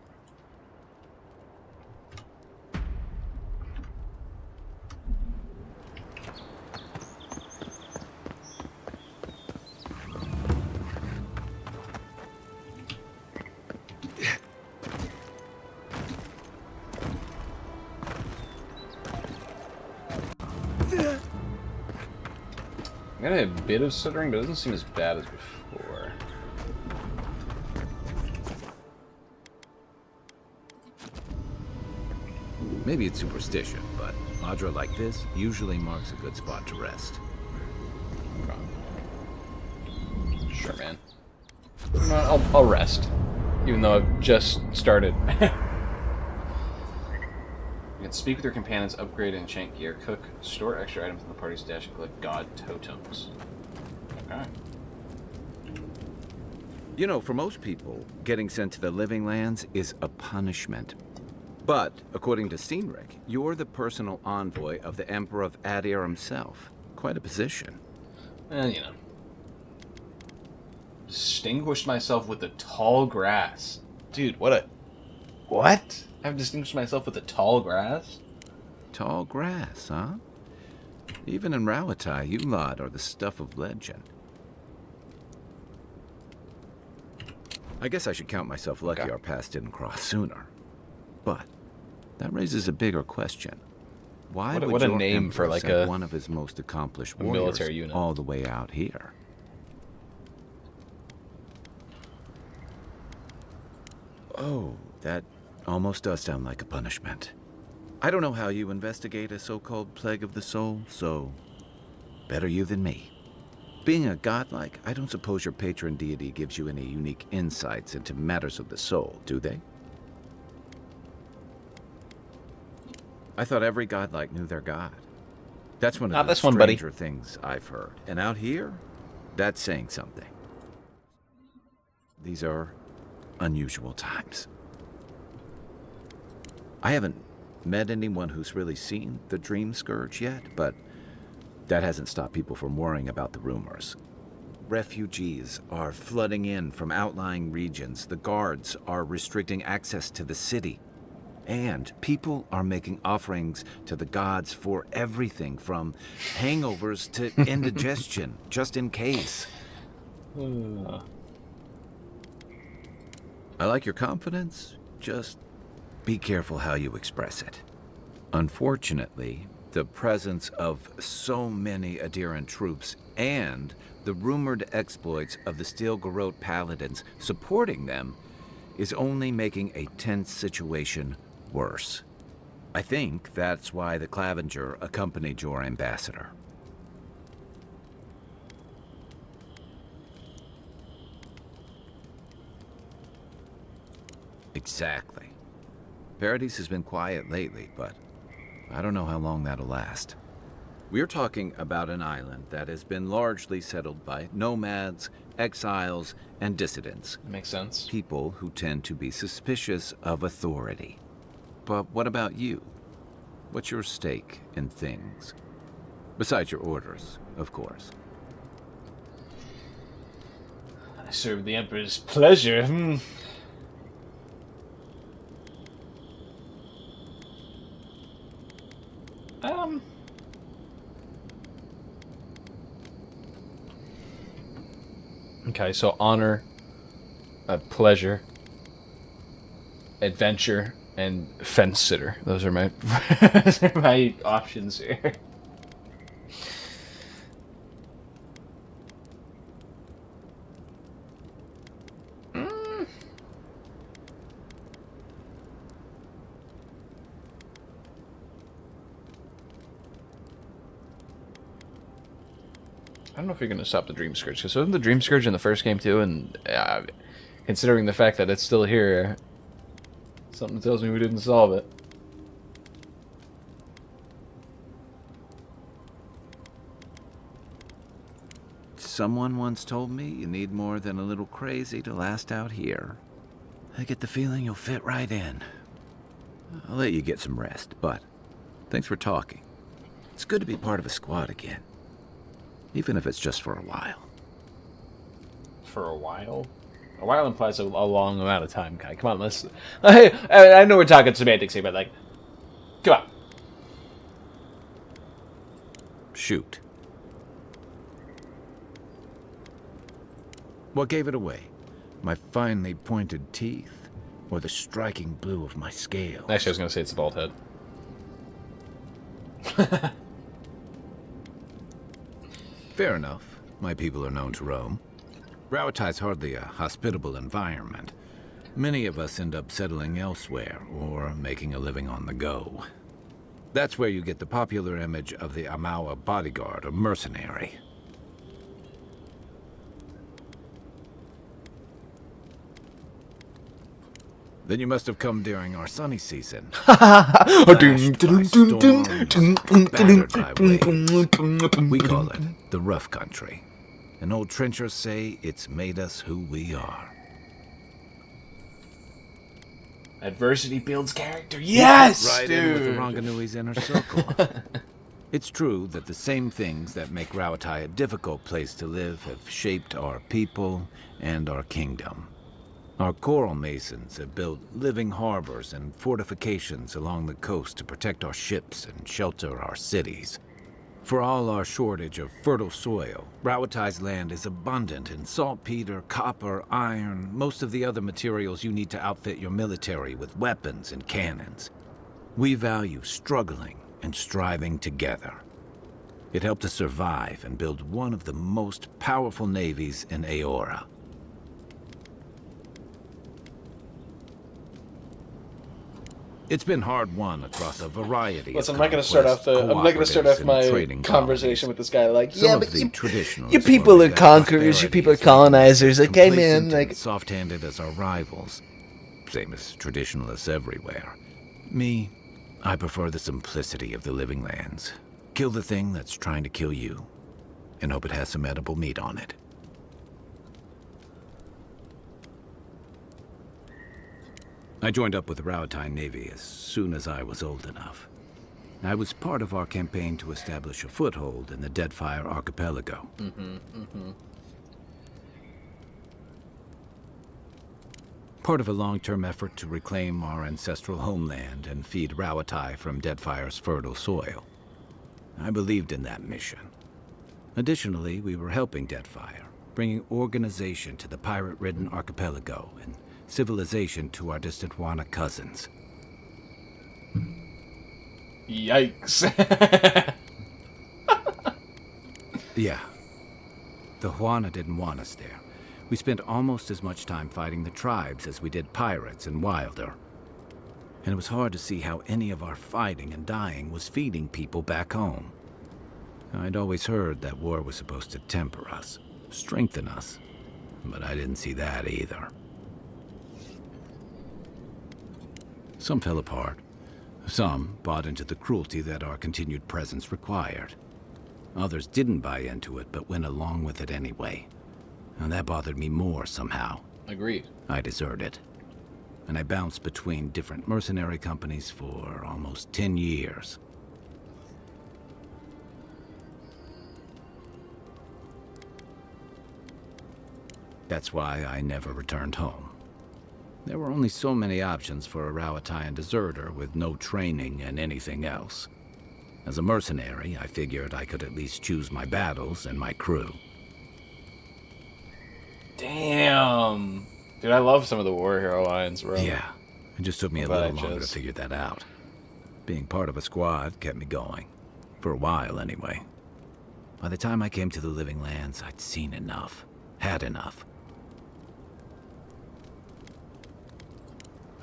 A: I got a bit of stuttering, but it doesn't seem as bad as before.
H: Maybe it's superstition, but Madra like this usually marks a good spot to rest.
A: Sure, man. I'll rest, even though I've just started. You can speak with your companions, upgrade and enchant gear, cook, store extra items in the party stash, and collect god totems. Okay.
H: You know, for most people, getting sent to the Living Lands is a punishment. But, according to Steenrick, you're the personal envoy of the Emperor of Adir himself. Quite a position.
A: Well, you know. Distinguished myself with the tall grass. Dude, what a... What? I've distinguished myself with the tall grass?
H: Tall grass, huh? Even in Rawatai, you lot are the stuff of legend. I guess I should count myself lucky our paths didn't cross sooner. But that raises a bigger question. Why would
A: a
H: your
A: name
H: emperor
A: for like
H: send
A: a
H: one of his most accomplished
A: a
H: warriors
A: military unit
H: all the way out here? Oh, that almost does sound like a punishment. I don't know how you investigate a so-called plague of the soul, so better you than me. Being a godlike, I don't suppose your patron deity gives you any unique insights into matters of the soul, do they? I thought every godlike knew their god. That's one of the stranger things I've heard. And out here, that's saying something. These are unusual times. I haven't met anyone who's really seen the Dream Scourge yet, but that hasn't stopped people from worrying about the rumors. Refugees are flooding in from outlying regions. The guards are restricting access to the city. And people are making offerings to the gods for everything from hangovers to indigestion, just in case. I like your confidence, just be careful how you express it. Unfortunately, the presence of so many Adiran troops and the rumored exploits of the Steel Garrote paladins supporting them is only making a tense situation worse. I think that's why the Clavenger accompanied your ambassador. Exactly. Paradise has been quiet lately, but I don't know how long that'll last. We're talking about an island that has been largely settled by nomads, exiles, and dissidents.
A: Makes sense.
H: People who tend to be suspicious of authority. But what about you? What's your stake in things? Besides your orders, of course.
A: I serve the Emperor's pleasure. Okay, so honor, pleasure, adventure, and fence sitter. Those are my those are my options here. I don't know if you're going to stop the Dream Scourge, because wasn't the Dream Scourge in the first game too? And considering the fact that it's still here, something tells me we didn't solve it.
H: Someone once told me you need more than a little crazy to last out here. I get the feeling you'll fit right in. I'll let you get some rest, but thanks for talking. It's good to be part of a squad again. Even if it's just for a while.
A: For a while? A while implies a long amount of time, Kai. Come on, let's... I know we're talking semantics here, but, like... Come on.
H: Shoot. What gave it away? My finely pointed teeth? Or the striking blue of my scales?
A: Actually, I was going to say it's the bald head.
H: Fair enough. My people are known to roam. Rauatai's hardly a hospitable environment. Many of us end up settling elsewhere, or making a living on the go. That's where you get the popular image of the Amawa bodyguard or mercenary. Then you must have come during our sunny season. We call it the rough country. And old trenchers say it's made us who we are.
A: Adversity builds character. Yes,
H: right
A: dude.
H: In with the Ronganui's inner circle. It's true that the same things that make Rauatai a difficult place to live have shaped our people and our kingdom. Our coral masons have built living harbors and fortifications along the coast to protect our ships and shelter our cities. For all our shortage of fertile soil, Rauatai's land is abundant in saltpeter, copper, iron, most of the other materials you need to outfit your military with weapons and cannons. We value struggling and striving together. It helped us survive and build one of the most powerful navies in Aora. It's been hard won across a variety of
A: Listen, I'm not going to start off my conversation with this guy like,
H: yeah, but
A: you people are conquerors, you people are colonizers. Like, hey man, like
H: soft-handed as our rivals, same as traditionalists everywhere. Me, I prefer the simplicity of the living lands. Kill the thing that's trying to kill you, and hope it has some edible meat on it. I joined up with the Rauatai Navy as soon as I was old enough. I was part of our campaign to establish a foothold in the Deadfire Archipelago. Part of a long-term effort to reclaim our ancestral homeland and feed Rauatai from Deadfire's fertile soil. I believed in that mission. Additionally, we were helping Deadfire, bringing organization to the pirate-ridden archipelago and civilization to our distant Huana cousins.
A: Yikes.
H: Yeah. The Huana didn't want us there. We spent almost as much time fighting the tribes as we did pirates and Wilder. And it was hard to see how any of our fighting and dying was feeding people back home. I'd always heard that war was supposed to temper us, strengthen us, but I didn't see that either. Some fell apart. Some bought into the cruelty that our continued presence required. Others didn't buy into it, but went along with it anyway. And that bothered me more somehow.
A: Agreed.
H: I deserted. And I bounced between different mercenary companies for almost 10 years. That's why I never returned home. There were only so many options for a Rauataian deserter with no training and anything else. As a mercenary, I figured I could at least choose my battles and my crew.
A: Damn. Dude, I love some of the war hero lines, bro.
H: Yeah, it just took me a little longer to figure that out. Being part of a squad kept me going. For a while, anyway. By the time I came to the Living Lands, I'd seen enough. Had enough.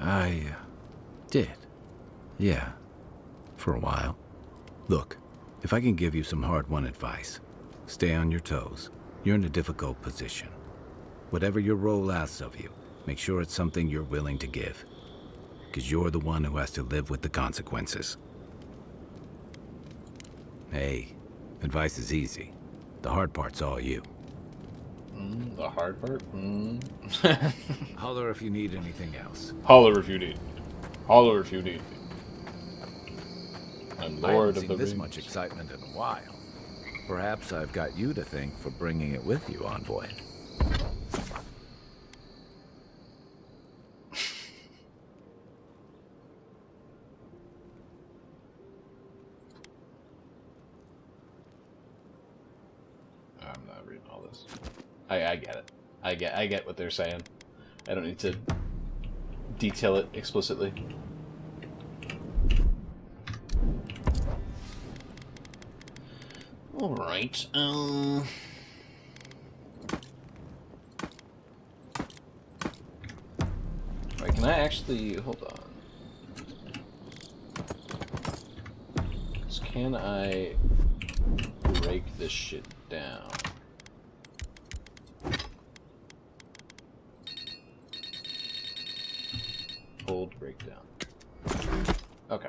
H: I did. Yeah. For a while. Look, if I can give you some hard-won advice, Stay on your toes. You're in a difficult position. Whatever your role asks of you, make sure it's something you're willing to give. Because you're the one who has to live with the consequences. Hey, advice is easy. The hard part's all you.
A: The hard part?
H: Holler if you need anything else.
A: Holler if you need. Holler if you need. I'm Lord of the
H: Rings. This
A: Rings.
H: much excitement in a while. Perhaps I've got you to thank for bringing it with you, Envoy.
A: I'm not reading all this. I get it. I get what they're saying. I don't need to detail it explicitly. All right. Wait, can I actually hold on? Can I break this shit down? Hold breakdown. Okay.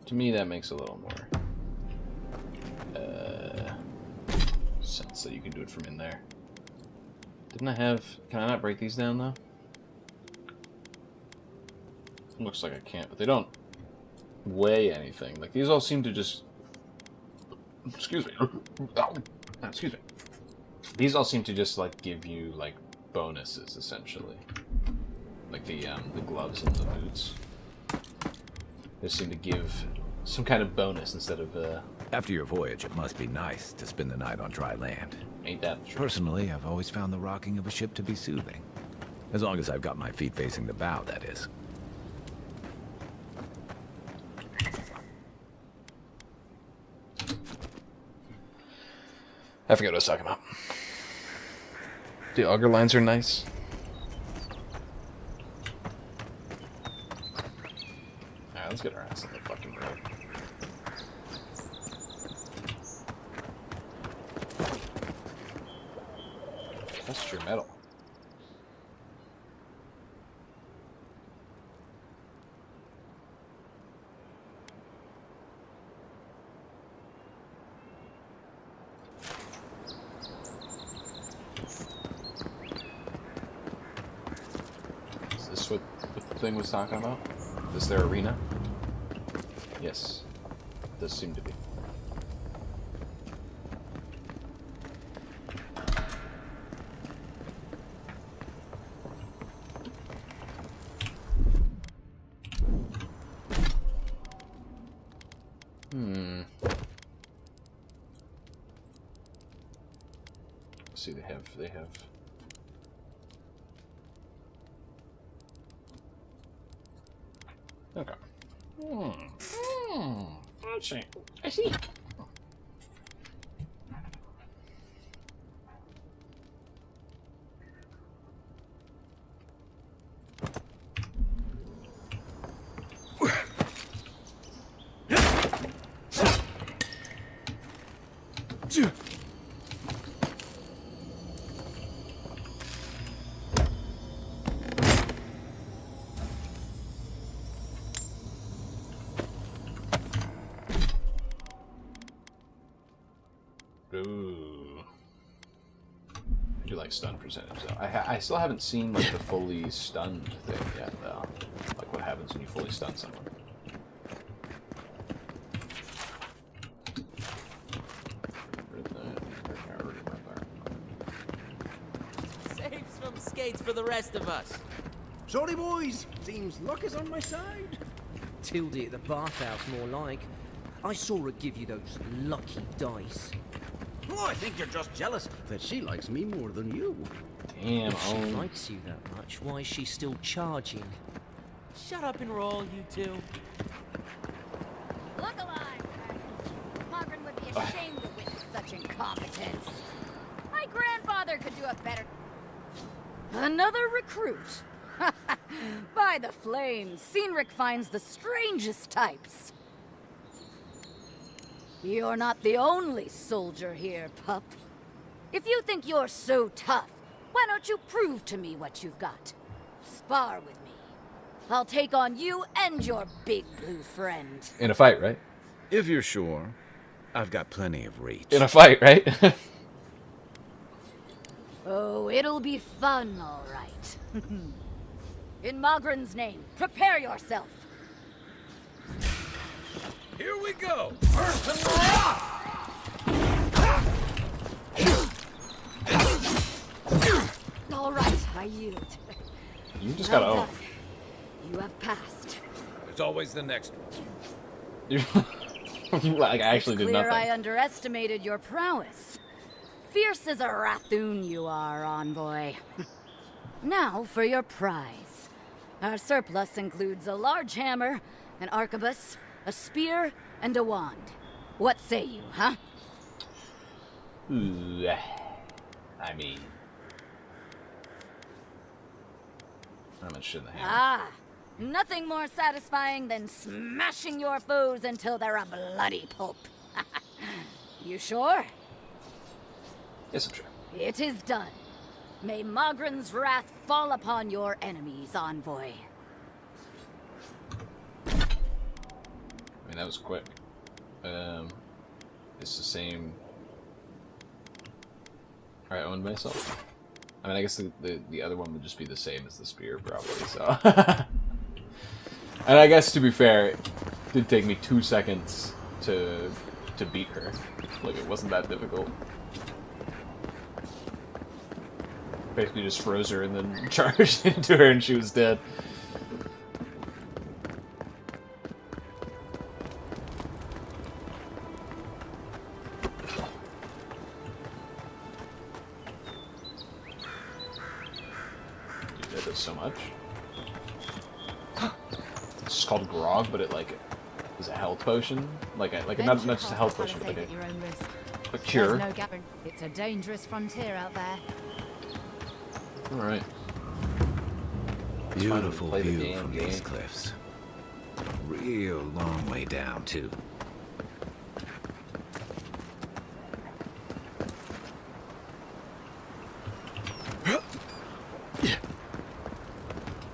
A: To me, that makes a little more sense that you can do it from in there. Didn't I have... Can I not break these down, though? Looks like I can't, but they don't weigh anything. Like, these all seem to just... Excuse me. Excuse me. These all seem to just, like, give you, like, bonuses, essentially. Like the gloves and the boots. They seem to give some kind of bonus instead of,
H: After your voyage, it must be nice to spend the night on dry land.
A: Ain't that true?
H: Personally, I've always found the rocking of a ship to be soothing. As long as I've got my feet facing the bow, that is.
A: I forget what I was talking about. The auger lines are nice. Alright, let's get our ass on the fucking road. Test your metal. Is this what the thing was talking about? Is there arena? Yes. It does seem to be. See, they have. Okay. I see. Ooh. I do like stun percentage though. I still haven't seen like the fully stunned thing yet though. Like what happens when you fully stun someone.
J: Saves from skates for the rest of us.
D: Sorry, boys. Seems luck is on my side. Tildy at the bathhouse, more like. I saw her give you those lucky dice. Oh, I think you're just jealous that she likes me more than you.
A: Damn,
D: If she likes you that much, why is she still charging?
J: Shut up and roll, you two.
K: Look alive! Margaret would be ashamed to witness such incompetence. I My grandfather could do a better... Another recruit. By the flames, Cynric finds the strangest types. You're not the only soldier here, pup. If you think you're so tough, why don't you prove to me what you've got? Spar with me. I'll take on you and your big blue friend.
A: In a fight, right?
H: If you're sure, I've got plenty of reach.
A: In a fight, right?
K: Oh, it'll be fun, all right. In Mogren's name, prepare yourself.
C: Here we go!
K: All right, I yield.
A: You just
K: Well
A: gotta
K: done. You have passed.
C: There's always the next one.
A: Like, I actually did
K: Clear
A: nothing.
K: I underestimated your prowess. Fierce as a Rathoon you are, envoy. Now for your prize. Our surplus includes a large hammer, an arquebus, a spear, and a wand. What say you, huh?
A: Ooh, I mean... I'm interested in the hammer.
K: Ah, nothing more satisfying than smashing your foes until they're a bloody pulp. You sure?
A: Yes, I'm sure.
K: It is done. May Mogren's wrath fall upon your enemies, envoy.
A: I mean, that was quick. It's the same... Alright, I owned myself. I mean, I guess the other one would just be the same as the spear, probably, so... And I guess, to be fair, it did take me 2 seconds to beat her. Like, it wasn't that difficult. Basically just froze her and then charged into her and she was dead. Dude, that does so much. It's just called grog, but it like is a health potion. Like not just a health potion, but like a cure.
N: No guarantee. It's a dangerous frontier out there.
A: Alright.
H: Beautiful view from these cliffs. Real long way down, too.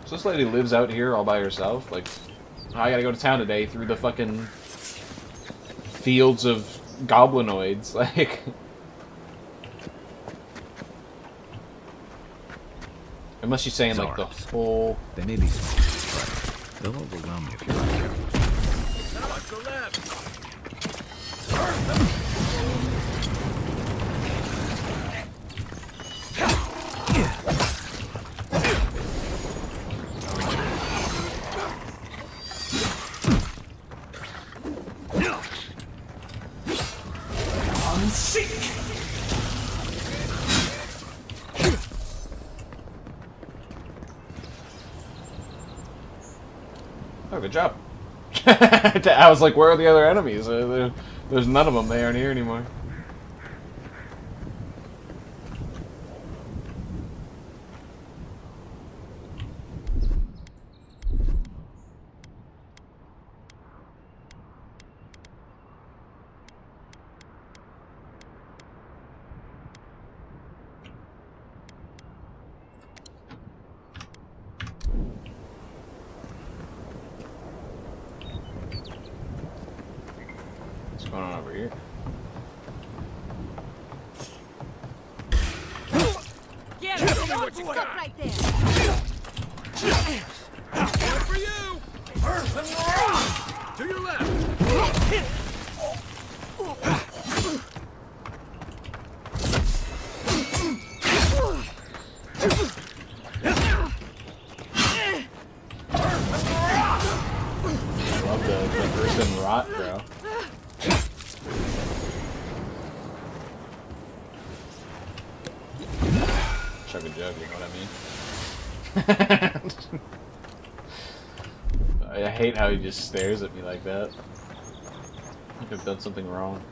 A: So this lady lives out here all by herself? Like, oh, I gotta go to town today through the fucking fields of goblinoids. Like... Unless she's saying, like, the whole...
H: They may be small, but they'll overwhelm you if you're not careful.
C: Watch the left!
A: Oh, good job. I was like, where are the other enemies? There's none of them. They aren't here anymore. What's going on over here?
K: Get
C: Show me what you got.
K: right there.
C: One for you! To your left!
A: Love the earthen rot, bro. Chug a jug, you know what I mean? I hate how he just stares at me like that. Like I've done something wrong.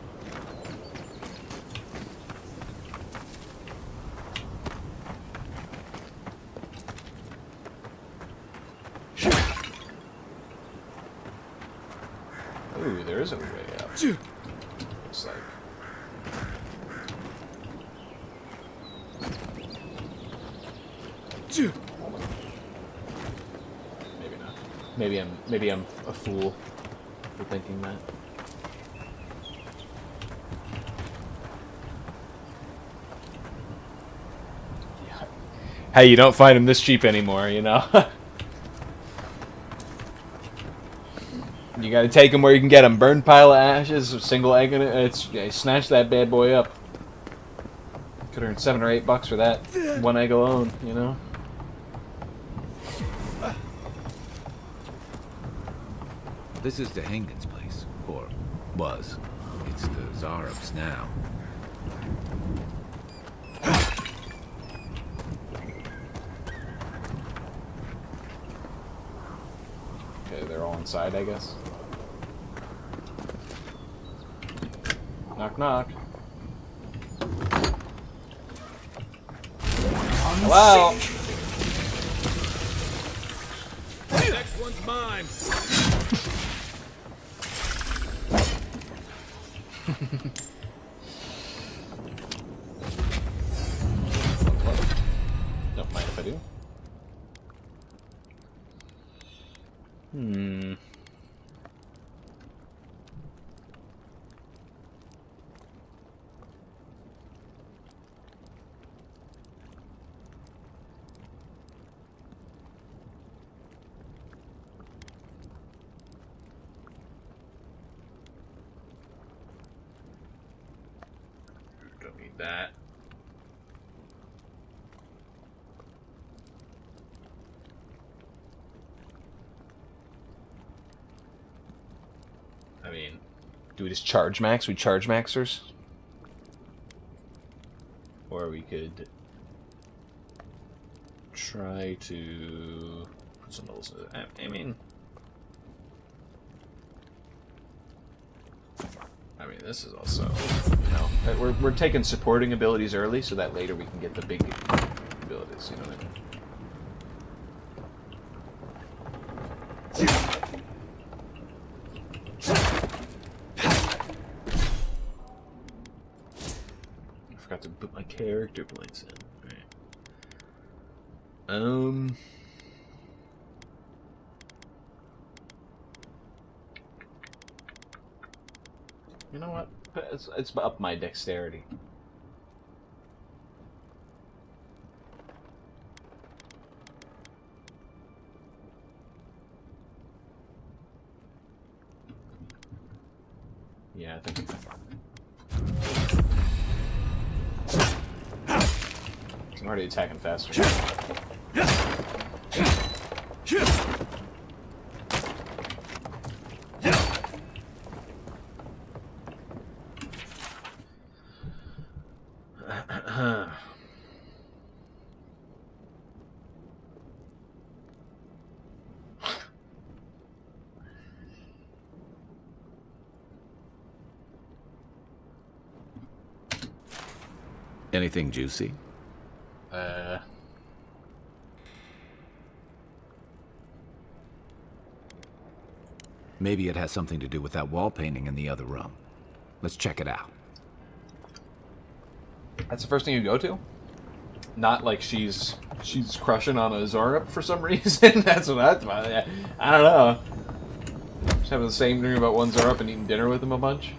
A: Ooh, there is a way up. Looks like. Maybe not. Maybe I'm a fool for thinking that. Yeah. Hey, you don't find them this cheap anymore, you know. You gotta take them where you can get them. Burned pile of ashes, a single egg in it. Snatch that bad boy up. Could earn $7 or $8 for that one egg alone, you know.
H: This is the Hangen's place, or was. It's the Zarub's now.
A: Okay, they're all inside, I guess. Knock, knock. Hello?
C: Next one's mine.
A: Don't mind if I do. Don't need that. I mean, do we just charge max? We charge maxers? Or we could try to put some levels. I mean, this is also, you know, we're taking supporting abilities early so that later we can get the big abilities, you know what I mean? I forgot to put my character points in. Right. You know what? It's up my dexterity. Yeah, I think I'm already attacking faster.
H: Anything juicy? Maybe it has something to do with that wall painting in the other room. Let's check it out.
A: That's the first thing you go to? Not like she's crushing on a Zorup for some reason? That's what that's about. I don't know. Just having the same dream about one Zorup and eating dinner with him a bunch?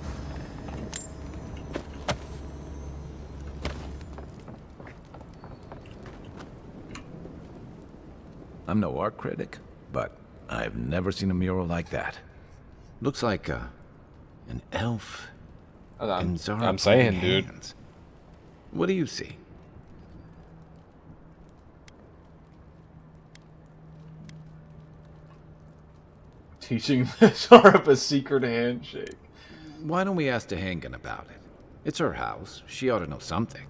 H: I'm no art critic, but I've never seen a mural like that. Looks like an elf.
A: I'm saying, dude.
H: Hands. What do you see?
A: Teaching the Zorup a secret handshake.
H: Why don't we ask Tehangan about it? It's her house. She ought to know something.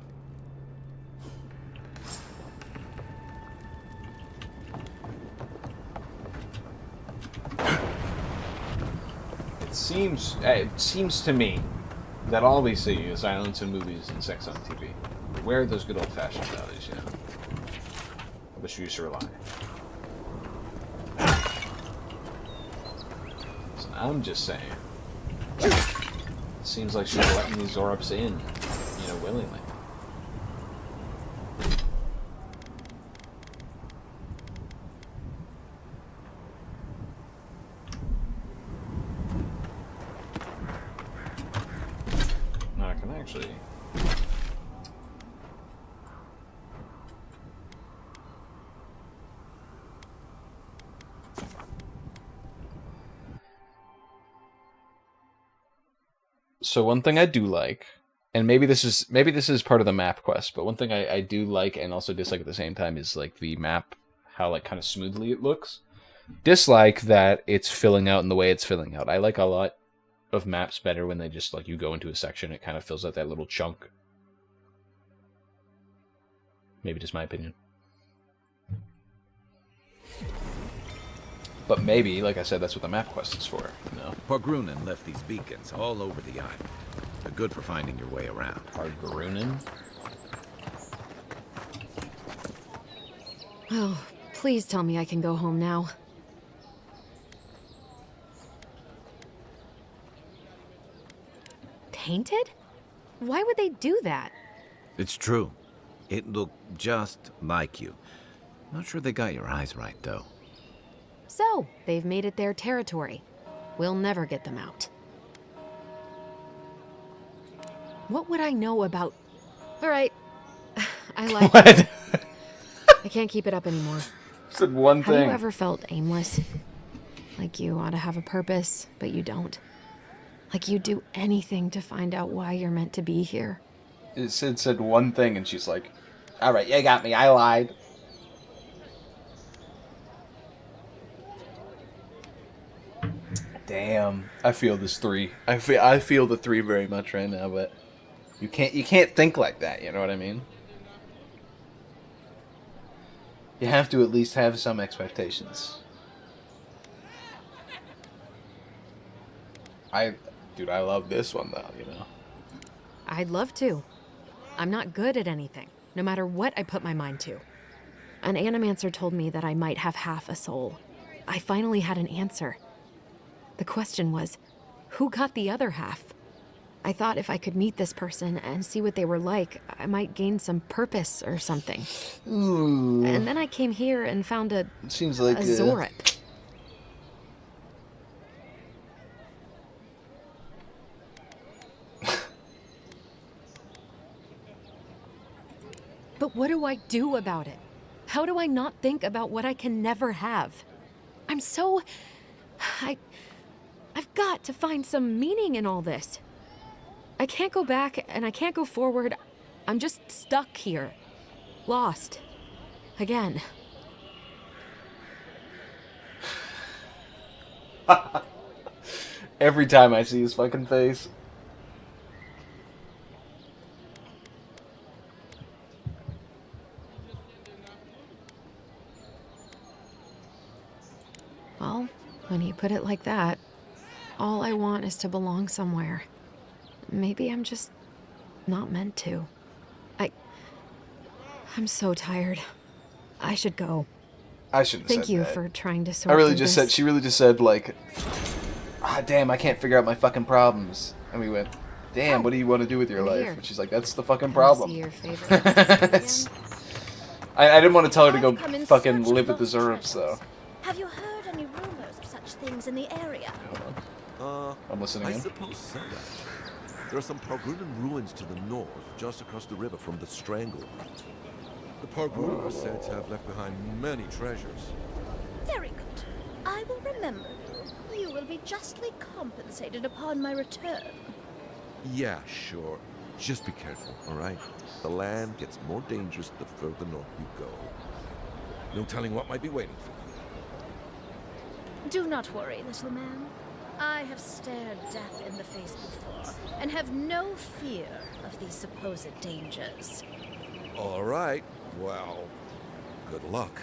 A: It seems to me that all we see is violence in movies and sex on TV. Where are those good old-fashioned values, you know? I wish we used to rely. So I'm just saying. Seems like she's letting these Zorups in, you know, willingly. No, I can actually... So one thing I do like, and maybe this is part of the map quest, but one thing I do like and also dislike at the same time is like the map, how like kind of smoothly it looks. Dislike that it's filling out in the way it's filling out. I like a lot of maps better when they just like you go into a section, it kind of fills out that little chunk. Maybe just my opinion. But maybe, like I said, that's what the map quest is for, you know?
H: Paggigalo left these beacons all over the island. They're good for finding your way around.
A: Paggigalo?
L: Oh, please tell me I can go home now. Tainted? Why would they do that?
H: It's true. It looked just like you. Not sure they got your eyes right, though.
L: So, they've made it their territory. We'll never get them out. What would I know about... Alright. I like it. I can't keep it up anymore.
A: Said one thing.
L: Have you ever felt aimless? Like you ought to have a purpose, but you don't? Like you'd do anything to find out why you're meant to be here?
A: Sid said one thing and she's like, alright, you got me, I lied. Damn, I feel this 3. I feel the 3 very much right now, but you can't think like that, you know what I mean? You have to at least have some expectations. Dude, I love this one though, you know.
L: I'd love to. I'm not good at anything, no matter what I put my mind to. An animancer told me that I might have half a soul. I finally had an answer. The question was, who got the other half? I thought if I could meet this person and see what they were like, I might gain some purpose or something.
A: Ooh.
L: And then I came here and found a Zorup. But what do I do about it? How do I not think about what I can never have? I'm so... I've got to find some meaning in all this. I can't go back and I can't go forward. I'm just stuck here. Lost. Again.
A: Every time I see his fucking face.
L: Well, when you put it like that, all I want is to belong somewhere. Maybe I'm just not meant to. I'm so tired. I should go.
A: I shouldn't have said that.
L: Thank you for trying to sort
A: she really just said like, damn, I can't figure out my fucking problems. And we went, damn, what do you want to do with your life? And she's like, that's the fucking problem.
L: See your favorite
A: I didn't want to tell her to go fucking live with the Zorups though.
O: Have you heard any rumors of such things in the area?
A: I'm listening
G: I
A: in.
G: suppose so, actually. There are some Paggigalo ruins to the north, just across the river from the Stranglehold. The Paggigalo are said to have left behind many treasures.
O: Very good. I will remember you. You will be justly compensated upon my return.
G: Yeah, sure. Just be careful, alright? The land gets more dangerous the further north you go. No telling what might be waiting for you.
O: Do not worry, little man. I have stared death in the face before, and have no fear of these supposed dangers.
G: Alright, well, good luck.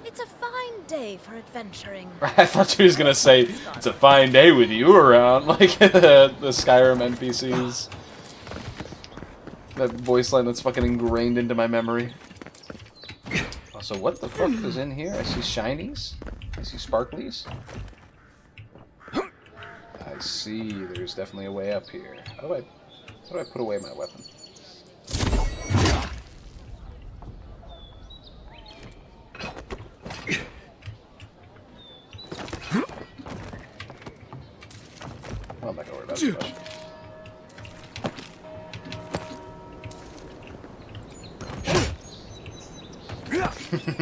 O: It's a fine day for adventuring.
A: I thought she was gonna say, it's a fine day with you around, like the Skyrim NPCs. That voice line that's fucking ingrained into my memory. So what the fuck is in here? I see shinies. I see sparklies. see. There's definitely a way up here. How do I put away my weapon? Well, I'm not gonna worry about it too much.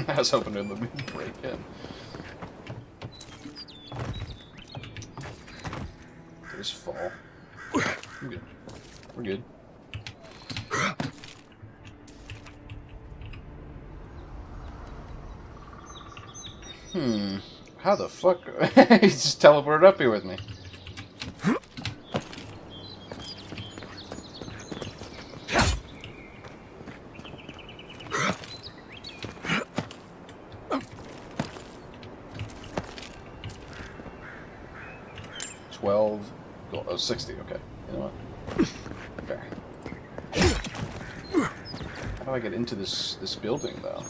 A: I was hoping it would break in. Just fall. We're good. We're good. How the fuck? He just teleported up here with me. Oh, 60, okay. You know what? Fair. How do I get into this building, though?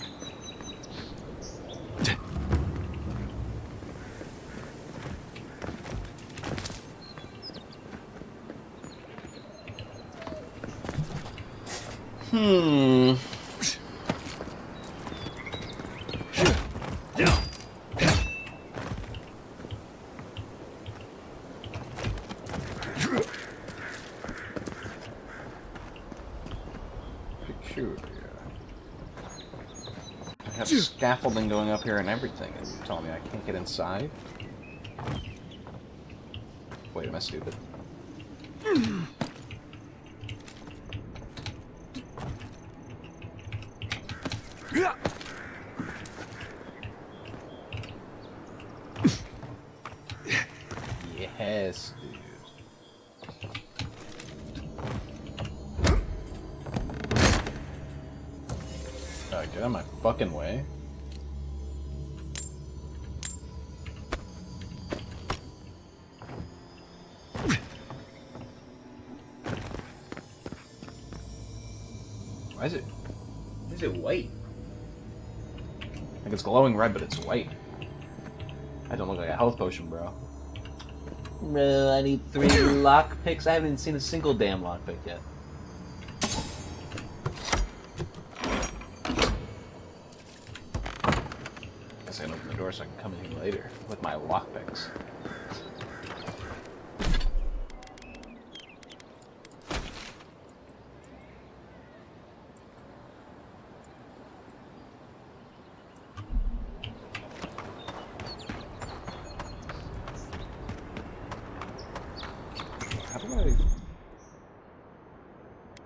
A: I have scaffolding going up here and everything, and you're telling me I can't get inside? Wait, am I stupid? Yes, dude. Get out of my fucking way. Why is it white? Like it's glowing red, but it's white. I don't look like a health potion, bro. Bro, I need 3 lockpicks. I haven't even seen a single damn lockpick yet. Guess I can open the door so I can come in here later with my lockpicks.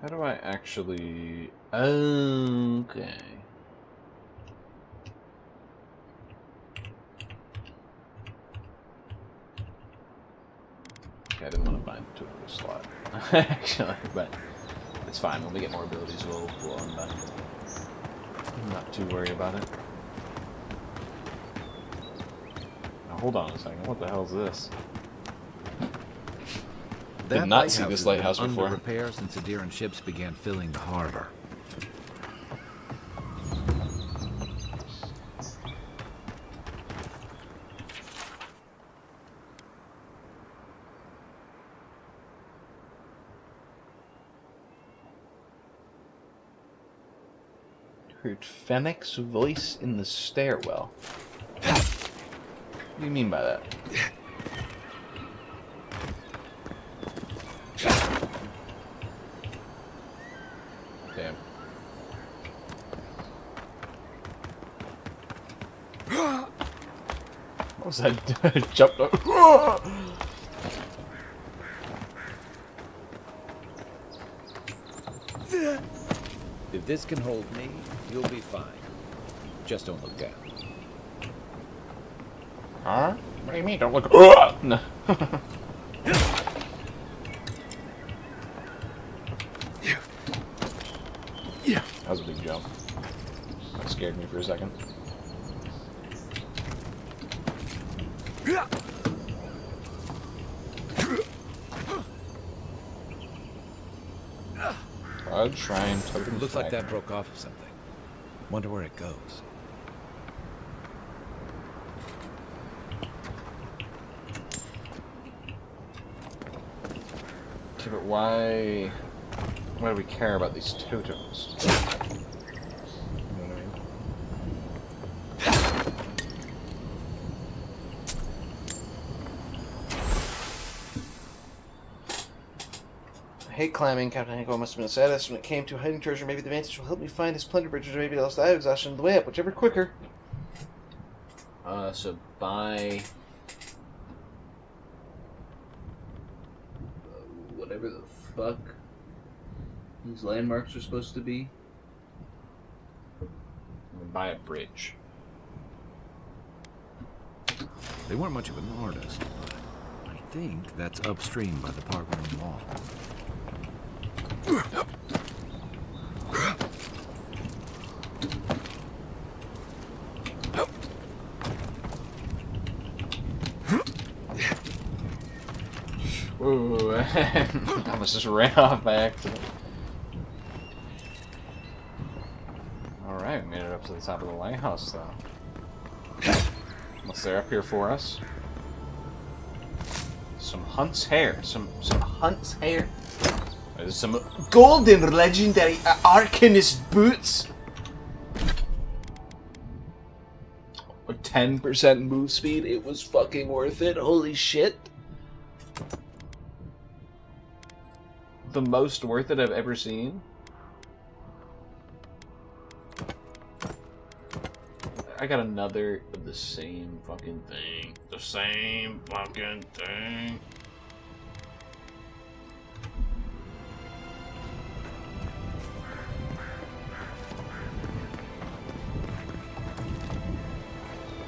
A: How do I actually... Okay. Okay, I didn't want to bind to a slot, actually, but it's fine. When we get more abilities, we'll unbind it. I'm not too worried about it. Now, hold on a second. What the hell is this? Did not see this lighthouse before.
H: Under repair since Adiran ships began filling the harbor.
A: Heard Fennec's voice in the stairwell. What do you mean by that? Damn. What was that? Jumped up.
H: If this can hold me, you'll be fine. Just don't look down.
A: Huh? What do you mean? Don't look. No. That was a big jump. That scared me for a second. Blood Shrine Totem.
H: Looks like that broke off of something. Wonder where it goes.
A: Yeah, but why do we care about these totems? You know what I mean? I hate climbing. Captain Hanko must have been saddest when it came to hiding treasure. Maybe the Vantage will help me find his plunder bridges, or maybe else I have exhaustion on the way up. Whichever quicker. So buy whatever the fuck these landmarks are supposed to be. And buy a bridge.
H: They weren't much of an artist, but I think that's upstream by the park room wall.
A: Ooh, I almost just ran off by accident. Alright, we made it up to the top of the lighthouse, though. Unless they're up here for us. Some Hunt's hair. Some Hunt's hair. There's some golden legendary Arcanist boots. 10% move speed. It was fucking worth it. Holy shit. The most worth it I've ever seen. I got another of the same fucking thing. The same fucking thing.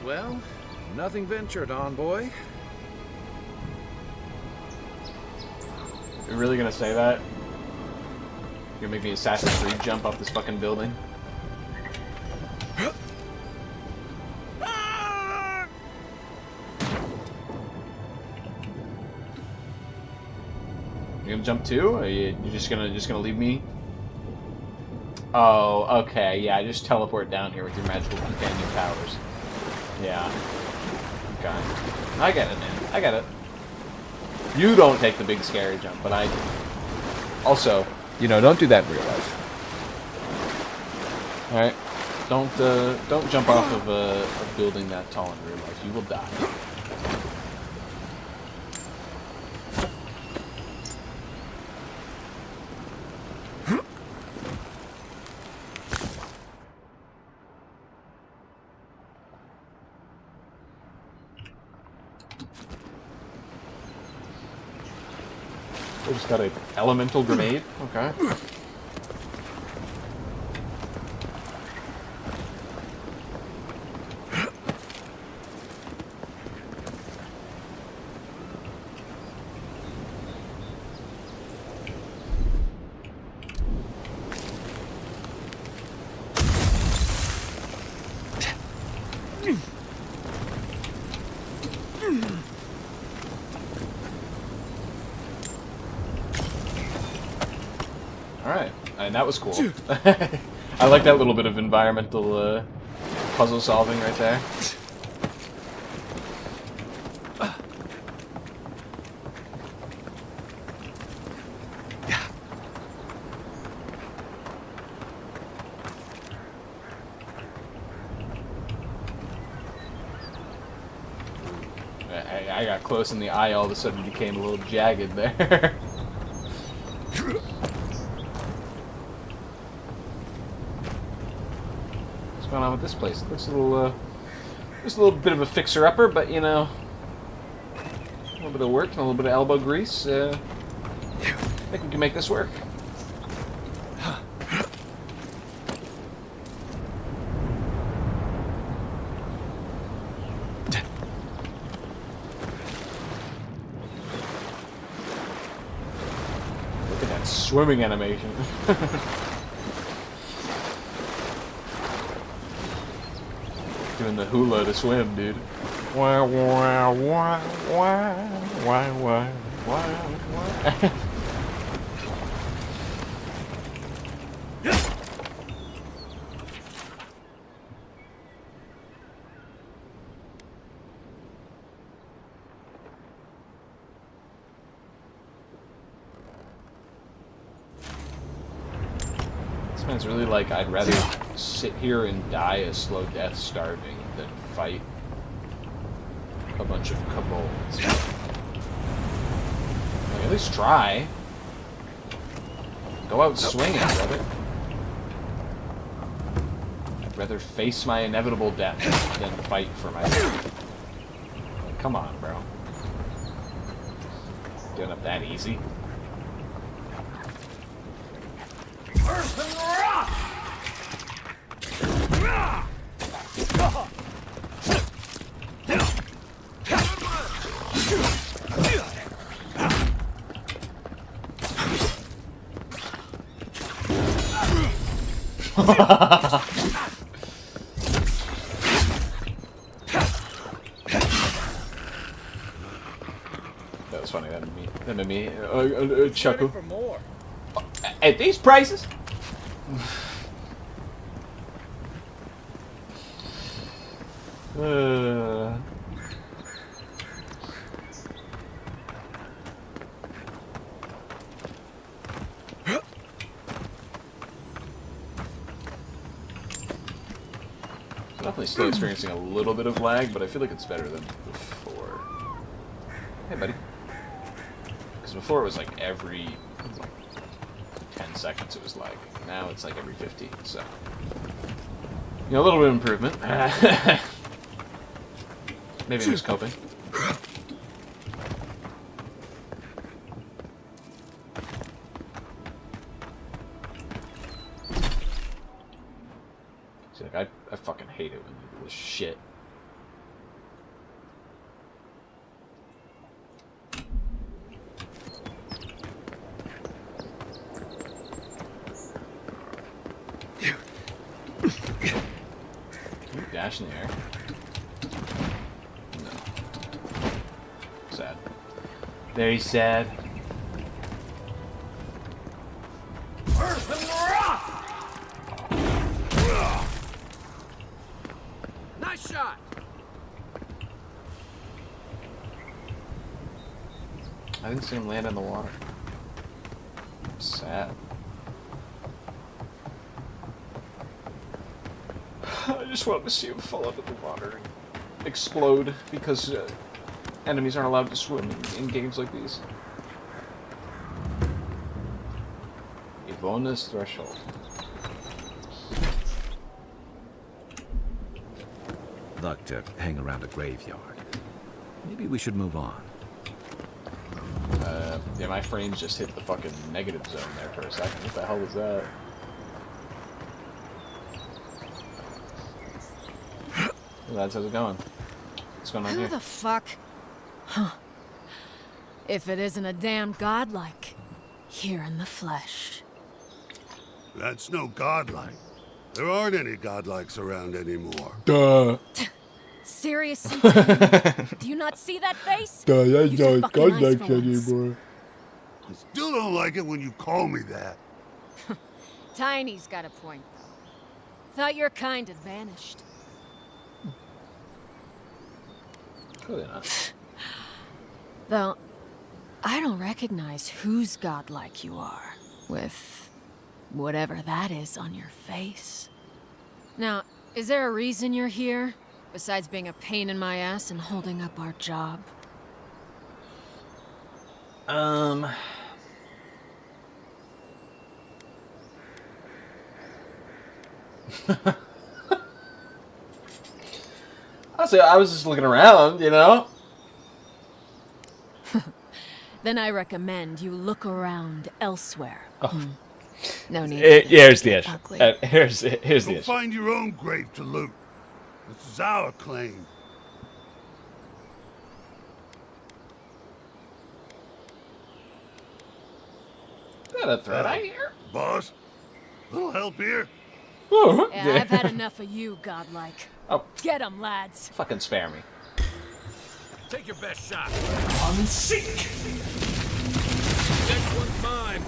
H: Well, nothing ventured, Envoy.
A: You're really gonna say that? You're gonna make me Assassin's Creed jump off this fucking building? You gonna jump too? Or you just gonna leave me? Oh, okay, yeah, just teleport down here with your magical companion powers. Yeah. Okay. I get it, man. I get it. You don't take the big scary jump, but I do. Also, you know, don't do that in real life. Alright? Don't jump off of a building that tall in real life. You will die. We just got an elemental grenade. Okay. Alright, and that was cool. I like that little bit of environmental puzzle solving right there. I got close and the eye all of a sudden became a little jagged there. What's going on with this place? It looks a little, just a little bit of a fixer-upper, but you know, a little bit of work and a little bit of elbow grease. I think we can make this work. Look at that swimming animation. Doing the hula to swim, dude. Wah, wah, wah, wah, wah, wah, wah. It's really like I'd rather sit here and die a slow death starving than fight a bunch of kobolds. Like, at least try. Go out swinging, brother. I'd rather face my inevitable death than fight for myself. Like, come on, bro. Doing up that easy. That was funny. That made me chuckle. At these prices. Definitely still experiencing a little bit of lag, but I feel like it's better than before. Hey, buddy. Because before it was like every 10 seconds it was lagging. Now it's like every 50, so. You know, a little bit of improvement. Maybe I'm just coping. See, like, I fucking hate it when you do this shit. Can you dash in the air? No. Sad. Very sad.
C: Nice shot.
A: I didn't see him land in the water. Sad. I just wanted to see him fall into the water and explode because enemies aren't allowed to swim in games like these. Ivona's Threshold.
H: Luck to hang around a graveyard. Maybe we should move on.
A: Yeah, my frames just hit the fucking negative zone there for a second. What the hell was that? Hey, lads, how's it going? What's going on
N: Who
A: here?
N: the fuck? Huh. If it isn't a damn godlike, here in the flesh.
P: That's no godlike. There aren't any godlikes around anymore.
A: Duh.
N: Seriously? Do you not see that face?
P: Duh, that's
N: Use your
P: not
N: fucking eyes
P: godlikes
N: for once.
P: anymore. I still don't like it when you call me that.
N: Tiny's got a point, though. Thought your kind had vanished.
A: Clearly not.
N: Though, I don't recognize whose godlike you are, with whatever that is on your face. Now, is there a reason you're here, besides being a pain in my ass and holding up our job?
A: Honestly, I was just looking around, you know?
N: Then I recommend you look around elsewhere.
A: Oh.
N: No need.
A: Here's the issue.
N: Ugly.
A: Here's the
P: Go
A: issue.
P: find your own grave to loot. This is our claim.
A: Is that a threat I hear?
P: Boss, little help here?
N: Yeah, I've had enough of you, godlike.
A: Oh.
N: Get 'em, lads.
A: Fucking spare me.
C: Take your best shot.
Q: Unseek!
C: Next one's mine.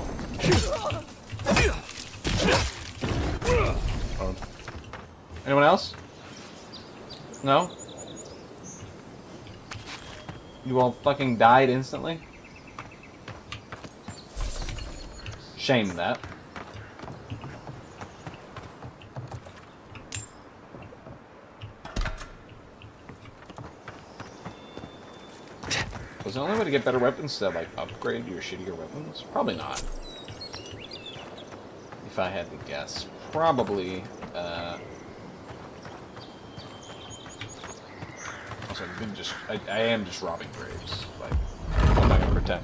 A: Anyone else? No? You all fucking died instantly? Shame that. Was the only way to get better weapons to, like, upgrade your shittier weapons? Probably not. If I had to guess. Probably, also, I am just robbing graves. Like, I'm not gonna pretend.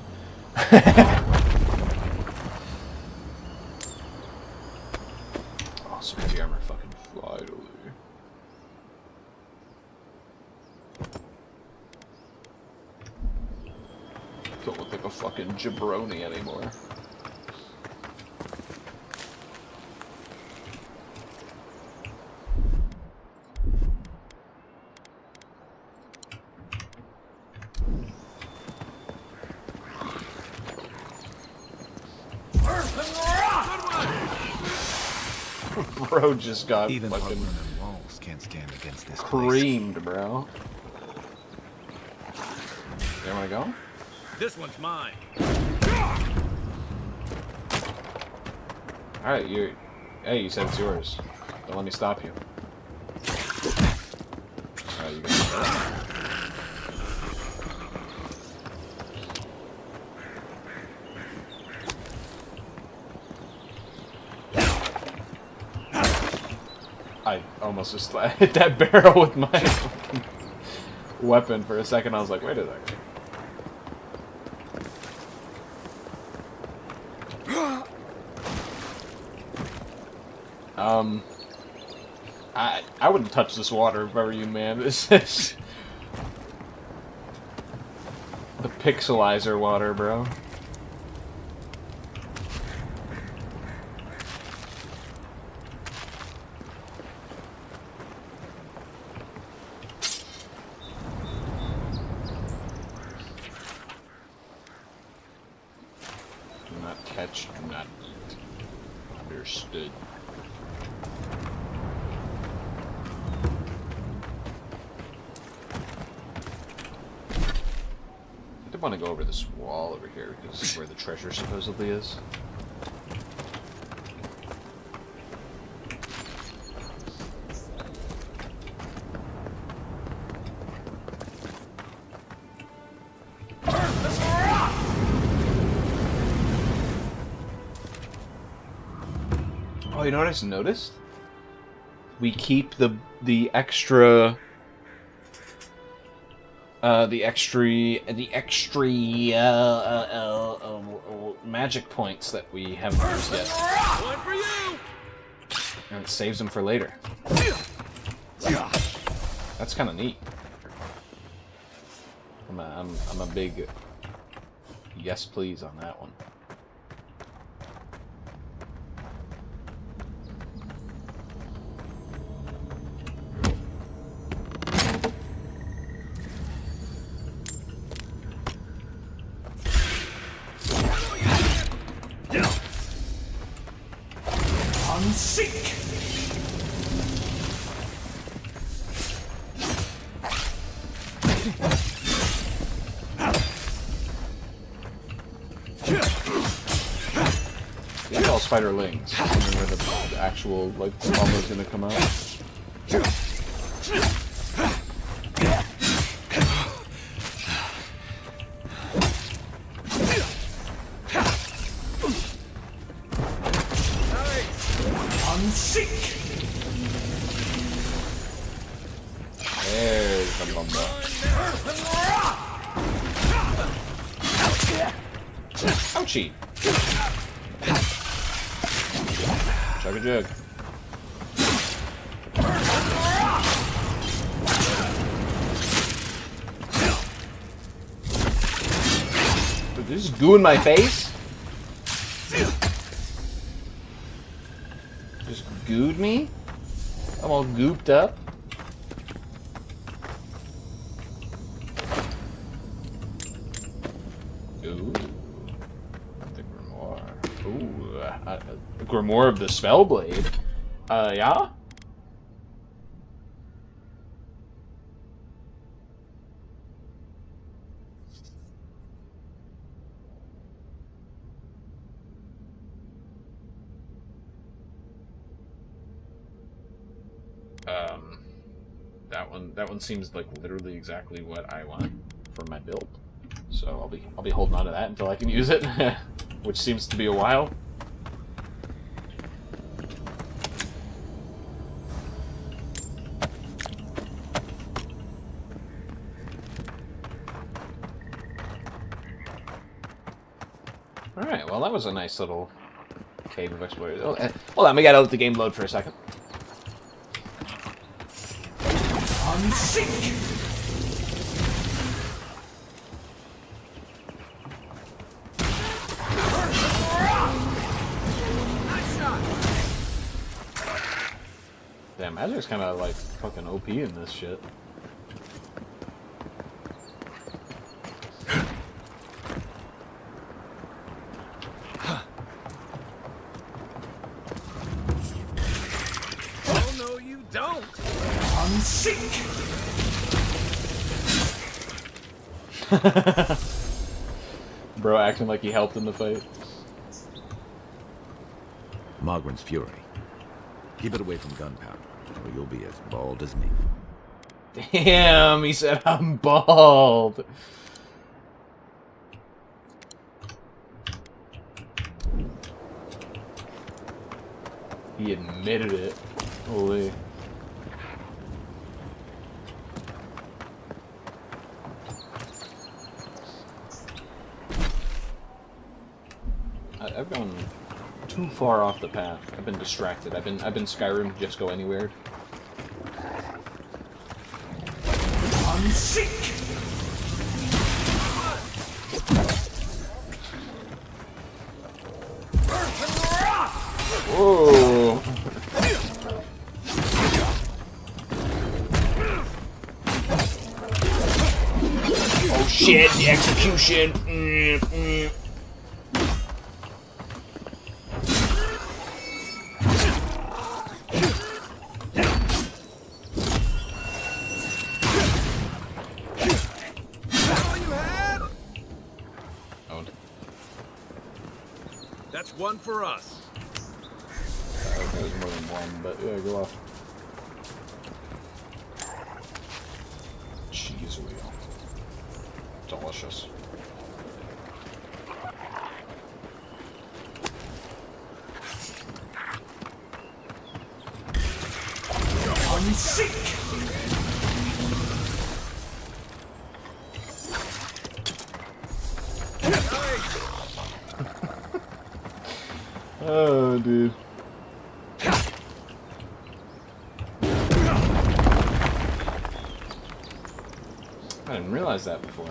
A: Awesome, the armor fucking finally. Don't look like a fucking jabroni anymore. Bro just got
H: even
A: fucking
H: walls can't stand against this
A: creamed, bro. You wanna go?
Q: This one's mine.
A: Alright, hey, you said it's yours. Don't let me stop you. Alright, you got it. I almost just hit that barrel with my weapon for a second. I was like, wait a second. I wouldn't touch this water if I were you, man. This is the pixelizer water, bro. Do not catch, do not eat. Understood. I want to go over this wall over here because this is where the treasure supposedly is. Oh, you know what I just noticed? We keep the extra magic points that we haven't used yet.
Q: One for you.
A: And it saves them for later. That's kind of neat. I'm a big yes please on that one. These are all spiderlings. I don't know where the actual like bomber is gonna come out. There's the bomber. Ouchie! Chug a jug. Did this goo in my face? Just gooed me? I'm all gooped up. Ooh. The grimoire. Ooh. The grimoire of the Spellblade. Yeah? That one seems like literally exactly what I want for my build. So I'll be holding on to that until I can use it, which seems to be a while. Alright, well that was a nice little cave of exploration. Oh, hold on, we gotta let the game load for a second.
C: Unsink!
A: Damn, Magic's kind of like fucking OP in this shit.
Q: Oh no, you don't!
C: Unsink!
A: Bro acting like he helped in the fight.
H: Mogren's fury. Keep it away from gunpowder, or you'll be as bald as me.
A: Damn, he said I'm bald. He admitted it. Holy. I've gone too far off the path. I've been distracted. I've been Skyrim just go anywhere.
C: Unsink!
A: Whoa! Oh shit! The execution.
Q: That's one for us.
A: Okay, there's more than one, but yeah, go off. Cheese wheel. Delicious.
C: Unsink!
A: Oh, dude. I didn't realize that before.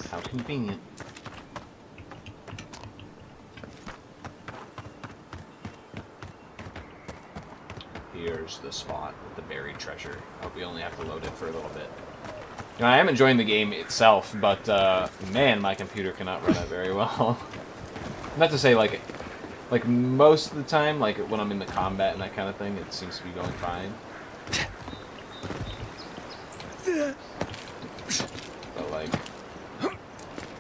A: How convenient. Here's the spot with the buried treasure. Hope we only have to load it for a little bit. You know, I am enjoying the game itself, but man, my computer cannot run it very well. Not to say like most of the time, like when I'm in the combat and that kind of thing, it seems to be going fine. But like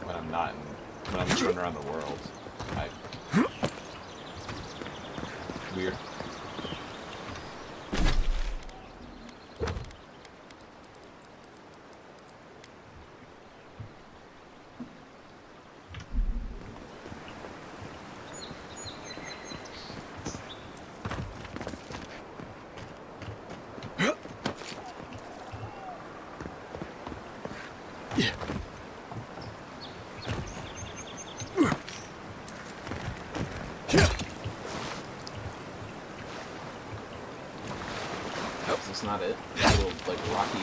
A: when I'm not, when I'm just running around the world, weird. That's not it. A little like rocky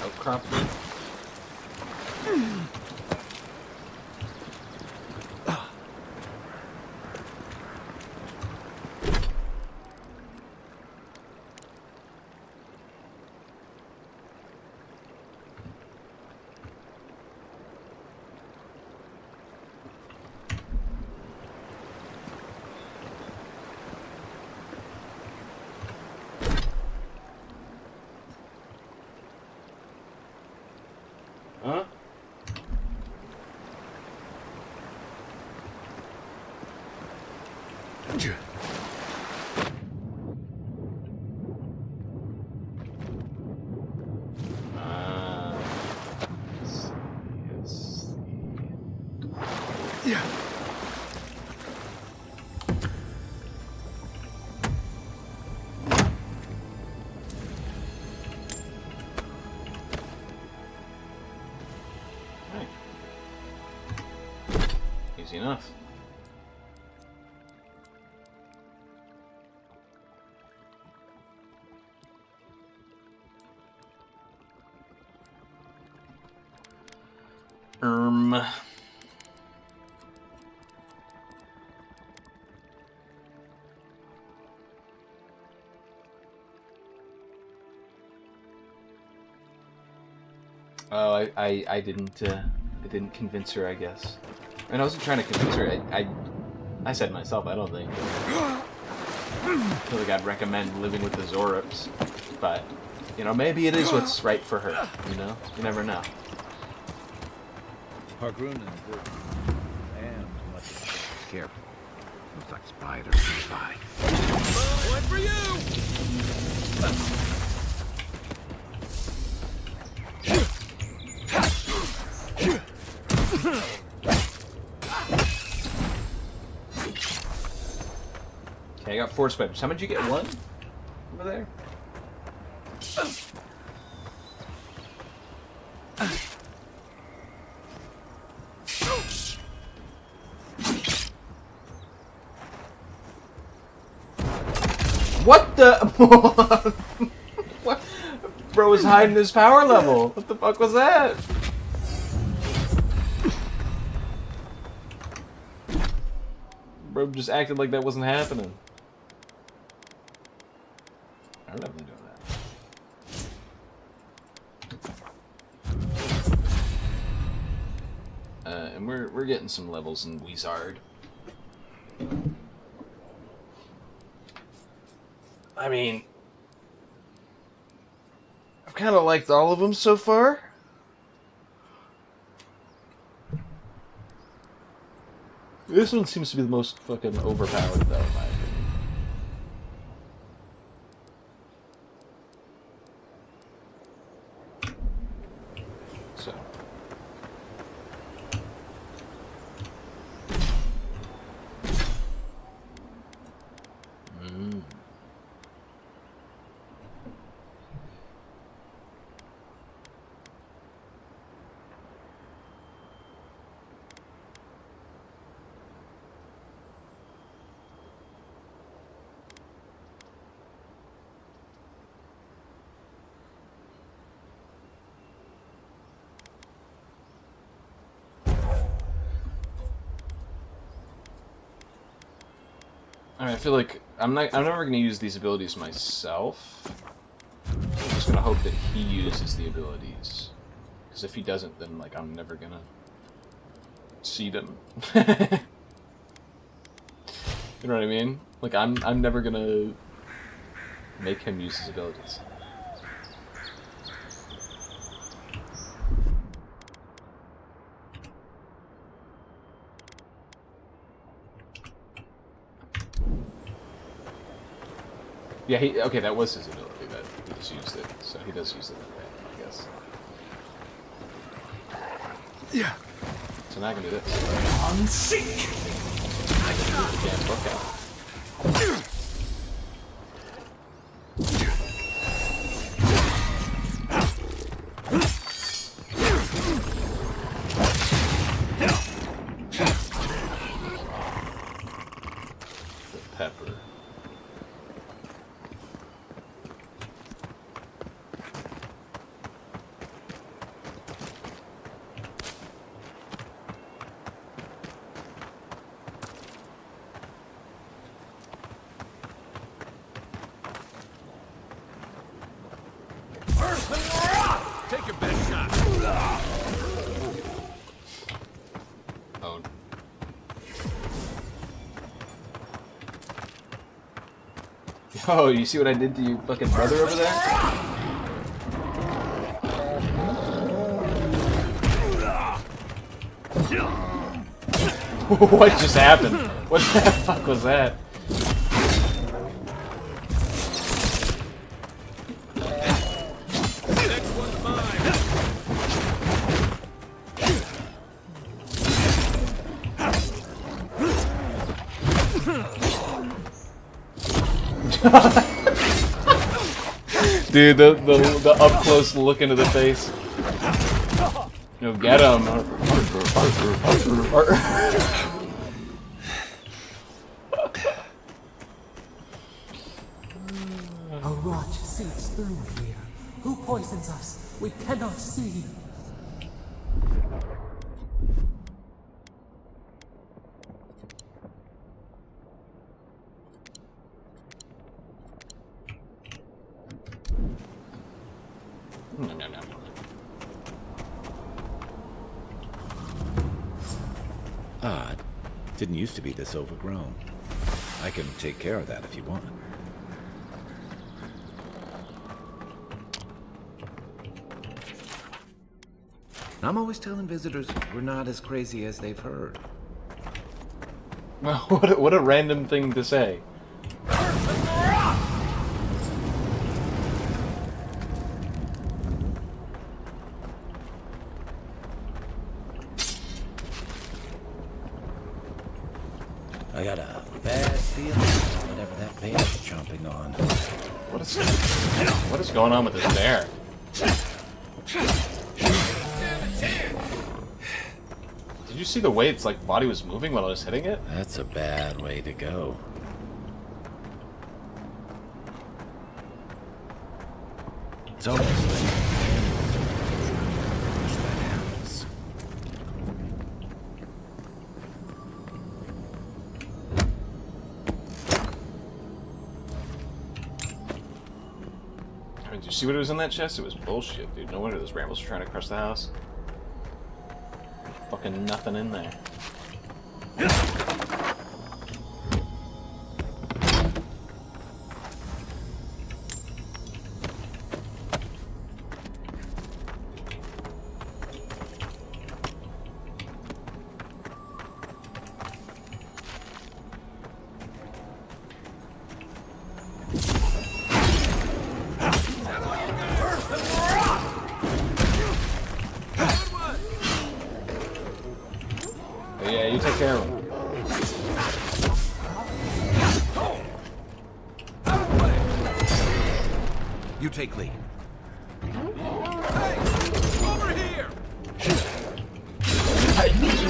A: outcrop thing. Easy enough. Oh, I didn't convince her, I guess. I mean, I wasn't trying to convince her. I said myself, I don't think. I feel like I'd recommend living with the Zorips, but, you know, maybe it is what's right for her, you know? You never know.
H: Hargroon and much careful. Looks like spiders nearby.
Q: One for you!
A: Okay, I got 4 spiders. How many did you get? 1? Over there? What the? What? Bro was hiding his power level. What the fuck was that? Bro just acted like that wasn't happening. I'm definitely doing that. And we're getting some levels in Wizard. I mean, I've kind of liked all of them so far. This one seems to be the most fucking overpowered, though, in my opinion. So. I feel like I'm never gonna use these abilities myself. I'm just gonna hope that he uses the abilities. Because if he doesn't, then like I'm never gonna see them. You know what I mean? Like I'm never gonna make him use his abilities. Yeah, okay, that was his ability, that he just used it, so he does use it, I guess. Yeah. So now I can do this. Unsink! I can do the damn book out. The pepper.
Q: Take your best shot.
A: Oh. Yo, you see what I did to your fucking brother over there? What just happened? What the fuck was that? Dude, the up close look into the face. No, get him.
F: A rot seeps through here. Who poisons us? We cannot see.
A: No.
H: Odd. Didn't used to be this overgrown. I can take care of that if you want. I'm always telling visitors we're not as crazy as they've heard.
A: Well, what a random thing to say.
H: I got a bad feeling whatever that bear's chomping on.
A: What is going on with this bear? Did you see the way its like body was moving while I was hitting it?
H: That's a bad way to go. It's almost like that happens.
A: I mean, did you see what was in that chest? It was bullshit, dude. No wonder those rambles were trying to crush the house. Fucking nothing in there. But yeah, you take care of him.
H: You take lead.
Q: Over here!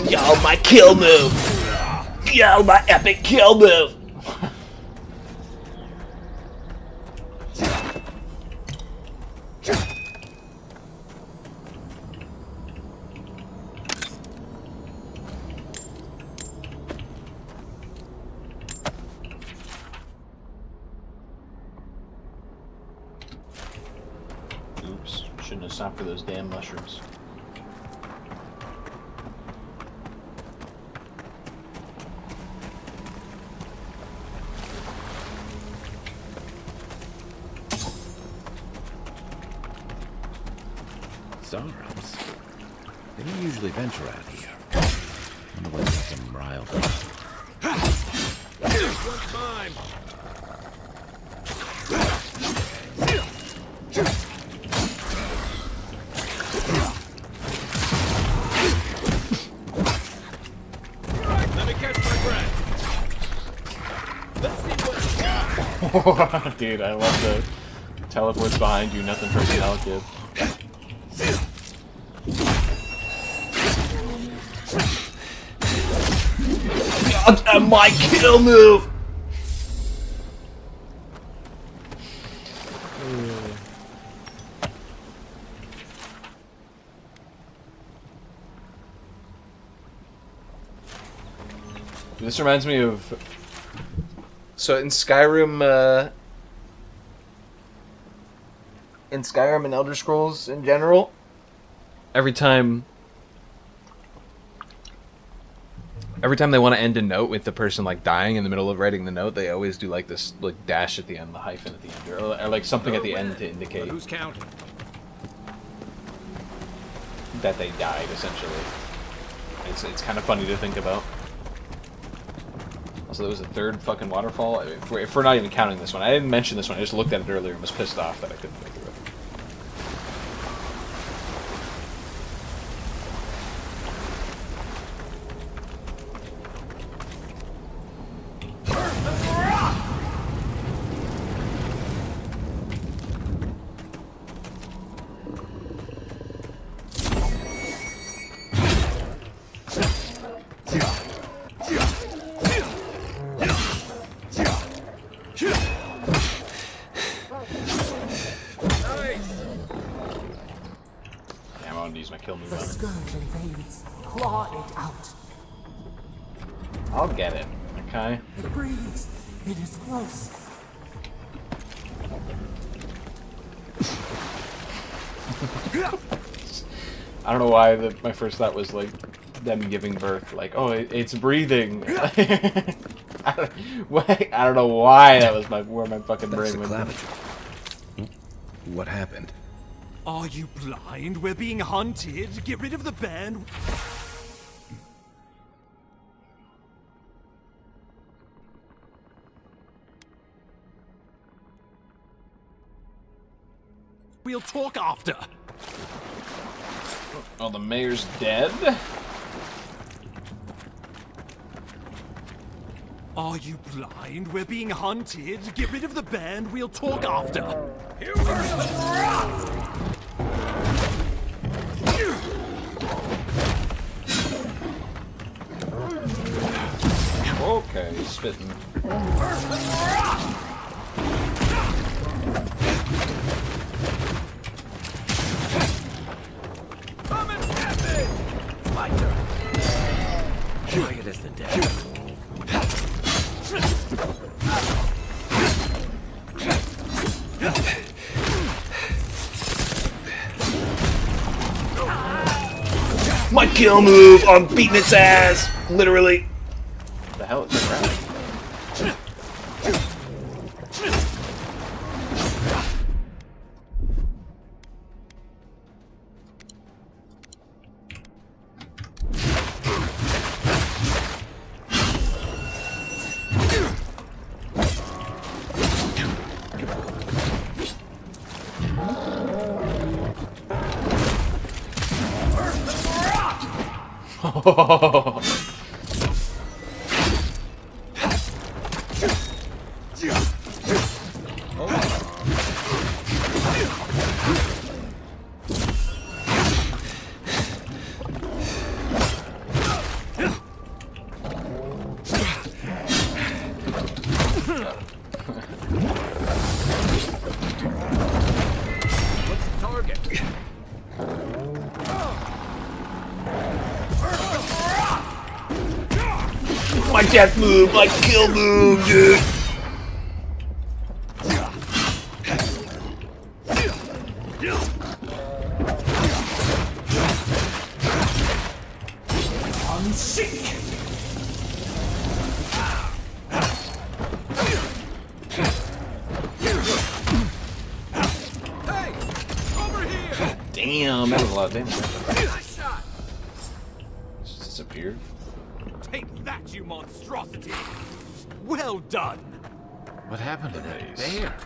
R: Yo, my kill move! Yo, my epic kill move!
A: Oops, shouldn't have stopped for those damn mushrooms.
H: Sorrows. They don't usually venture out here. Wonder what got them riled up.
Q: This one's mine! Let me catch my breath. Let's see what...
A: Dude, I love the teleports behind you, nothing personnel kid.
R: And my kill move!
A: This reminds me of... So in Skyrim, and Elder Scrolls in general, every time they want to end a note with the person like dying in the middle of writing the note, they always do like this like dash at the end, the hyphen at the end, or like something at the end to indicate
Q: Who's counting?
A: that they died. Essentially, it's kind of funny to think about. Also, there was a third fucking waterfall. If we're not even counting this one, I didn't mention this one. I just looked at it earlier and was pissed off that I couldn't go through it. wanted to use my kill move
F: The
A: on it.
F: scourge invades. Claw it out.
A: I'll get it, okay?
F: It breathes. It is close.
A: I don't know why my first thought was like them giving birth, like, oh, it's breathing. I don't know why that was where my fucking brain went.
H: What happened?
S: Are you blind? We're being hunted. Get rid of the band. We'll talk after.
A: Oh, the mayor's dead?
S: Are you blind? We're being hunted. Get rid of the band. We'll talk after.
A: Okay, spitting.
S: My turn. Quiet as the dead.
R: My kill move, I'm beating its ass! Literally.
A: The hell is that?
Q: What's the target?
R: My death move, my kill move, dude.
S: I'm sick.
A: Damn, that was a lot of damage. Just disappeared.
S: Take that, you monstrosity. Well done.
H: What happened to that bear?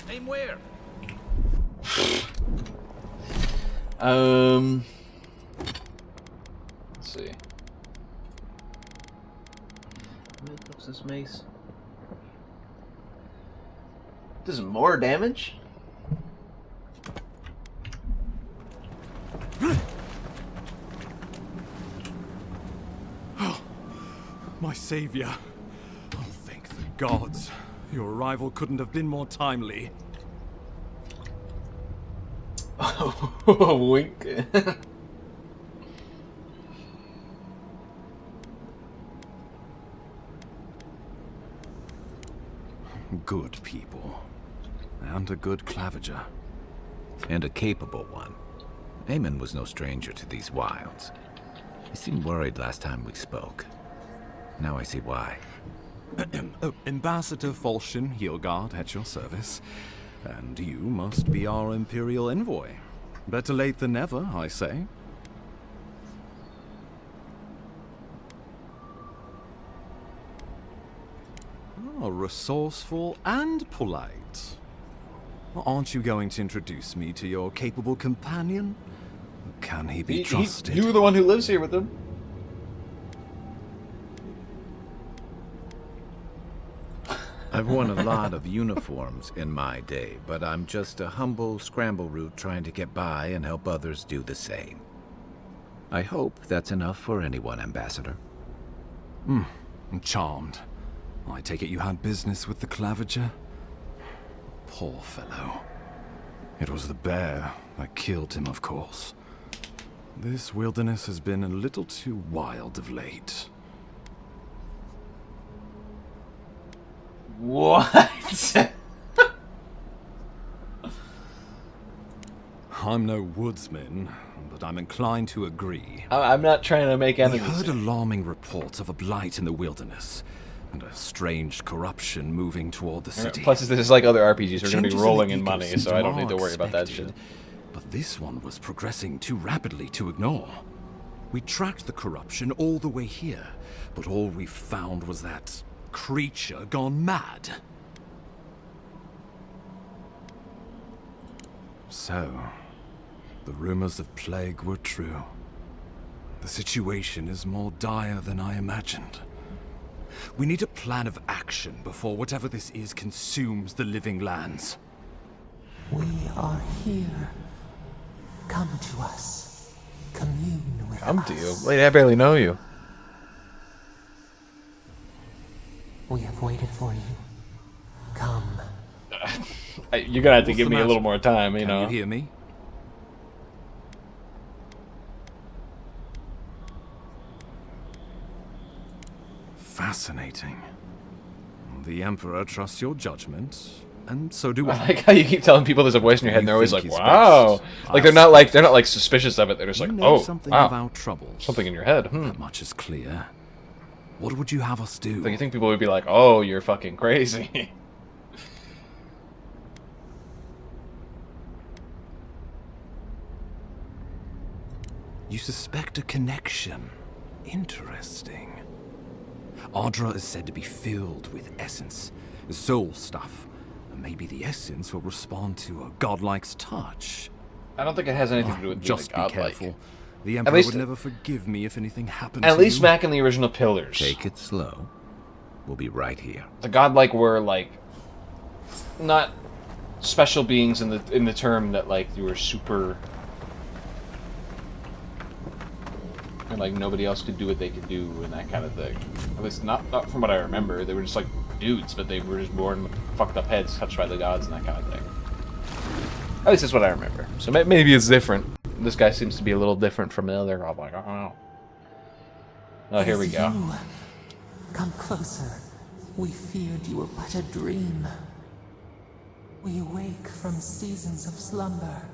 Q: Name where?
A: Let's see. What's this mace? Does more damage?
S: My savior. Oh, thank the gods. Your arrival couldn't have been more timely.
A: Wink.
H: Good people. And a good clavager. And a capable one. Eamon was no stranger to these wilds. He seemed worried last time we spoke. Now I see why.
S: Ambassador Falchion Heelguard at your service. And you must be our Imperial envoy. Better late than never, I say. Oh, resourceful and polite. Aren't you going to introduce me to your capable companion? Can he be trusted?
A: You were the one who lives here with him.
H: I've worn a lot of uniforms in my day, but I'm just a humble scramble root trying to get by and help others do the same. I hope that's enough for anyone, Ambassador.
S: I'm charmed. I take it you had business with the Claviger? Poor fellow. It was the bear that killed him, of course. This wilderness has been a little too wild of late.
A: What?
S: I'm no woodsman, but I'm inclined to agree.
A: I'm not trying to make enemies.
S: We heard alarming reports of a blight in the wilderness, and a strange corruption moving toward the city.
A: Plus, this is like other RPGs. We're going to be
S: Changes
A: rolling
S: in
A: in
S: the
A: money, so I don't need to
S: ecosystem
A: worry about that
S: expected,
A: shit.
S: But this one was progressing too rapidly to ignore. We tracked the corruption all the way here, but all we found was that creature gone mad. So, the rumors of plague were true. The situation is more dire than I imagined. We need a plan of action before whatever this is consumes the living lands.
F: We are here. Come to us. Commune with
A: Come
F: us.
A: to you? Wait, I barely know you.
F: We have waited for you. Come.
A: You're gonna have to
S: What's
A: give
S: the
A: me a
S: matter?
A: little more time, you
S: Can
A: know.
S: you hear me? Fascinating. The Emperor trusts your judgment, and so do
A: I
S: I.
A: like how you keep telling people there's a voice in your head, and they're always like,
S: think he's
A: "Wow!"
S: best.
A: Like they're not like suspicious of it. They're just
S: You
A: like,
S: know
A: "Oh,
S: something
A: wow,
S: of our troubles.
A: something in your head."
S: That much is clear. What would you have us do?
A: Like you think people would be like, "Oh, you're fucking crazy."
S: You suspect a connection. Interesting. Ardra is said to be filled with essence, soul stuff. And maybe the essence will respond to a godlike's touch.
A: I don't think it has anything to do with being
S: Just
A: a
S: be
A: godlike.
S: careful. The Emperor would never forgive me if anything happened to
A: At least
S: you.
A: back in the original Pillars,
H: Take it slow. We'll be right here.
A: the godlike were like not special beings in the term that like you were super. And like nobody else could do what they could do and that kind of thing. At least not from what I remember. They were just like dudes, but they were just born with fucked up heads touched by the gods and that kind of thing. At least that's what I remember. So maybe it's different. This guy seems to be a little different from the other. I'm like, I don't know. Oh, here we go.
F: You. Come closer. We feared you were but a dream. We wake from seasons of slumber.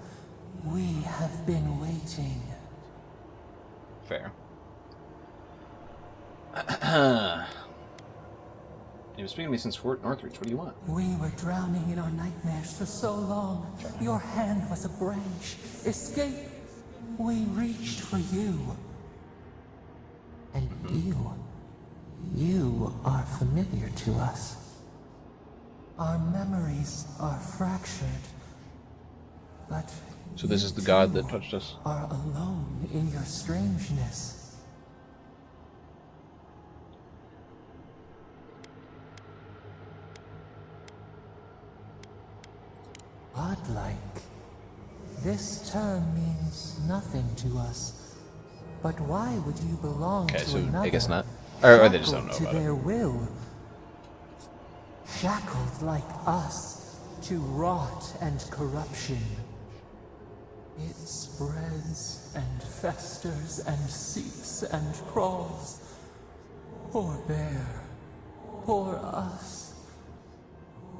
F: We have been waiting.
A: Fair. You've been speaking to me since Fort Northridge. What do you want?
F: We were drowning in our nightmares for so long. Your hand was a branch. Escape. We reached for you. And you are familiar to us. Our memories are fractured. But
A: So this is the god that touched us.
F: are alone in your strangeness. Godlike. This term means nothing to us. But why would you belong
A: Okay,
F: to
A: so
F: another?
A: I guess not. Or they just don't know
F: Shackled
A: about
F: to their
A: it.
F: will. Shackled like us to rot and corruption. It spreads and festers and seeps and crawls. Poor bear. Poor us.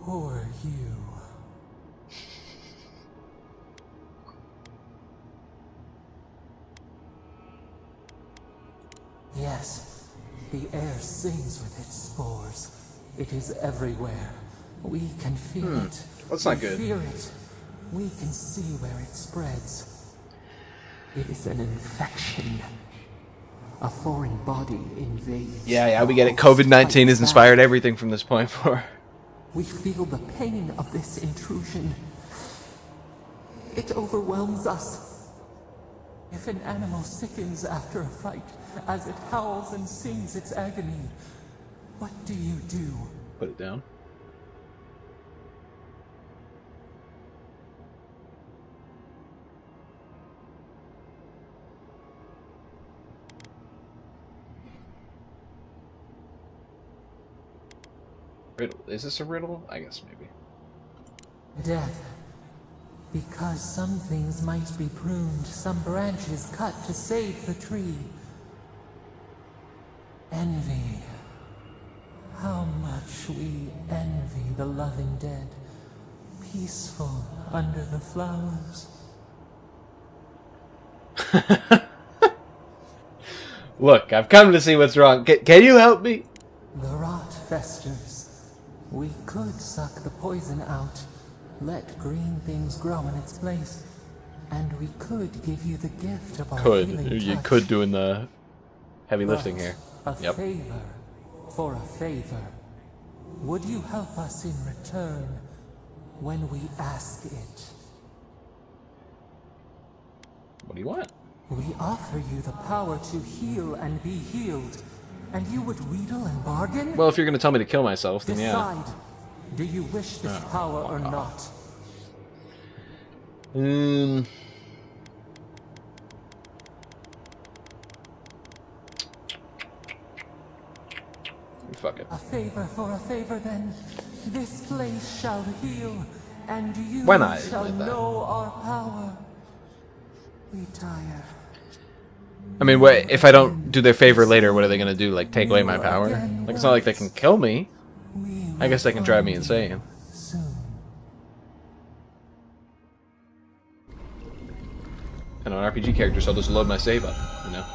F: Poor you. Yes, the air sings with its spores. It is everywhere. We can feel it.
A: That's not
F: We
A: good.
F: Fear it. We can see where it spreads. It is an infection. A foreign body invades.
A: Yeah, we get it. COVID-19 has inspired everything from this point forward.
F: We feel the pain of this intrusion. It overwhelms us. If an animal sickens after a fight, as it howls and sings its agony, what do you do?
A: Put it down. Riddle. Is this a riddle? I guess maybe.
F: Death. Because some things might be pruned, some branches cut to save the tree. Envy. How much we envy the loving dead, peaceful under the flowers.
A: Look, I've come to see what's wrong. Can you help me?
F: The rot festers. We could suck the poison out, let green things grow in its place, and we could give you the gift of our healing
A: You
F: touch.
A: could doing the heavy lifting here.
F: A favor for a favor. Would you help us in return when we ask it?
A: What do you want?
F: We offer you the power to heal and be healed, and you would wheedle and bargain?
A: Well, if you're going to tell me to kill myself, then yeah.
F: Decide. Do you wish this power or not?
A: Fuck it.
F: A favor for a favor, then. This place shall heal, and you
A: Why not?
F: shall
A: Like that.
F: know our power. Retire.
A: I mean, what if I don't do their favor later? What are they going to do? Like, take away my power? Like, it's not like they can kill me. I guess they can drive me insane. I know, an RPG character, so I'll just load my save up, you know?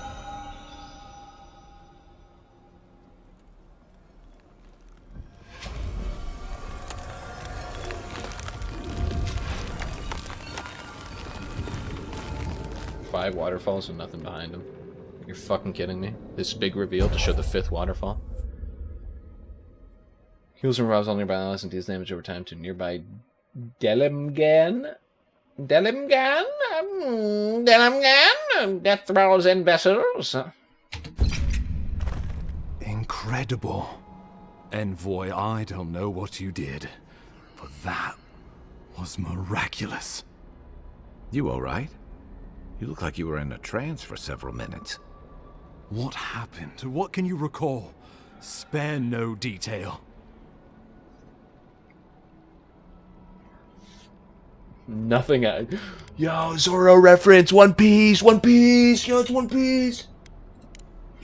A: Five waterfalls and nothing behind them. You're fucking kidding me? This big reveal to show the 5th waterfall? Heals and revives all nearby allies and deals damage over time to nearby Delimgan? Delimgan? Delimgan? Death thralls and vessels?
S: Incredible. Envoy, I don't know what you did, but that was miraculous.
H: You alright? You look like you were in a trance for several minutes.
S: What happened? What can you recall? Spare no detail.
A: Nothing. Yo, Zorro reference. One Piece. One Piece. Yo, it's One Piece.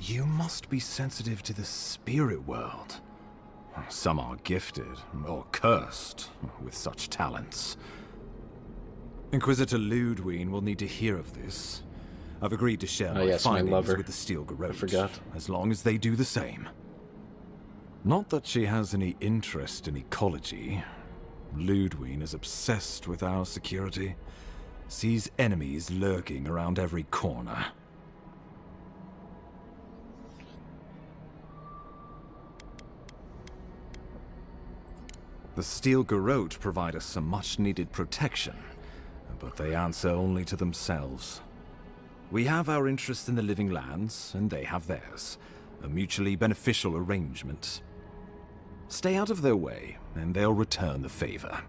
S: You must be sensitive to the spirit world. Some are gifted, or cursed, with such talents. Inquisitor Ludwig will need to hear of this. I've agreed to share my findings with the Steel Garrote.
A: I forgot.
S: As long as they do the same. Not that she has any interest in ecology. Ludwig is obsessed with our security. Sees enemies lurking around every corner. The Steel Garrote provide us some much-needed protection, but they answer only to themselves. We have our interest in the living lands, and they have theirs. A mutually beneficial arrangement. Stay out of their way, and they'll return the favor.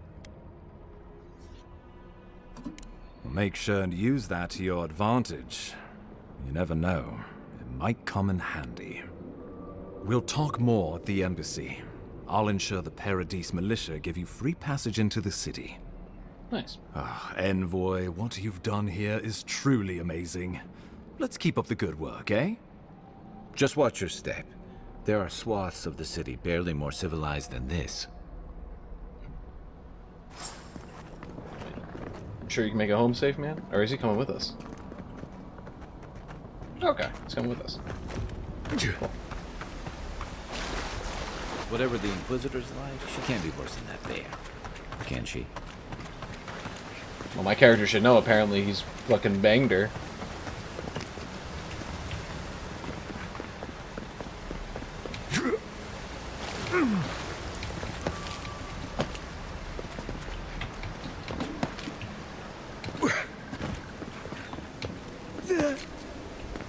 S: Make sure and use that to your advantage. You never know. It might come in handy. We'll talk more at the embassy. I'll ensure the Paradise militia give you free passage into the city.
A: Nice.
S: Envoy, what you've done here is truly amazing. Let's keep up the good work, eh?
H: Just watch your step. There are swaths of the city barely more civilized than this.
A: I'm sure you can make it home safe, man? Or is he coming with us? Okay, he's coming with us. Cool.
H: Whatever the Inquisitor's like, she can't be worse than that bear. Can she?
A: Well, my character should know. Apparently he's fucking banged her.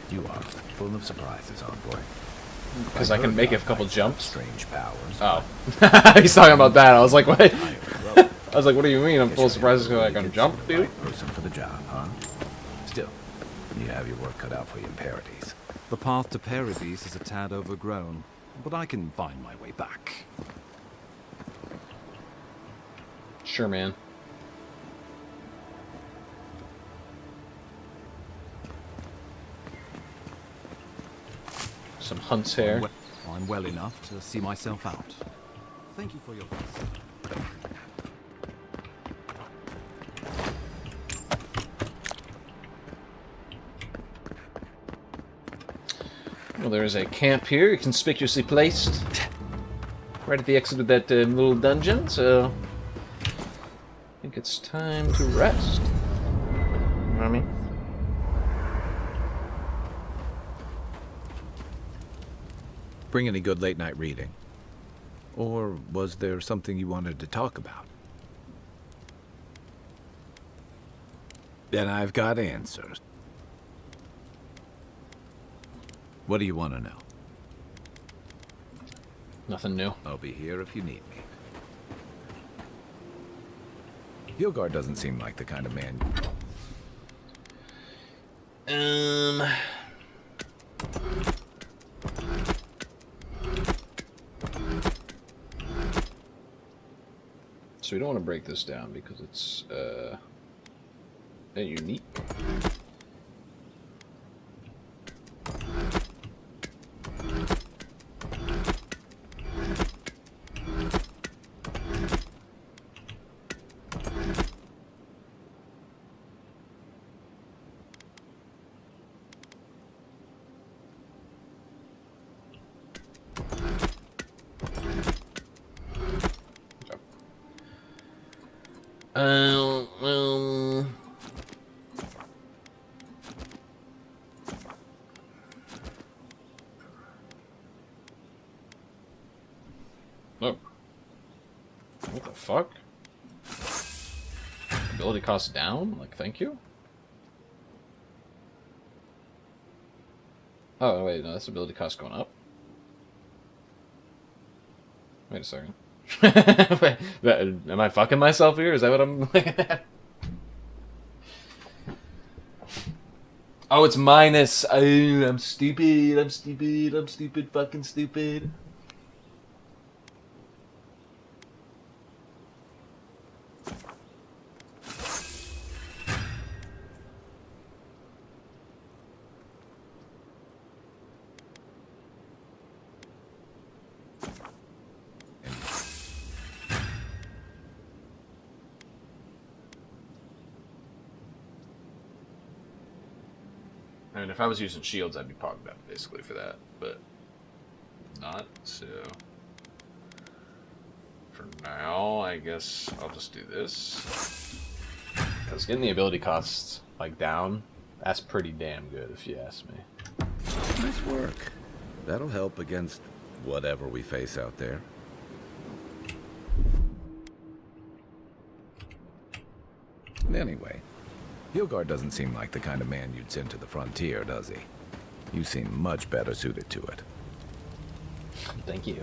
H: You are full of surprises, envoy.
A: Because I can make a couple jumps.
H: Strange powers.
A: Oh. He's talking about that. I was like, what? I was like, what do you mean? I'm full of surprises because I can jump, dude?
H: Person for the job, huh? Still, you have your work cut out for you in Paradise.
S: The path to Paradise is a tad overgrown, but I can find my way back.
A: Sure, man. Some Hunt's hair.
S: I'm well enough to see myself out. Thank you for your advice.
A: Well, there is a camp here, conspicuously placed right at the exit of that little dungeon, so I think it's time to rest. You know what I mean?
H: Bring any good late night reading? Or was there something you wanted to talk about? Then I've got answers. What do you want to know?
A: Nothing new.
H: I'll be here if you need me. Hilgard doesn't seem like the kind of man.
A: So we don't want to break this down because it's unique. Oh. What the fuck? Ability cost down? Like, thank you? Oh, wait, no, that's ability cost going up. Wait a second. Wait, am I fucking myself here? Is that what I'm looking at? Oh, it's minus. Oh, I'm stupid. I'm stupid. I'm stupid. Fucking stupid. I mean, if I was using shields, I'd be pogged up basically for that, but not, so for now, I guess I'll just do this. Because getting the ability costs, like, down, that's pretty damn good, if you ask me.
H: Nice work. That'll help against whatever we face out there. Anyway, Hilgard doesn't seem like the kind of man you'd send to the frontier, does he? You seem much better suited to it.
A: Thank you.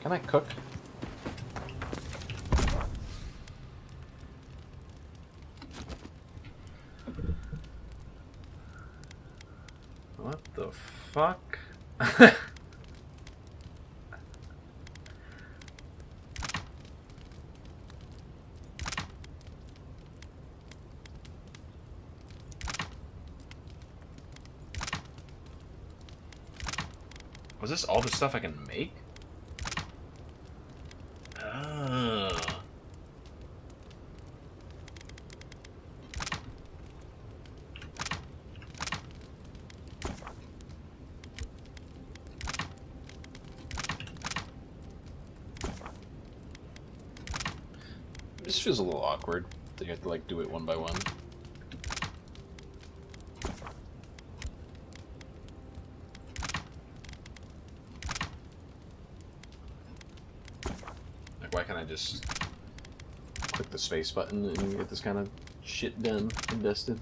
A: Can I cook? What the fuck? Was this all the stuff I can make? Oh. This feels a little awkward that you have to like do it one by one. Why can't I just click the space button and get this kind of shit done and dusted?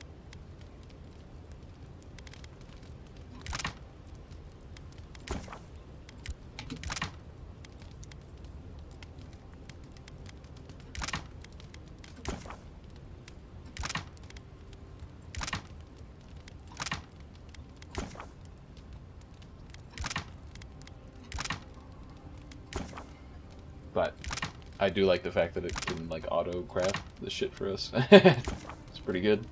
A: but I do like the fact that it can like auto craft the shit for us. It's pretty good.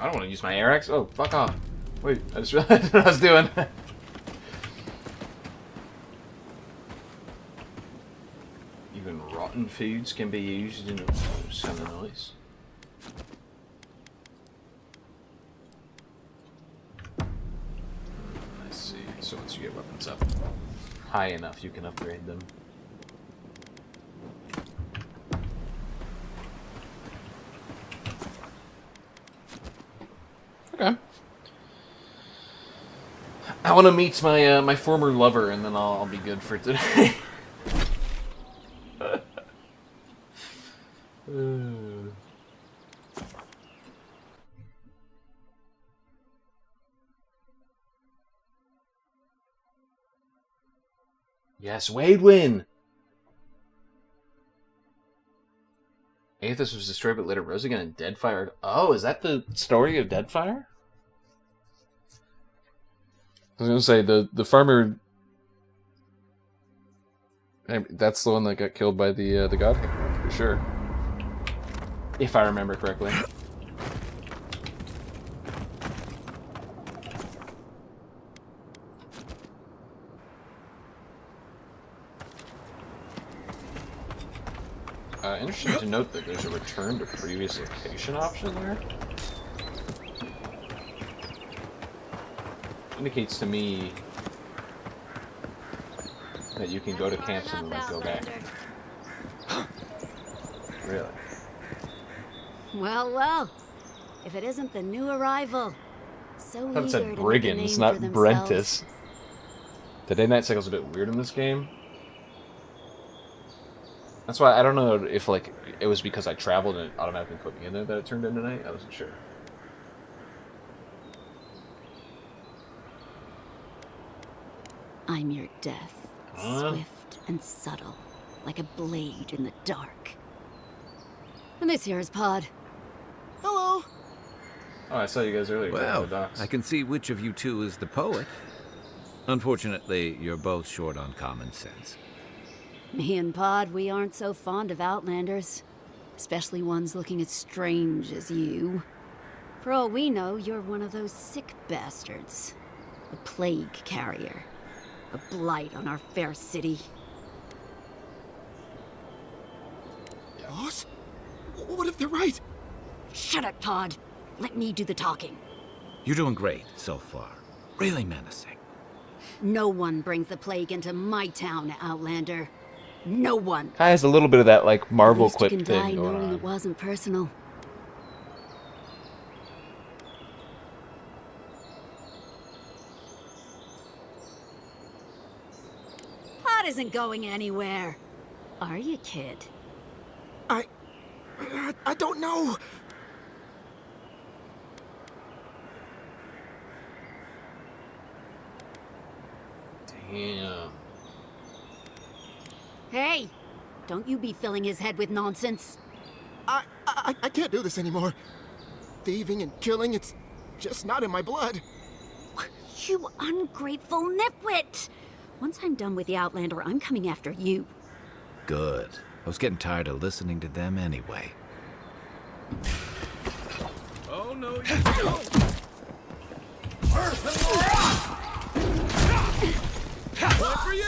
A: I don't want to use my air axe. Oh, fuck off. Wait, I just realized what I was doing. Even rotten foods can be used in... Oh, sounding nice. Let's see. So once you get weapons up high enough, you can upgrade them. Okay. I want to meet my my former lover, and then I'll be good for today. Yes, Wade win. Aethys was destroyed, but later rose again and Deadfire. Oh, is that the story of Deadfire? I was gonna say the farmer. That's the one that got killed by the god hammer, for sure. If I remember correctly. Interesting to note that there's a return to previous location option there. Indicates to me that you can go to camps and like go back. Really?
K: Well, well. If it isn't the new arrival. So
A: I thought it
K: eager
A: said
K: to make a
A: Brigands,
K: name
A: not
K: for themselves.
A: Brentis. The day night cycle's a bit weird in this game. That's why I don't know if like it was because I traveled and it automatically put me in there that it turned into night. I wasn't sure.
K: I'm your death, swift and subtle, like a blade in the dark. And this here is Pod. Hello.
A: Oh, I saw you guys earlier.
H: Well, I can see which of you two is the poet. Unfortunately, you're both short on common sense.
K: Me and Pod, we aren't so fond of Outlanders. Especially ones looking as strange as you. For all we know, you're one of those sick bastards. A plague carrier. A blight on our fair city.
C: Boss? What if they're right?
K: Shut up, Pod. Let me do the talking.
H: You're doing great so far. Really menacing.
K: No one brings the plague into my town, Outlander. No one.
A: Kai has a little bit of that like Marvel
K: At least
A: quip
K: you can
A: thing
K: die
A: going
K: knowing
A: on.
K: it wasn't personal. Pod isn't going anywhere. Are you, kid?
C: I don't know.
A: Damn.
K: Hey, don't you be filling his head with nonsense.
C: I can't do this anymore. Thieving and killing, it's just not in my blood.
K: You ungrateful nitwit! Once I'm done with the Outlander, I'm coming after you.
H: Good. I was getting tired of listening to them anyway.
Q: Oh, no, you don't. One for you!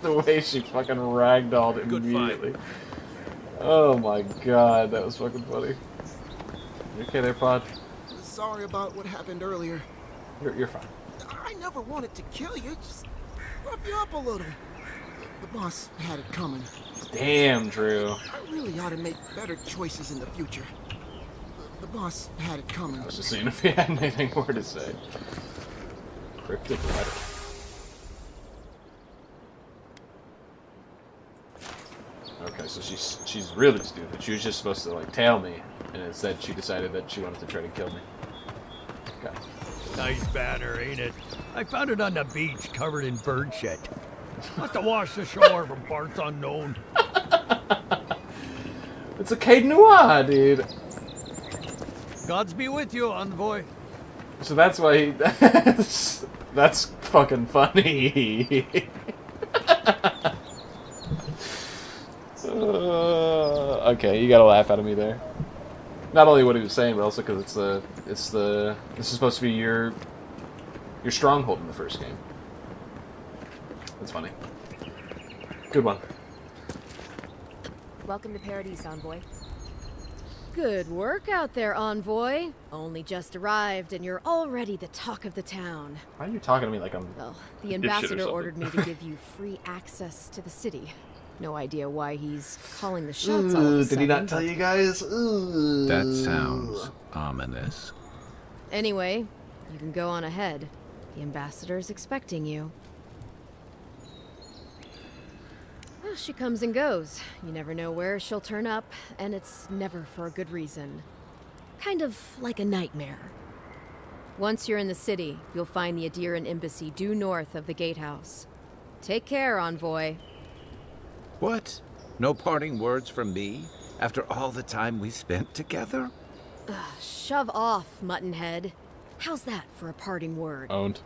A: The way she fucking ragdolled immediately. Oh my god, that was fucking funny. You okay there, Pod?
C: Sorry about what happened earlier.
A: You're fine.
C: I never wanted to kill you, just rough you up a little.
T: The boss had it coming.
A: Damn, Drew.
T: I really ought to make better choices in the future. The boss had it coming.
A: I was just seeing if he had anything more to say. Cryptic letter. Okay, so she's really stupid. She was just supposed to like tail me, and instead she decided that she wanted to try to kill me. Okay.
U: Nice banner, ain't it? I found it on the beach, covered in bird shit. Must have washed ashore from parts unknown.
A: It's a Caden Noir, dude.
U: Gods be with you, envoy.
A: So that's why he... that's fucking funny. Okay, you gotta laugh out of me there. Not only what he was saying, but also because this is supposed to be your stronghold in the first game. That's funny. Good one.
L: Welcome to Paradise, Envoy.
I: Good work out there, Envoy. Only just arrived, and you're already the talk of the town.
A: Why are you talking to me like I'm...
I: Well, the ambassador ordered me to give you free access to the city. No idea why he's calling the shots all of a
A: Did
I: sudden,
A: he not tell you guys?
H: That sounds ominous.
I: Anyway, you can go on ahead. The ambassador's expecting you. Well, she comes and goes. You never know where she'll turn up, and it's never for a good reason. Kind of like a nightmare. Once you're in the city, you'll find the Adiran embassy due north of the gatehouse. Take care, Envoy.
H: What? No parting words from me? After all the time we spent together?
I: Shove off, Muttonhead. How's that for a parting word?
A: Owned.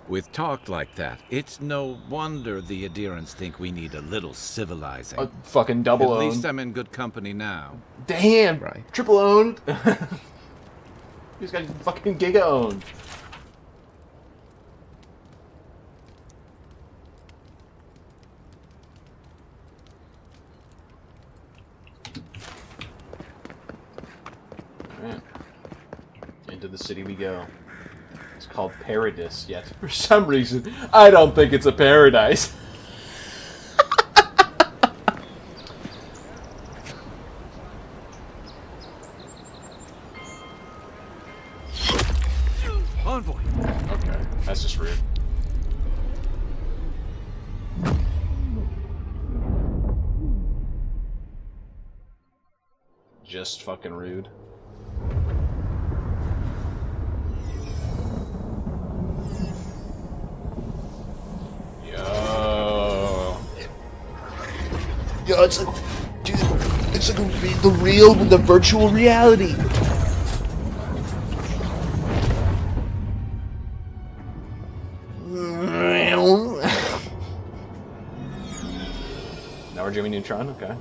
H: With talk like that, it's no wonder the Adirans think we need a little civilizing.
A: Fucking double owned.
H: At least I'm in good company now.
A: Damn!
H: Right.
A: Triple owned? He's got fucking giga owned. Alright. Into the city we go. It's called Paradise, yet for some reason, I don't think it's a paradise.
U: Envoy.
A: Okay, that's just rude. Just fucking rude.
R: Yo, it's like, dude, it's like the real, the virtual reality.
A: Now we're Jimmy Neutron, okay.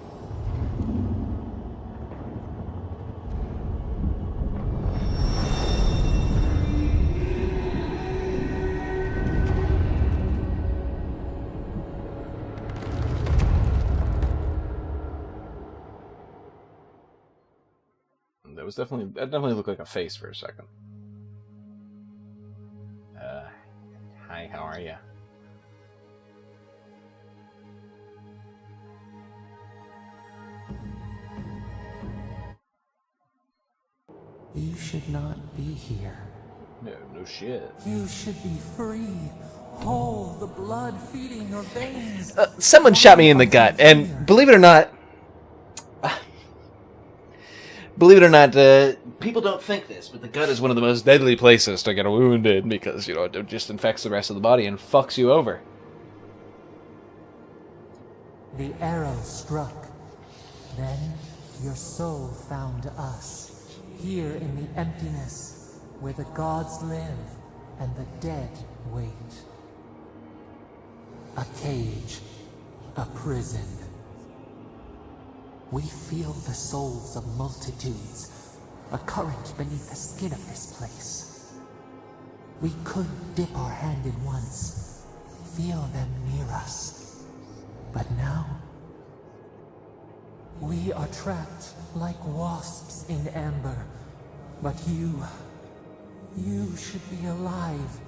A: That definitely looked like a face for a second. Hi, how are you?
F: You should not be here.
A: No shit.
F: You should be free. Whole, the blood feeding your veins.
R: Someone shot me in the gut, and believe it or not, people don't think this, but the gut is one of the most deadly places to get wounded because, you know, it just infects the rest of the body and fucks you over.
F: The arrow struck. Then your soul found us, here in the emptiness, where the gods live and the dead wait. A cage, a prison. We feel the souls of multitudes, a current beneath the skin of this place. We could dip our hand in once, feel them near us. But now, we are trapped like wasps in amber. But you should be alive.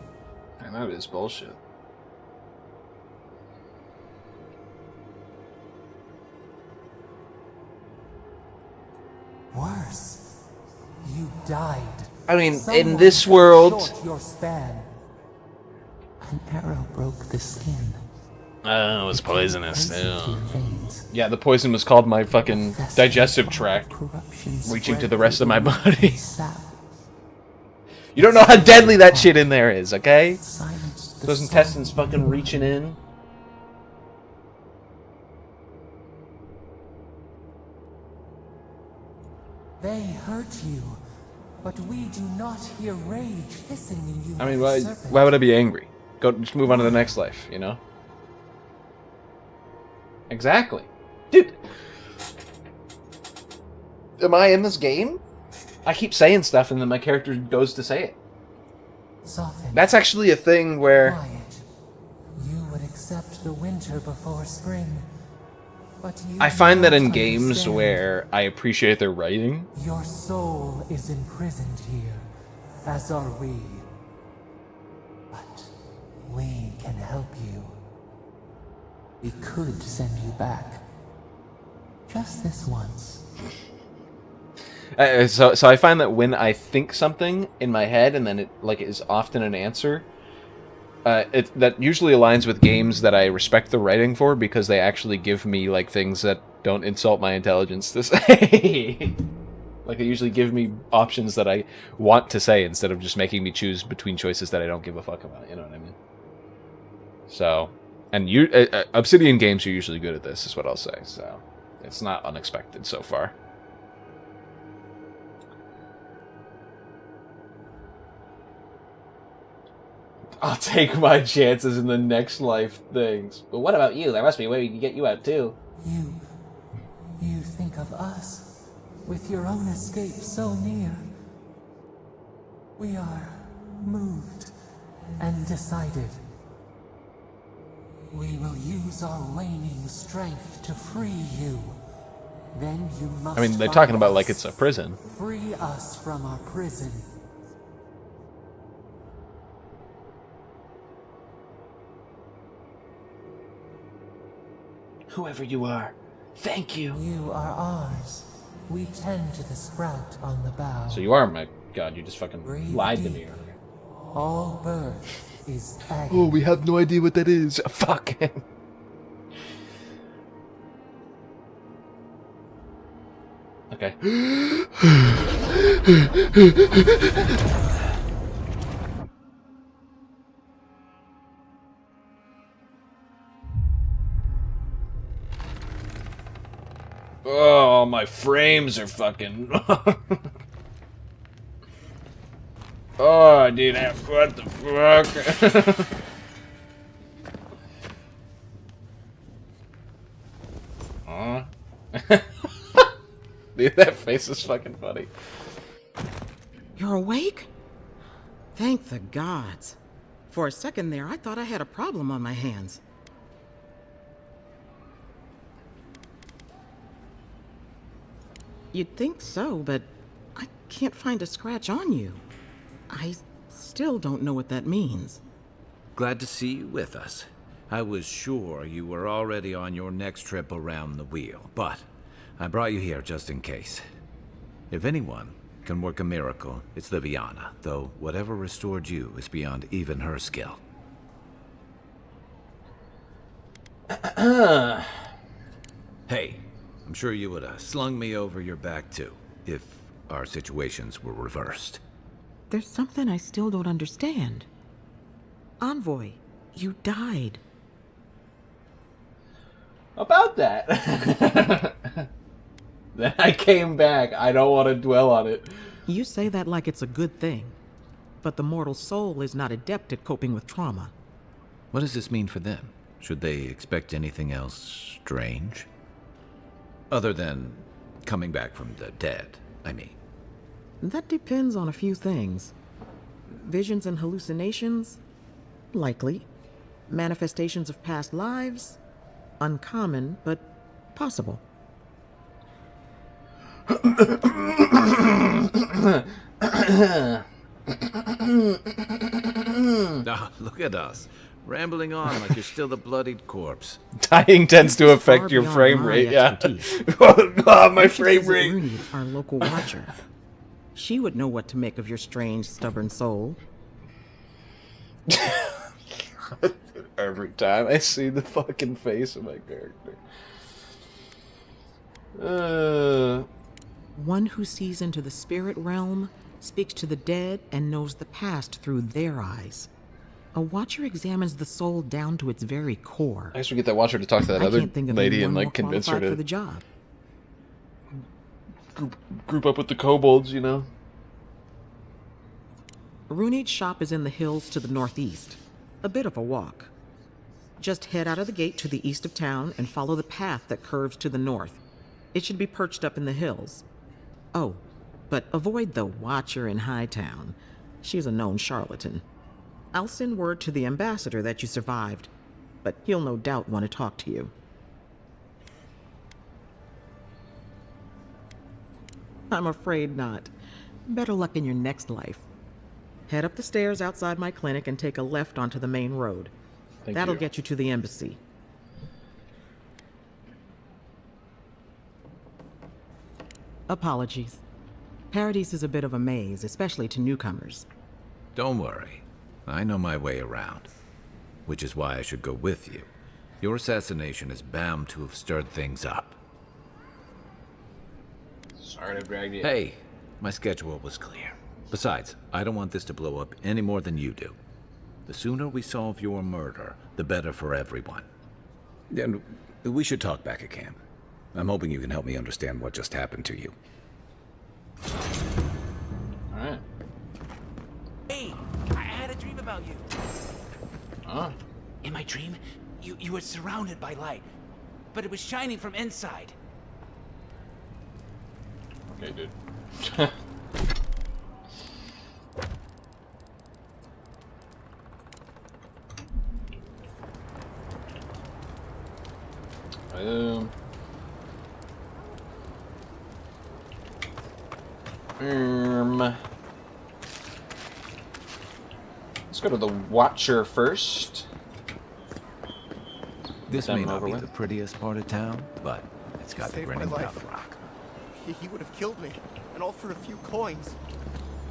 A: And that is bullshit.
F: Worse, you died.
A: I mean, in
F: Someone
A: this
F: cut
A: world...
F: short your span. An arrow broke the skin.
A: Oh, it was poisonous.
F: It into your veins.
A: Yeah, the poison was called my fucking digestive tract, reaching to the rest of my body. You don't know how deadly that shit in there is, okay? Those intestines fucking reaching in.
F: They hurt you, but we do not hear rage hissing in you.
A: I mean,
F: like a
A: why
F: serpent.
A: would I be angry? Just move on to the next life, you know? Exactly. Dude. Am I in this game? I keep saying stuff and then my character goes to say it.
F: Soften.
A: That's actually a thing where...
F: Quiet. You would accept the winter before spring, but you
A: I find that
F: do
A: in
F: not
A: games
F: understand.
A: where I appreciate their writing,
F: Your soul is imprisoned here, as are we. But we can help you. We could send you back. Just this once.
A: so I find that when I think something in my head and then it is often an answer, that usually aligns with games that I respect the writing for because they actually give me things that don't insult my intelligence to say. They usually give me options that I want to say instead of just making me choose between choices that I don't give a fuck about. You know what I mean? So, and Obsidian games are usually good at this, is what I'll say. So, it's not unexpected so far. I'll take my chances in the next life things. But what about you? There must be a way we can get you out too.
F: You think of us, with your own escape so near. We are moved and decided. We will use our waning strength to free you. Then you must.
A: I mean, they're
F: find
A: talking about
F: us.
A: it's a prison.
F: Free us from our prison.
A: Whoever you are, thank you.
F: You are ours. We tend to the sprout on the bough.
A: So you are my god, you just fucking lied to me earlier.
F: All birth is agony.
A: Oh, we have no idea what that is. Fuck. Okay. Oh, my frames are fucking... Oh, dude, what the fuck? Huh? Dude, that face is fucking funny.
E: You're awake? Thank the gods. For a second there, I thought I had a problem on my hands. You'd think so, but I can't find a scratch on you. I still don't know what that means.
H: Glad to see you with us. I was sure you were already on your next trip around the wheel, but I brought you here just in case. If anyone can work a miracle, it's Liviana, though whatever restored you is beyond even her skill. Hey, I'm sure you would have slung me over your back too, if our situations were reversed.
E: There's something I still don't understand. Envoy, you died.
A: About that. Then I came back. I don't want to dwell on it.
E: You say that like it's a good thing, but the mortal soul is not adept at coping with trauma.
H: What does this mean for them? Should they expect anything else strange? Other than coming back from the dead, I mean.
E: That depends on a few things. Visions and hallucinations? Likely. Manifestations of past lives? Uncommon, but possible.
H: Ah, look at us. Rambling on like you're still a bloodied corpse.
A: Dying tends to
E: This is far
A: affect your
E: beyond
A: frame
E: my
A: rate, yeah.
E: expertise.
A: Oh, my
E: You should
A: frame
E: visit
A: rate.
E: Rooney, our local watcher. She would know what to make of your strange, stubborn soul.
A: Every time I see the fucking face of my character.
E: One who sees into the spirit realm, speaks to the dead, and knows the past through their eyes. A watcher examines the soul down to its very core.
A: I used to get that watcher to talk to that
E: I
A: other
E: can't think of
A: lady
E: anyone
A: and
E: more
A: like convince her
E: qualified for
A: to
E: the job.
A: group up with the kobolds, you know?
E: Runade's shop is in the hills to the northeast. A bit of a walk. Just head out of the gate to the east of town and follow the path that curves to the north. It should be perched up in the hills. Oh, but avoid the Watcher in Hightown. She's a known charlatan. I'll send word to the ambassador that you survived, but he'll no doubt want to talk to you. I'm afraid not. Better luck in your next life. Head up the stairs outside my clinic and take a left onto the main road. That'll get you to the embassy. Apologies. Paradise is a bit of a maze, especially to newcomers.
H: Don't worry. I know my way around. Which is why I should go with you. Your assassination is bound to have stirred things up.
A: Sorry to drag you.
H: Hey, my schedule was clear. Besides, I don't want this to blow up any more than you do. The sooner we solve your murder, the better for everyone. And we should talk back at camp. I'm hoping you can help me understand what just happened to you.
A: Alright.
J: Hey, I had a dream about you.
A: Huh?
J: In my dream, you were surrounded by light, but it was shining from inside.
A: Okay, dude. Let's go to the Watcher first.
H: This may not be the prettiest part of town, but it's got the
T: Saved my
H: grinning
T: life.
H: Battle Rock.
T: He would have killed me, and all for a few coins.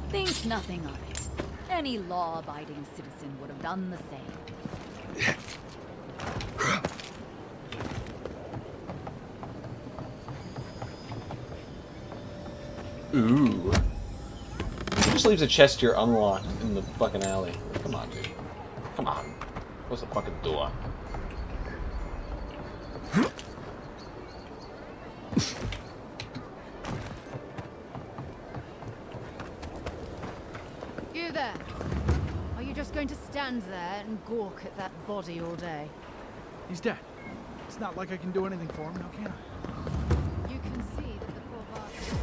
K: Think nothing of it. Any law-abiding citizen would have done the same.
A: Ooh. He just leaves a chest here unlocked in the fucking alley. Come on, dude. Come on. Close the fucking door.
N: You there. Are you just going to stand there and gawk at that body all day?
B: He's dead. It's not like I can do anything for him, now can I?
N: You can see that the poor bastard.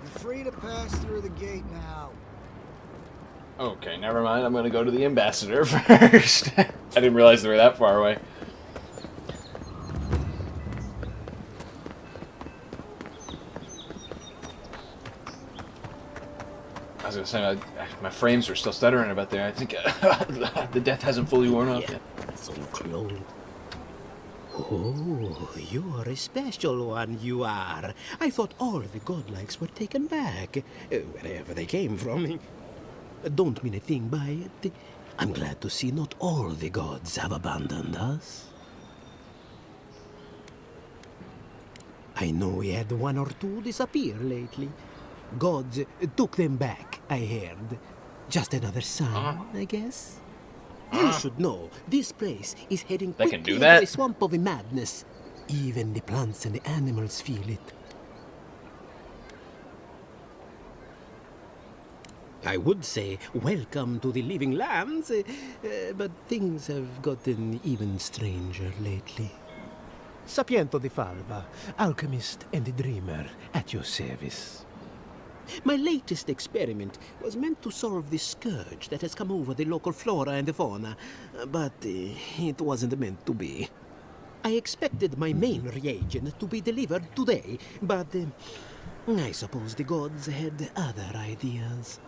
V: You're free to pass through the gate now.
A: Okay, never mind. I'm gonna go to the ambassador first. I didn't realize they were that far away. I was gonna say, my frames are still stuttering about there. I think the death hasn't fully worn off yet.
C: So close. Oh, you are a special one, you are. I thought all the godlikes were taken back, wherever they came from. Don't mean a thing by it. I'm glad to see not all the gods have abandoned us. I know we had one or two disappear lately. Gods took them back, I heard. Just another sign, I guess. You should know, this place is heading
A: They
C: quickly
A: can do
C: into
A: that?
C: a swamp of madness. Even the plants and the animals feel it. I would say welcome to the living lands, but things have gotten even stranger lately. Sapiento di Falva, alchemist and dreamer, at your service. My latest experiment was meant to solve the scourge that has come over the local flora and fauna, but it wasn't meant to be. I expected my main reagent to be delivered today, but I suppose the gods had other ideas.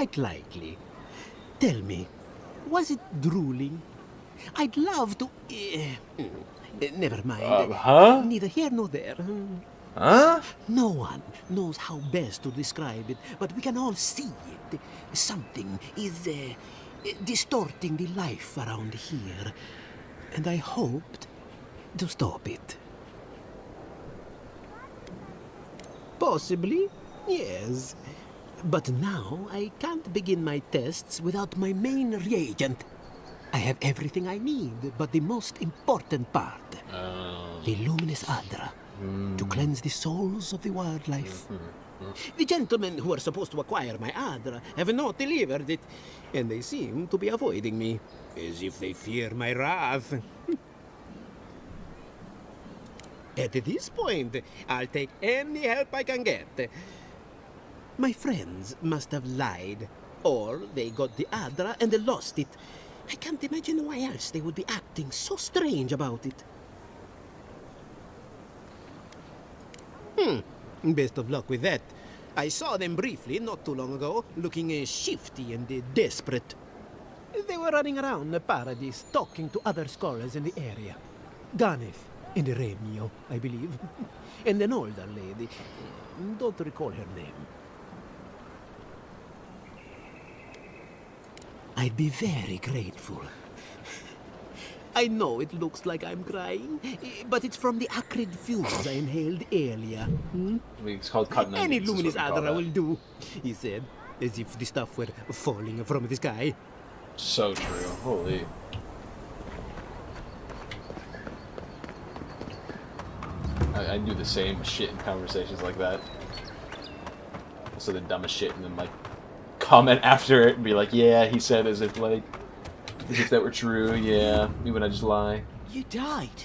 C: quite likely. Tell me, was it drooling? I'd love to... never mind.
A: Huh?
C: Neither here nor there.
A: Huh?
C: No one knows how best to describe it, but we can all see it. Something is distorting the life around here, and I hoped to stop it. Possibly, yes. But now I can't begin my tests without my main reagent. I have everything I need, but the most important part. The luminous Adra. To cleanse the souls of the wildlife. The gentlemen who are supposed to acquire my Adra have not delivered it, and they seem to be avoiding me, as if they fear my wrath. At this point, I'll take any help I can get. My friends must have lied, or they got the Adra and they lost it. I can't imagine why else they would be acting so strange about it. Best of luck with that. I saw them briefly not too long ago, looking shifty and desperate. They were running around the paradise, talking to other scholars in the area. Ganef and Remio, I believe. And an older lady. Don't recall her name. I'd be very grateful. I know it looks like I'm crying, but it's from the acrid fumes I inhaled earlier.
A: It's called cotton
C: Any
A: onions,
C: luminous
A: is what we call
C: Adra
A: that.
C: will do, he said, as if the stuff were falling from the sky.
A: So true. Holy. I do the same shit in conversations like that. So the dumbest shit and then like comment after it and be like, yeah, he said as if like, as if that were true, yeah, even I just lie.
D: You died.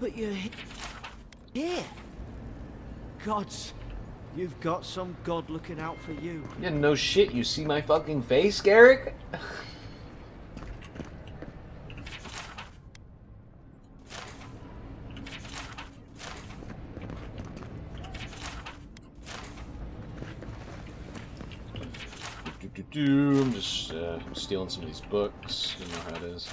D: But you're here. Gods, you've got some god looking out for you.
A: Yeah, no shit, you see my fucking face, Garrick? I'm just stealing some of these books. You know how it is.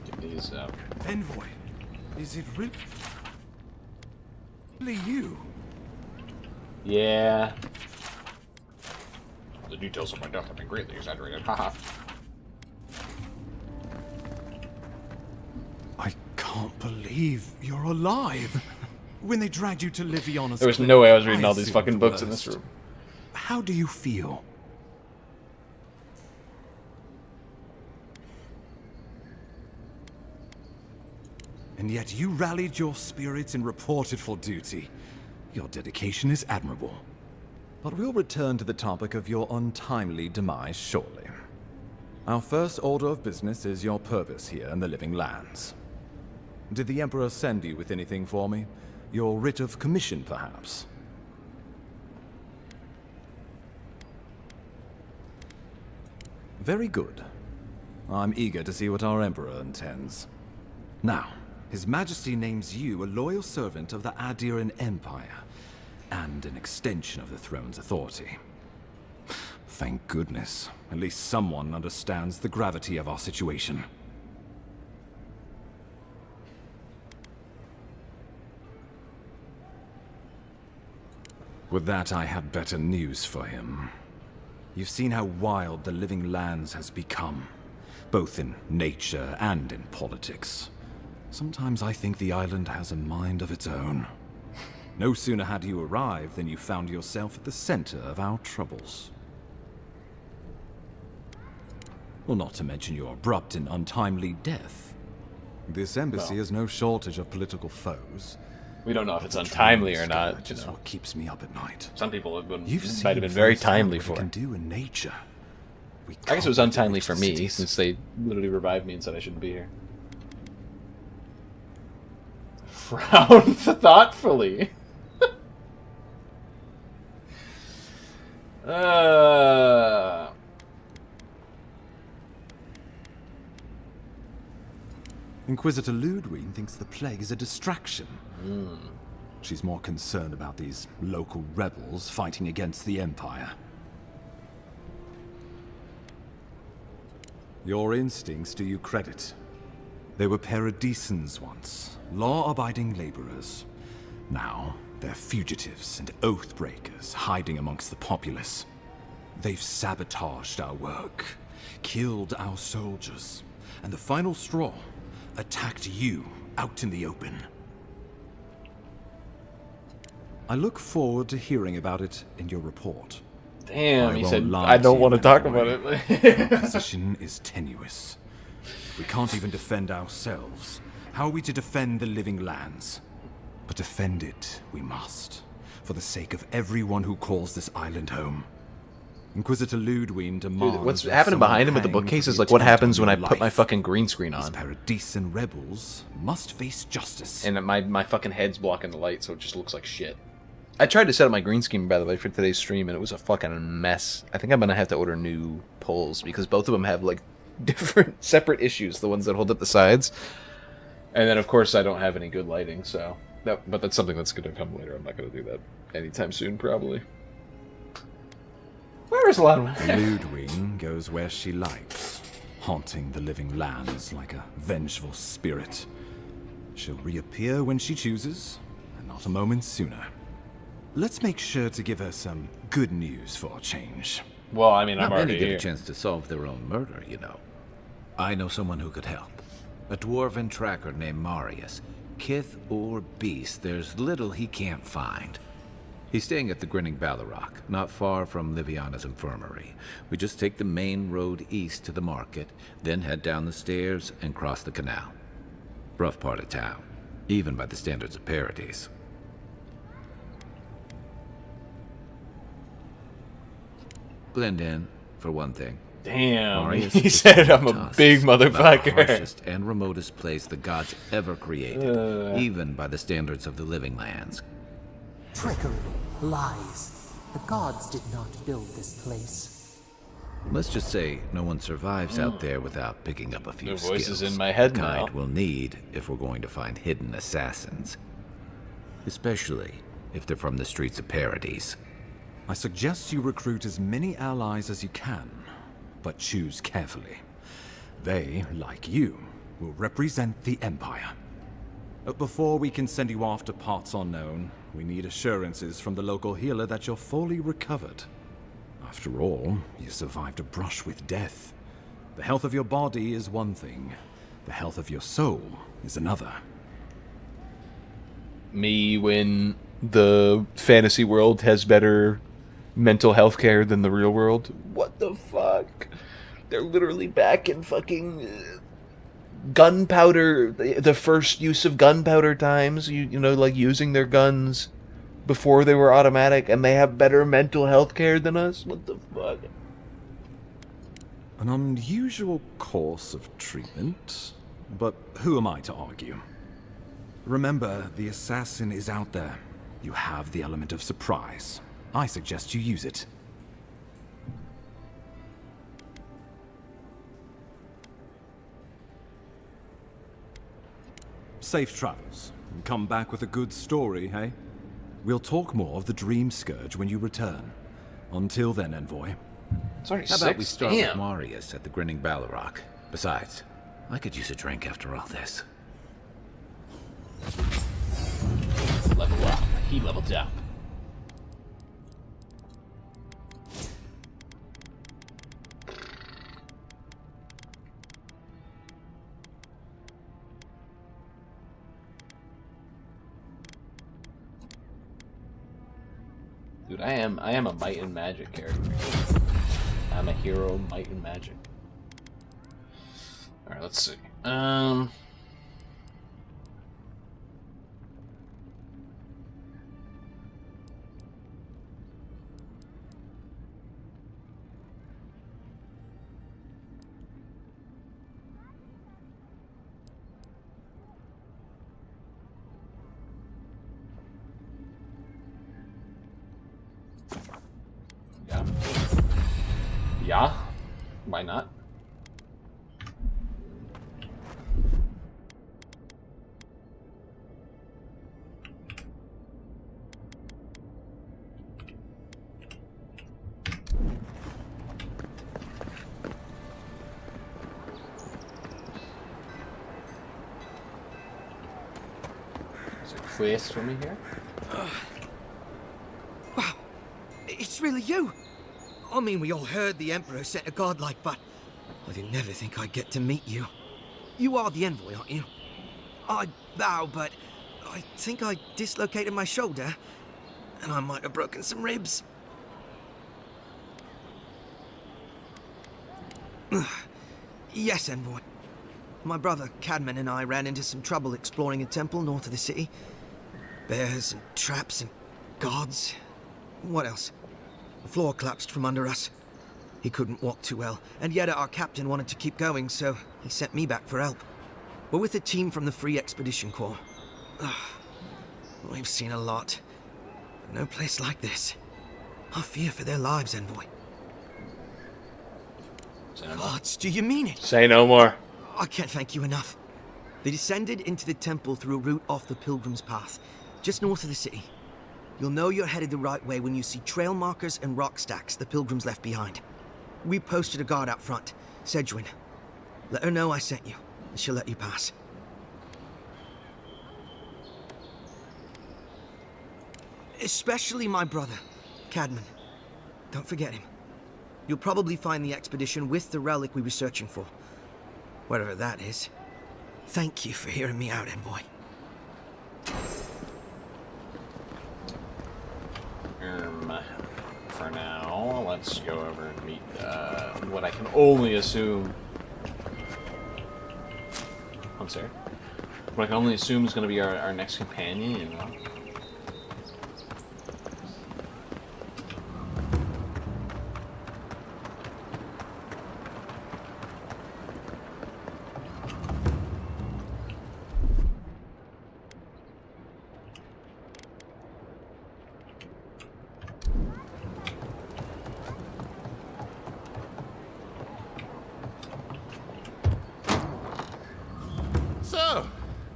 A: Get these out.
S: Envoy, is it really you?
A: Yeah. The details of my death have been greatly exaggerated. Haha.
S: I can't believe you're alive. When they dragged you to Liviana's
A: There was
S: cliff,
A: no way I was reading all these
S: assumed
A: fucking
S: the
A: books in this
S: worst.
A: room.
S: How do you feel? And yet you rallied your spirits and reported for duty. Your dedication is admirable. But we'll return to the topic of your untimely demise shortly. Our first order of business is your purpose here in the Living Lands. Did the Emperor send you with anything for me? Your writ of commission, perhaps? Very good. I'm eager to see what our Emperor intends. Now, His Majesty names you a loyal servant of the Adiran Empire, and an extension of the throne's authority. Thank goodness. At least someone understands the gravity of our situation. With that, I had better news for him. You've seen how wild the Living Lands has become, both in nature and in politics. Sometimes I think the island has a mind of its own. No sooner had you arrived than you found yourself at the center of our troubles. Well, not to mention your abrupt and untimely death. This embassy has no shortage of political foes.
A: We don't know if it's untimely or not.
S: Which is what keeps me up at night.
A: Some people have been,
S: You've
A: might have been very timely for
S: what
A: it.
S: it can do in nature.
A: I guess it was untimely for me, since they literally revived me and said I shouldn't be here. Frown thoughtfully.
S: Inquisitor Ludwig thinks the plague is a distraction. She's more concerned about these local rebels fighting against the Empire. Your instincts do you credit. They were paradisans once, law-abiding laborers. Now, they're fugitives and oath-breakers hiding amongst the populace. They've sabotaged our work, killed our soldiers, and the final straw, attacked you out in the open. I look forward to hearing about it in your report.
A: Damn, he said, I don't want to talk about it.
S: The position is tenuous. If we can't even defend ourselves, how are we to defend the living lands? But defend it we must, for the sake of everyone who calls this island home. Inquisitor Ludwig demands...
A: Dude, what's happening behind him with the bookcase is like what happens when I put my fucking green screen on.
S: These Paradisan rebels must face justice.
A: And my fucking head's blocking the light, so it just looks like shit. I tried to set up my green screen, by the way, for today's stream, and it was a fucking mess. I think I'm gonna have to order new poles, because both of them have, like, different, separate issues, the ones that hold up the sides. And then, of course, I don't have any good lighting, so... but that's something that's gonna come later. I'm not gonna do that anytime soon, probably. Where is a lot of my...
S: Ludwig goes where she likes, haunting the living lands like a vengeful spirit. She'll reappear when she chooses, and not a moment sooner. Let's make sure to give her some good news for a change.
A: Well, I mean, I'm
H: Not many
A: already
H: get
A: here.
H: a chance to solve their own murder, you know. I know someone who could help. A dwarven tracker named Marius. Kith or beast, there's little he can't find. He's staying at the Grinning Ballarrock, not far from Liviana's infirmary. We just take the main road east to the market, then head down the stairs and cross the canal. Rough part of town, even by the standards of Paradise. Blend in, for one thing.
A: Damn,
H: Marius
A: he
H: is
A: said I'm a
H: Tusks,
A: big
H: about
A: motherfucker.
H: The harshest and remotest place the gods ever created, even by the standards of the living lands.
F: Trickery, lies. The gods did not build this place.
H: Let's just say no one survives out there without picking up a few
A: The
H: skills.
A: voice is in my head
H: the kind
A: now.
H: we'll need if we're going to find hidden assassins. Especially if they're from the streets of Paradise.
S: I suggest you recruit as many allies as you can, but choose carefully. They, like you, will represent the Empire. Before we can send you off to parts unknown, we need assurances from the local healer that you're fully recovered. After all, you survived a brush with death. The health of your body is one thing. The health of your soul is another.
A: Me when the fantasy world has better mental health care than the real world? What the fuck? They're literally back in fucking gunpowder, the first use of gunpowder times, you know, like using their guns before they were automatic, and they have better mental health care than us? What the fuck?
S: An unusual course of treatment, but who am I to argue? Remember, the assassin is out there. You have the element of surprise. I suggest you use it. Safe travels. Come back with a good story, hey? We'll talk more of the Dream Scourge when you return. Until then, Envoy.
A: It's already
H: How about we start with
A: Damn.
H: Marius at the Grinning Ballarrock? Besides, I could use a drink after all this.
A: Level up. He leveled up. Dude, I am a might and magic character. I'm a hero, might and magic. Alright, let's see. Yeah. Yeah? Why not? quest for me here?
T: Wow, it's really you. I mean, we all heard the Emperor sent a godlike, but I didn't never think I'd get to meet you. You are the envoy, aren't you? I bow, but I think I dislocated my shoulder, and I might have broken some ribs. Yes, envoy. My brother, Cadman, and I ran into some trouble exploring a temple north of the city. Bears and traps and guards. What else? The floor collapsed from under us. He couldn't walk too well, and yet our captain wanted to keep going, so he sent me back for help. We're with a team from the Free Expedition Corps. We've seen a lot, but no place like this. I fear for their lives, envoy. Gods, do you mean it?
A: Say no more.
T: I can't thank you enough. They descended into the temple through a route off the Pilgrim's Path, just north of the city. You'll know you're headed the right way when you see trail markers and rock stacks the Pilgrims left behind. We posted a guard out front, Sedgwin. Let her know I sent you, and she'll let you pass. Especially my brother, Cadman. Don't forget him. You'll probably find the expedition with the relic we were searching for. Whatever that is. Thank you for hearing me out, envoy.
A: For now, let's go over and meet what I can only assume. I'm sorry. What I can only assume is going to be our next companion, you know?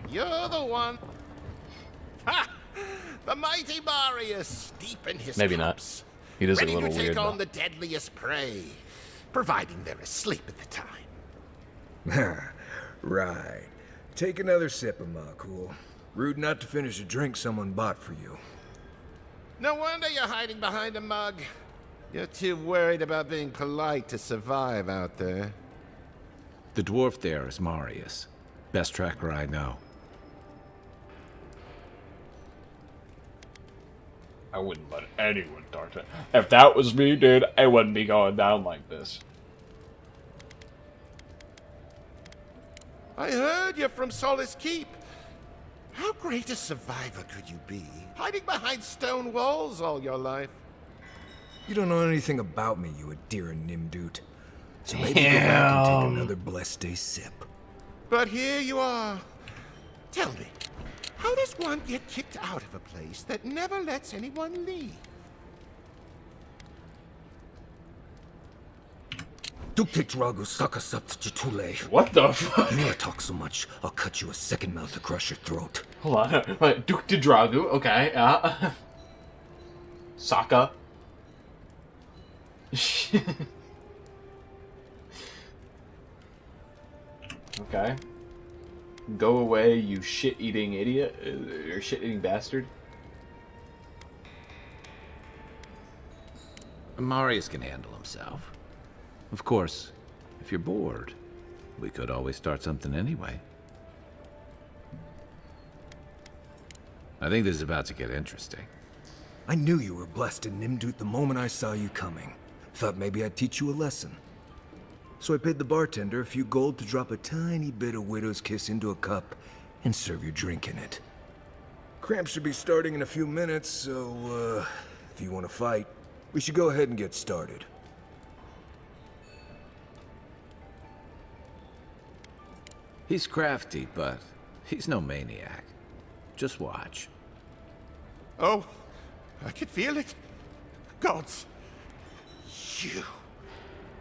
C: You're the one. Ha! The mighty Marius, deep in his
A: Maybe
C: cups,
A: not. He does look
C: ready
A: a little
C: to take
A: weird,
C: on
A: though.
C: the deadliest prey, providing they're asleep at the time.
G: Right. Take another sip of my cool. Rude not to finish a drink someone bought for you.
C: No wonder you're hiding behind a mug. You're too worried about being polite to survive out there.
H: The dwarf there is Marius. Best tracker I know.
A: I wouldn't let anyone talk to me. If that was me, dude, I wouldn't be going down like this.
C: I heard you're from Solace Keep. How great a survivor could you be, hiding behind stone walls all your life?
G: You don't know anything about me, you adherent Nimdude. So maybe go back and take another blessed day sip.
C: But here you are. Tell me, how does one get kicked out of a place that never lets anyone leave?
G: Dukte Drago Sakasapt Jitule.
A: What the fuck?
G: You wanna talk so much, I'll cut you a second mouth across your throat.
A: Hold on. Wait, Duke de Dragu, okay, yeah. Saka. Okay. Go away, you shit-eating idiot. Or shit-eating bastard.
H: Marius can handle himself. Of course, if you're bored, we could always start something anyway. I think this is about to get interesting.
G: I knew you were blessed in Nimdude the moment I saw you coming. Thought maybe I'd teach you a lesson. So I paid the bartender a few gold to drop a tiny bit of Widow's Kiss into a cup and serve your drink in it. Cramps should be starting in a few minutes, so, if you want to fight, we should go ahead and get started.
H: He's crafty, but he's no maniac. Just watch.
C: Oh, I can feel it. Gods, you.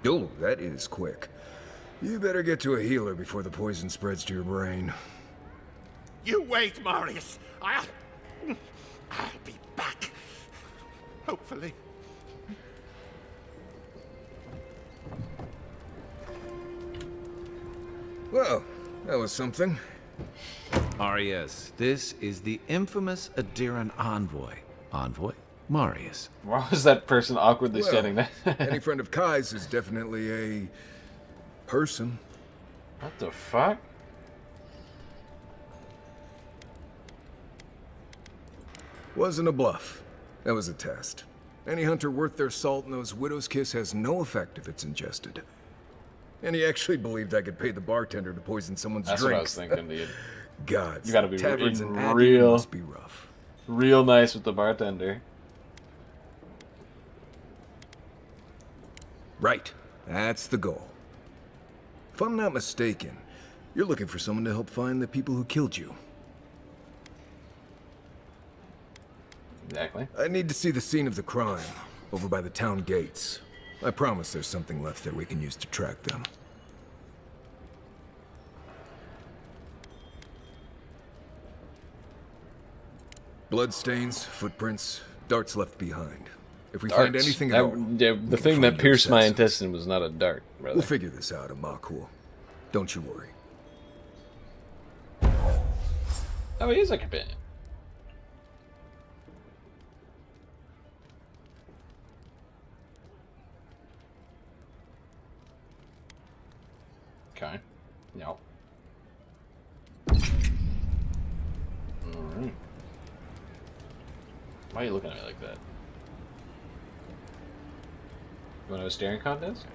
G: Oh, that is quick. You better get to a healer before the poison spreads to your brain.
C: You wait, Marius. I'll be back. Hopefully.
G: Well, that was something.
H: Arius, this is the infamous Adiran envoy. Envoy? Marius.
A: Why was that person awkwardly standing there?
G: Any friend of Kai's is definitely a person.
A: What the fuck?
G: Wasn't a bluff. That was a test. Any hunter worth their salt knows Widow's Kiss has no effect if it's ingested. And he actually believed I could pay the bartender to poison someone's
A: That's
G: drinks.
A: what I was thinking, dude.
G: Gods,
A: You gotta be
G: taverns in Adiran
A: real,
G: must be rough.
A: real nice with the bartender.
G: Right. That's the goal. If I'm not mistaken, you're looking for someone to help find the people who killed you.
A: Exactly.
G: I need to see the scene of the crime, over by the town gates. I promise there's something left there we can use to track them. Bloodstains, footprints, darts left behind. If we find
A: Darts.
G: anything at
A: That-
G: all,
A: yeah,
G: we
A: the
G: can
A: thing
G: find
A: that
G: your
A: pierced my
G: assassins.
A: intestine was not a dart, brother.
G: We'll figure this out, Amakul. Don't you worry.
A: Oh, he is a companion. Okay. Yep. Alright. Why are you looking at me like that? You want to have a staring contest?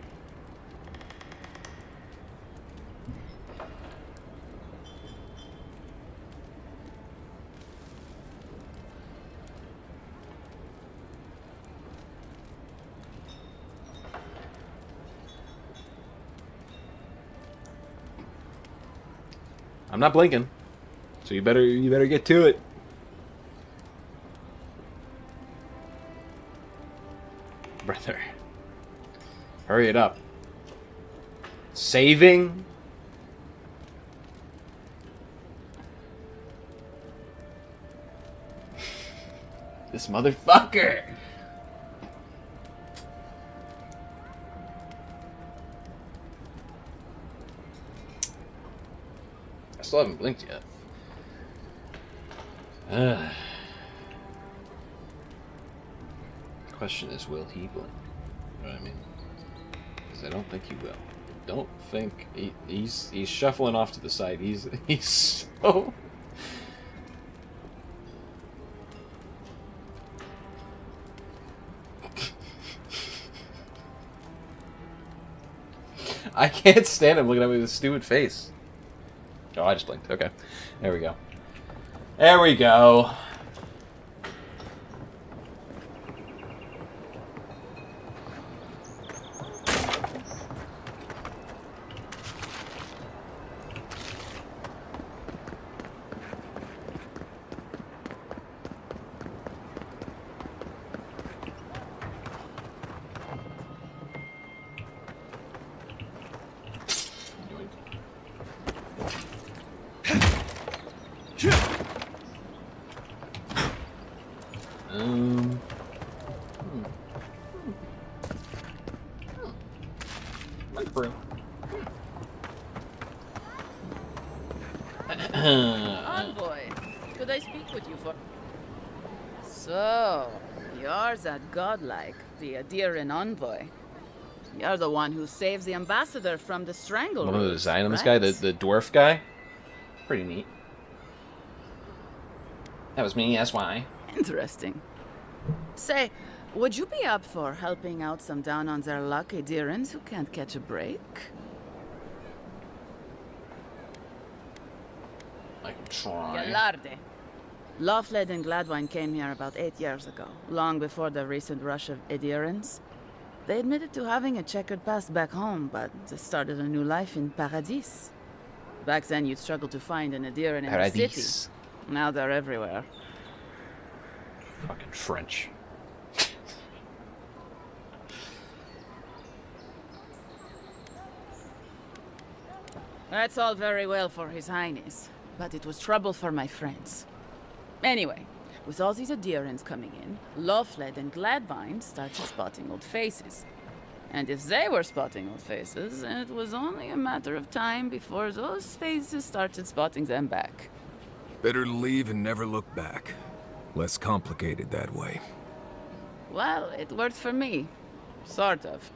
A: I'm not blinking, so you better get to it. Brother. Hurry it up. Saving? This motherfucker! I still haven't blinked yet. Question is, will he blink? You know what I mean? Because I don't think he will. I don't think he's shuffling off to the side. He's so. I can't stand him looking at me with a stupid face. Oh, I just blinked. Okay. There we go. There we go.
M: Envoy, could I speak with you for... So, you're that godlike, the Adiran envoy. You're the one who saves the ambassador from the strangle.
A: One of the design on this
M: right?
A: guy, the dwarf guy. Pretty neat. That was me, that's why.
M: Interesting. Say, would you be up for helping out some down on their luck Adirans who can't catch a break?
A: I can try.
M: Galarde. Lawfled and Gladwine came here about 8 years ago, long before the recent rush of Adirans. They admitted to having a checkered past back home, but they started a new life in Paradis. Back then, you'd struggle to find an Adiran in the city.
A: Paradis.
M: Now they're everywhere.
A: Fucking French.
M: That's all very well for His Highness, but it was trouble for my friends. Anyway, with all these Adirans coming in, Lawfled and Gladwine started spotting old faces. And if they were spotting old faces, it was only a matter of time before those faces started spotting them back.
G: Better to leave and never look back. Less complicated that way.
M: Well, it worked for me. Sort of.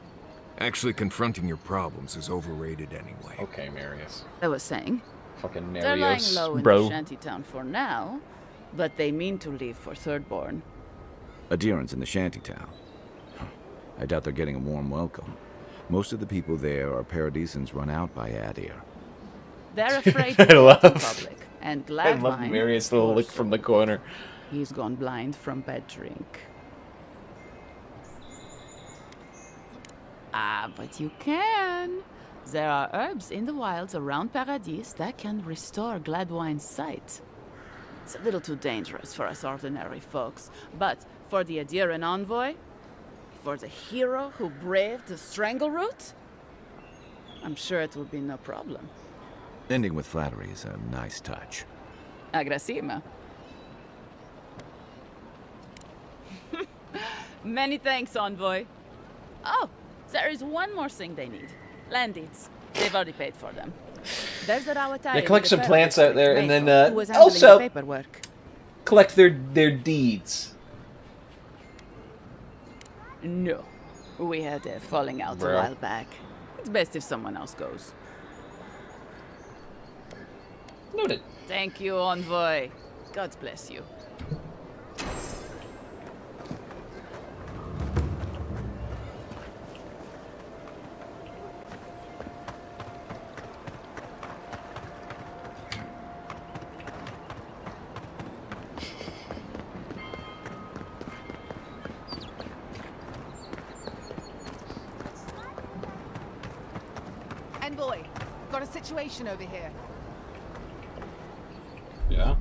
G: Actually confronting your problems is overrated anyway.
R: Okay, Marius.
M: I was saying.
R: Fucking
M: They're lying
R: Marius,
M: low in
R: bro.
M: the shantytown for now, but they mean to leave for Thirdborn.
H: Adherents in the shantytown. I doubt they're getting a warm welcome. Most of the people there are paradisans run out by Adir.
M: They're afraid
R: I
M: to go
R: love-
M: to public, and
R: I love
M: Gladwine,
R: Marius' little look from the corner.
M: he's gone blind from bad drink. Ah, but you can. There are herbs in the wilds around Paradis that can restore Gladwine's sight. It's a little too dangerous for us ordinary folks, but for the Adiran envoy, for the hero who braved the Strangleroot, I'm sure it will be no problem.
H: Ending with flattery is a nice touch.
M: Agrasima. Many thanks, envoy. Oh, there is one more thing they need. Land deeds. They've already paid for them. There's the Rawatari.
R: They collect some plants out there, and then
M: who was handling
R: also
M: the paperwork.
R: collect their deeds.
M: No. We had a falling out
R: Bro.
M: a while back. It's best if someone else goes.
R: Noted.
M: Thank you, envoy. God bless you.
O: Envoy, got a situation over here.
R: Yeah.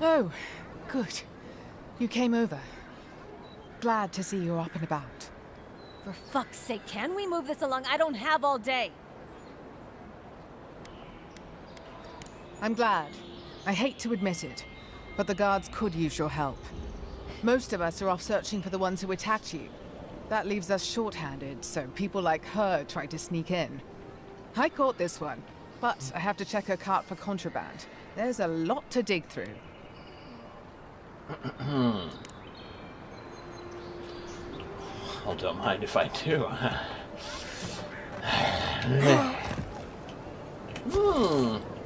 O: Oh, good. You came over. Glad to see you're up and about.
I: For fuck's sake, can we move this along? I don't have all day.
O: I'm glad. I hate to admit it, but the guards could use your help. Most of us are off searching for the ones who attacked you. That leaves us short-handed, so people like her try to sneak in. I caught this one, but I have to check her cart for contraband. There's a lot to dig through.
R: Oh, don't mind if I do.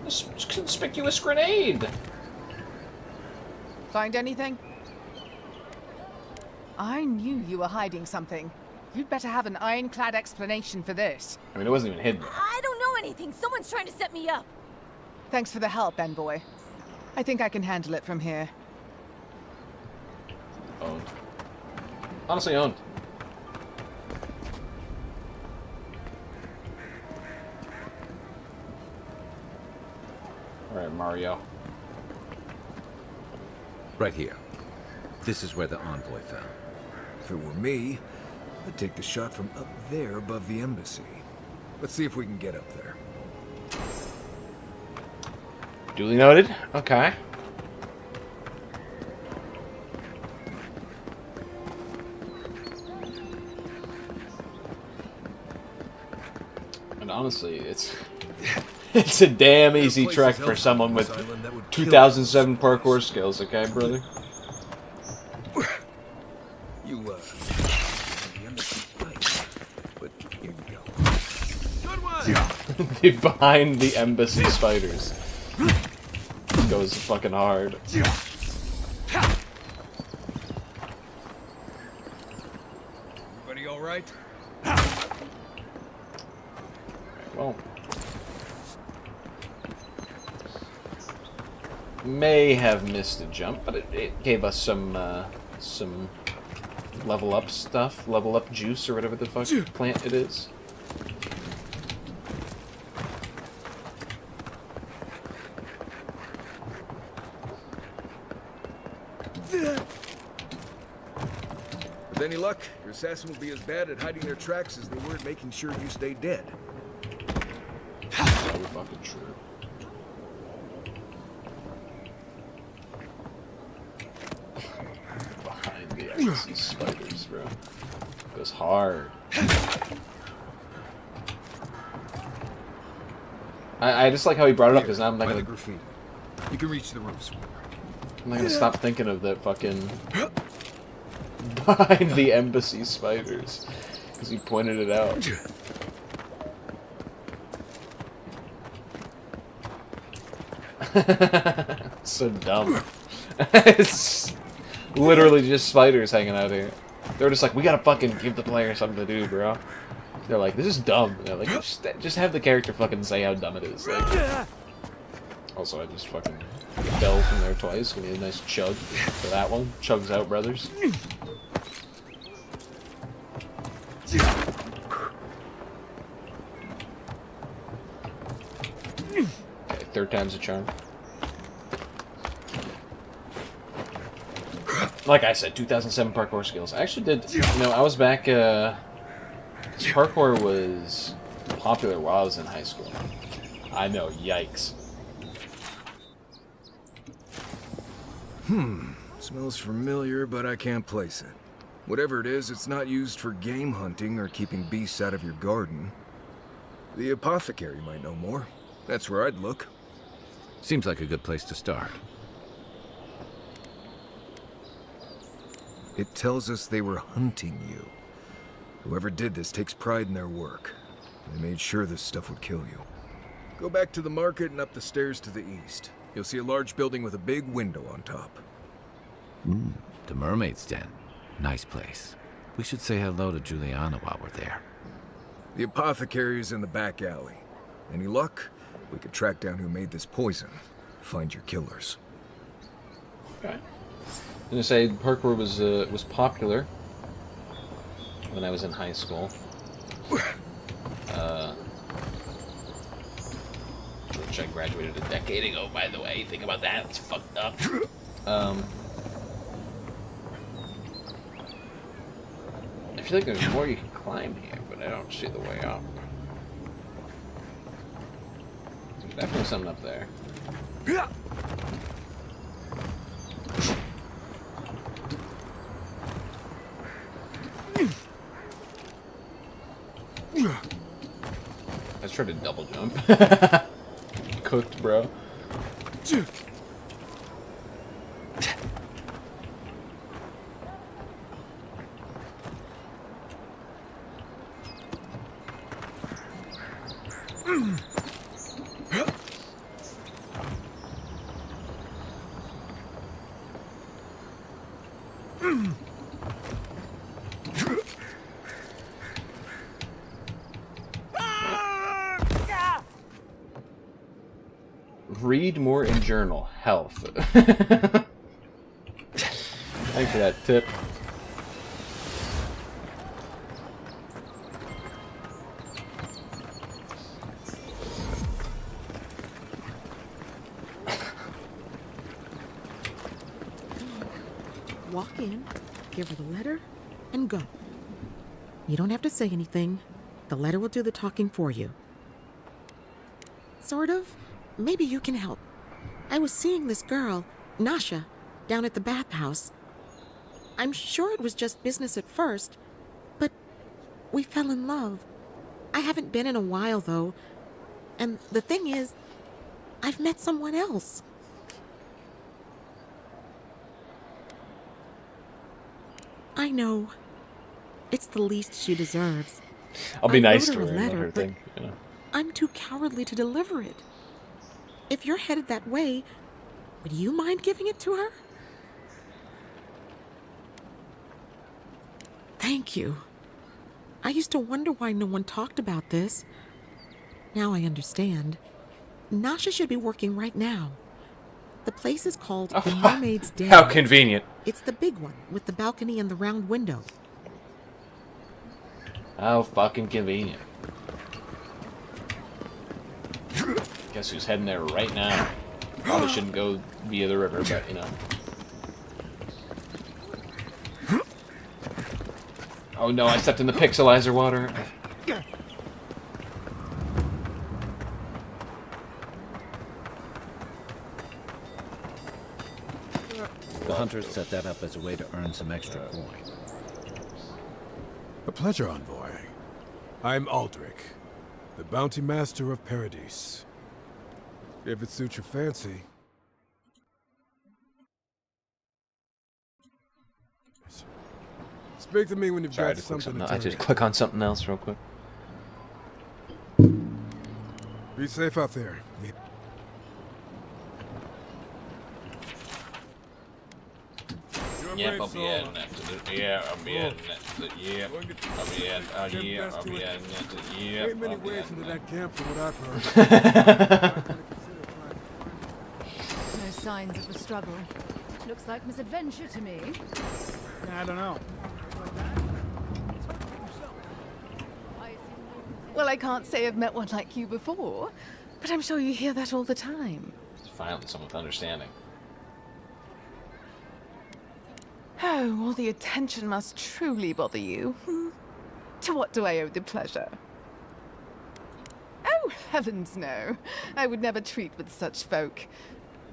R: This conspicuous grenade.
O: Find anything? I knew you were hiding something. You'd better have an ironclad explanation for this.
R: I mean, it wasn't even hidden.
I: I don't know anything. Someone's trying to set me up.
O: Thanks for the help, Envoy. I think I can handle it from here.
R: Owned. Honestly owned. Alright, Mario.
H: Right here. This is where the envoy fell.
G: If it were me, I'd take the shot from up there above the embassy. Let's see if we can get up there.
R: Duly noted. Okay. And honestly, it's it's a damn easy trek for someone with 2007 parkour skills, okay, brother?
G: You, the embassy fight, but here you go. Good one!
R: The behind the embassy spiders goes fucking hard.
G: Everybody all right?
R: Well, may have missed a jump, but it gave us some level up stuff, level up juice or whatever the fuck plant it is.
G: With any luck, your assassin will be as bad at hiding their tracks as they were at making sure you stay dead.
R: Probably fucking true. Behind the embassy spiders, bro. Goes hard.
A: I just like how he brought it up, because now I'm not
G: by
A: gonna...
G: the graffiti. You can reach the roofs.
A: I'm not gonna stop thinking of that fucking... behind the embassy spiders. Because he pointed it out. So dumb. It's literally just spiders hanging out here. They're just like, we gotta fucking give the player something to do, bro. They're like, this is dumb. They're like, just have the character fucking say how dumb it is. Like, also, I just fucking fell from there twice. We need a nice chug for that one. Chugs out, brothers. Okay, third time's a charm. Like I said, 2007 parkour skills. I actually did, you know, I was back, parkour was popular while I was in high school. I know, yikes.
G: Smells familiar, but I can't place it. Whatever it is, it's not used for game hunting or keeping beasts out of your garden. The apothecary might know more. That's where I'd look.
H: Seems like a good place to start.
G: It tells us they were hunting you. Whoever did this takes pride in their work. They made sure this stuff would kill you. Go back to the market and up the stairs to the east. You'll see a large building with a big window on top.
H: The Mermaid's Den. Nice place. We should say hello to Juliana while we're there.
G: The apothecary is in the back alley. Any luck? We could track down who made this poison. Find your killers.
A: Okay. I'm gonna say parkour was popular when I was in high school. Which I graduated a decade ago, by the way. Think about that. It's fucked up. I feel like there's more you can climb here, but I don't see the way up. There's definitely something up there. Let's try to double jump. Cooked, bro. Read more in journal. Health. Thanks for that tip.
E: Walk in, give her the letter, and go. You don't have to say anything. The letter will do the talking for you. Sort of. Maybe you can help. I was seeing this girl, Nasha, down at the bathhouse. I'm sure it was just business at first, but we fell in love. I haven't been in a while, though. And the thing is, I've met someone else. I know. It's the least she deserves.
A: I'll be nice
E: wrote
A: to
E: her
A: her
E: a
A: and let
E: letter,
A: her think, you know.
E: I'm too cowardly to deliver it. If you're headed that way, would you mind giving it to her? Thank you. I used to wonder why no one talked about this. Now I understand. Nasha should be working right now. The place is called the Mermaid's Den.
A: How convenient.
E: It's the big one with the balcony and the round window.
A: How fucking convenient. Guess who's heading there right now? Probably shouldn't go via the river, but you know. Oh no, I stepped in the pixelizer water.
H: The hunters set that up as a way to earn some extra coin.
P: A pleasure, Envoy. I'm Aldrich, the Bounty Master of Paradise. If it suits your fancy. Speak to me when you've
A: Sorry, I
P: got
A: had to click
P: something
A: something.
P: to
A: I
P: tell
A: just
P: me.
A: click on something else real quick.
P: Be safe out there.
A: Yep, I'll be adding that to the. Yeah, I'll be adding that to the. Yep, I'll be adding. Oh yeah, I'll be adding that to the. Yep,
P: Ain't many
A: I'll be
P: ways
A: adding
P: into
A: that.
P: that camp from what I've heard.
K: No signs of the struggle. Looks like misadventure to me.
B: I don't know.
O: Well, I can't say I've met one like you before, but I'm sure you hear that all the time.
A: Finally, someone with understanding.
O: Oh, all the attention must truly bother you. To what do I owe the pleasure? Oh, heavens no. I would never treat with such folk.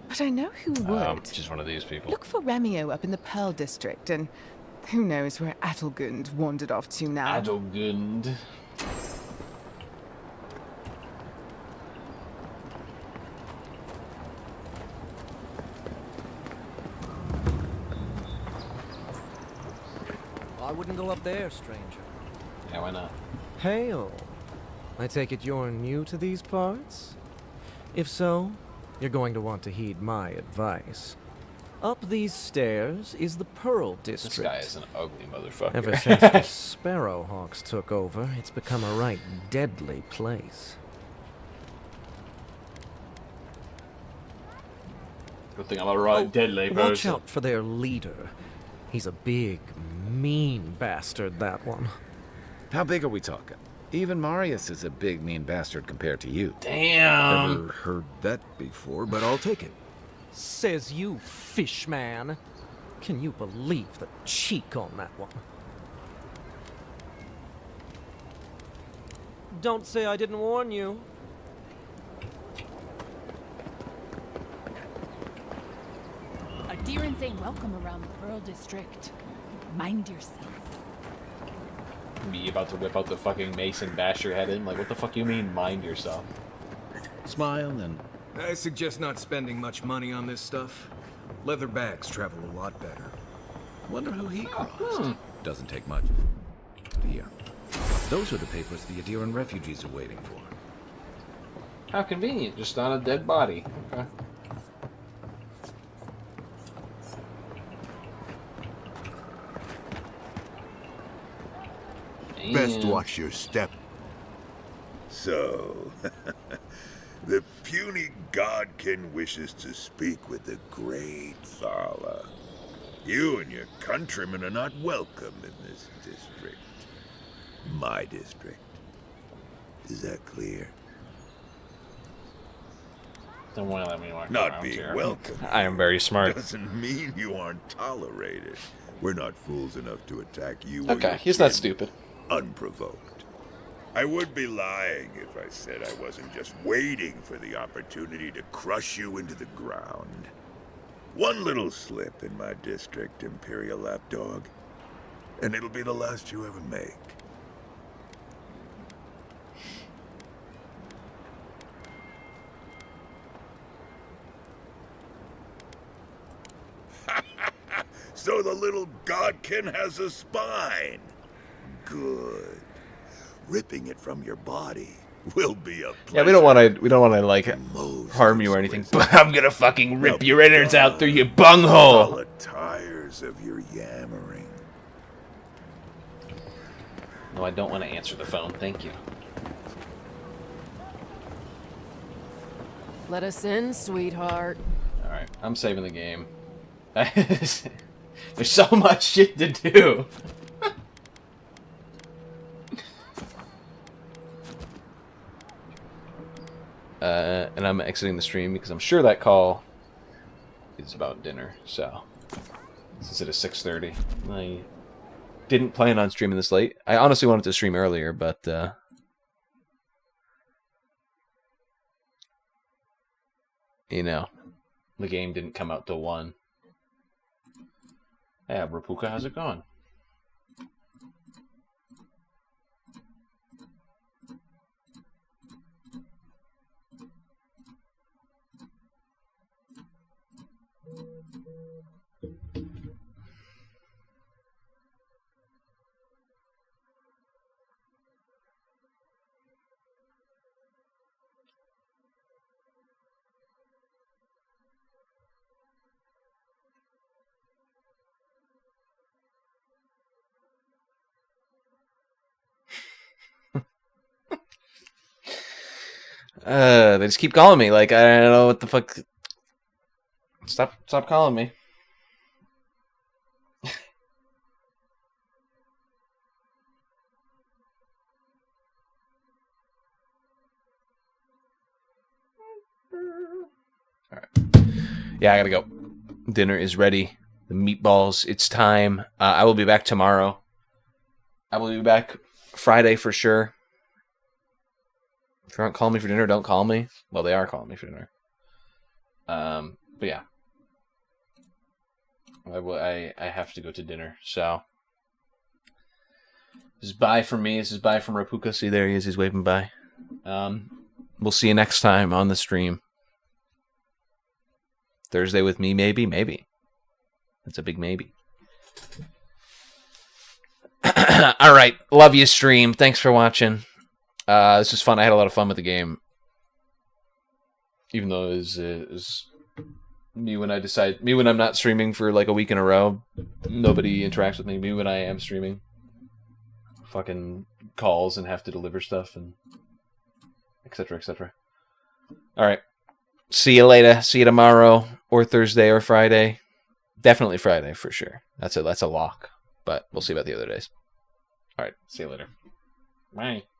O: But I know who would.
A: Just one of these people.
O: Look for Remio up in the Pearl District, and who knows where Adelgund wandered off to now.
A: Adelgund.
Q: I wouldn't go up there, stranger.
A: Yeah, why not?
Q: Hail. I take it you're new to these parts? If so, you're going to want to heed my advice. Up these stairs is the Pearl District.
A: This guy is an ugly motherfucker.
Q: Ever since the Sparrowhawks took over, it's become a right deadly place.
A: Good thing I'm a right deadly
Q: Watch
A: person.
Q: out for their leader. He's a big, mean bastard, that one.
H: How big are we talking? Even Marius is a big, mean bastard compared to you.
A: Damn.
G: Never heard that before, but I'll take it.
Q: Says you, fishman. Can you believe the cheek on that one? Don't say I didn't warn you.
K: Adherents ain't welcome around the Pearl District. Mind yourself.
A: Me about to whip out the fucking mace and bash your head in? Like, what the fuck you mean, mind yourself?
H: Smile and...
G: I suggest not spending much money on this stuff. Leather bags travel a lot better.
H: Wonder who he crossed. Doesn't take much. Here. Those are the papers the Adiran refugees are waiting for.
A: How convenient, just on a dead body. Okay.
W: Best watch your step.
X: So, the puny godkin wishes to speak with the great Thala. You and your countrymen are not welcome in this district. My district. Is that clear?
A: Don't want to let me walk
X: Not
A: around
X: being
A: here.
X: welcome.
A: I am very smart.
X: Doesn't mean you aren't tolerated. We're not fools enough to attack you. or
A: Okay,
X: your
A: he's not
X: kin
A: stupid.
X: Unprovoked. I would be lying if I said I wasn't just waiting for the opportunity to crush you into the ground. One little slip in my district, Imperial Lapdog, and it'll be the last you ever make. So the little godkin has a spine. Good. Ripping it from your body will be a
A: Yeah, we don't want to like harm you or anything, but I'm gonna fucking rip your innards out through your bunghole.
X: The tires of your yammering.
A: No, I don't want to answer the phone. Thank you.
N: Let us in, sweetheart.
A: All right, I'm saving the game. There's so much shit to do. And I'm exiting the stream because I'm sure that call is about dinner. So, since it is 6:30, I didn't plan on streaming this late. I honestly wanted to stream earlier, but you know, the game didn't come out till 1. Yeah, Rapuka, how's it going? They just keep calling me. Like, I don't know what the fuck. Stop calling me. Alright. Yeah, I gotta go. Dinner is ready. The meatballs, it's time. I will be back tomorrow. I will be back Friday for sure. If you aren't calling me for dinner, don't call me. Well, they are calling me for dinner. But yeah. I have to go to dinner, so. This is bye from me. This is bye from Rapuka. See, there he is. He's waving bye. We'll see you next time on the stream. Thursday with me, maybe? Maybe. That's a big maybe. All right. Love you, stream. Thanks for watching. This was fun. I had a lot of fun with the game. Even though it was me when I'm not streaming for like a week in a row. Nobody interacts with me. Me when I am streaming. Fucking calls and have to deliver stuff and etc. etc. All right. See you later. See you tomorrow or Thursday or Friday. Definitely Friday for sure. That's a lock. But we'll see about the other days. All right. See you later. Bye.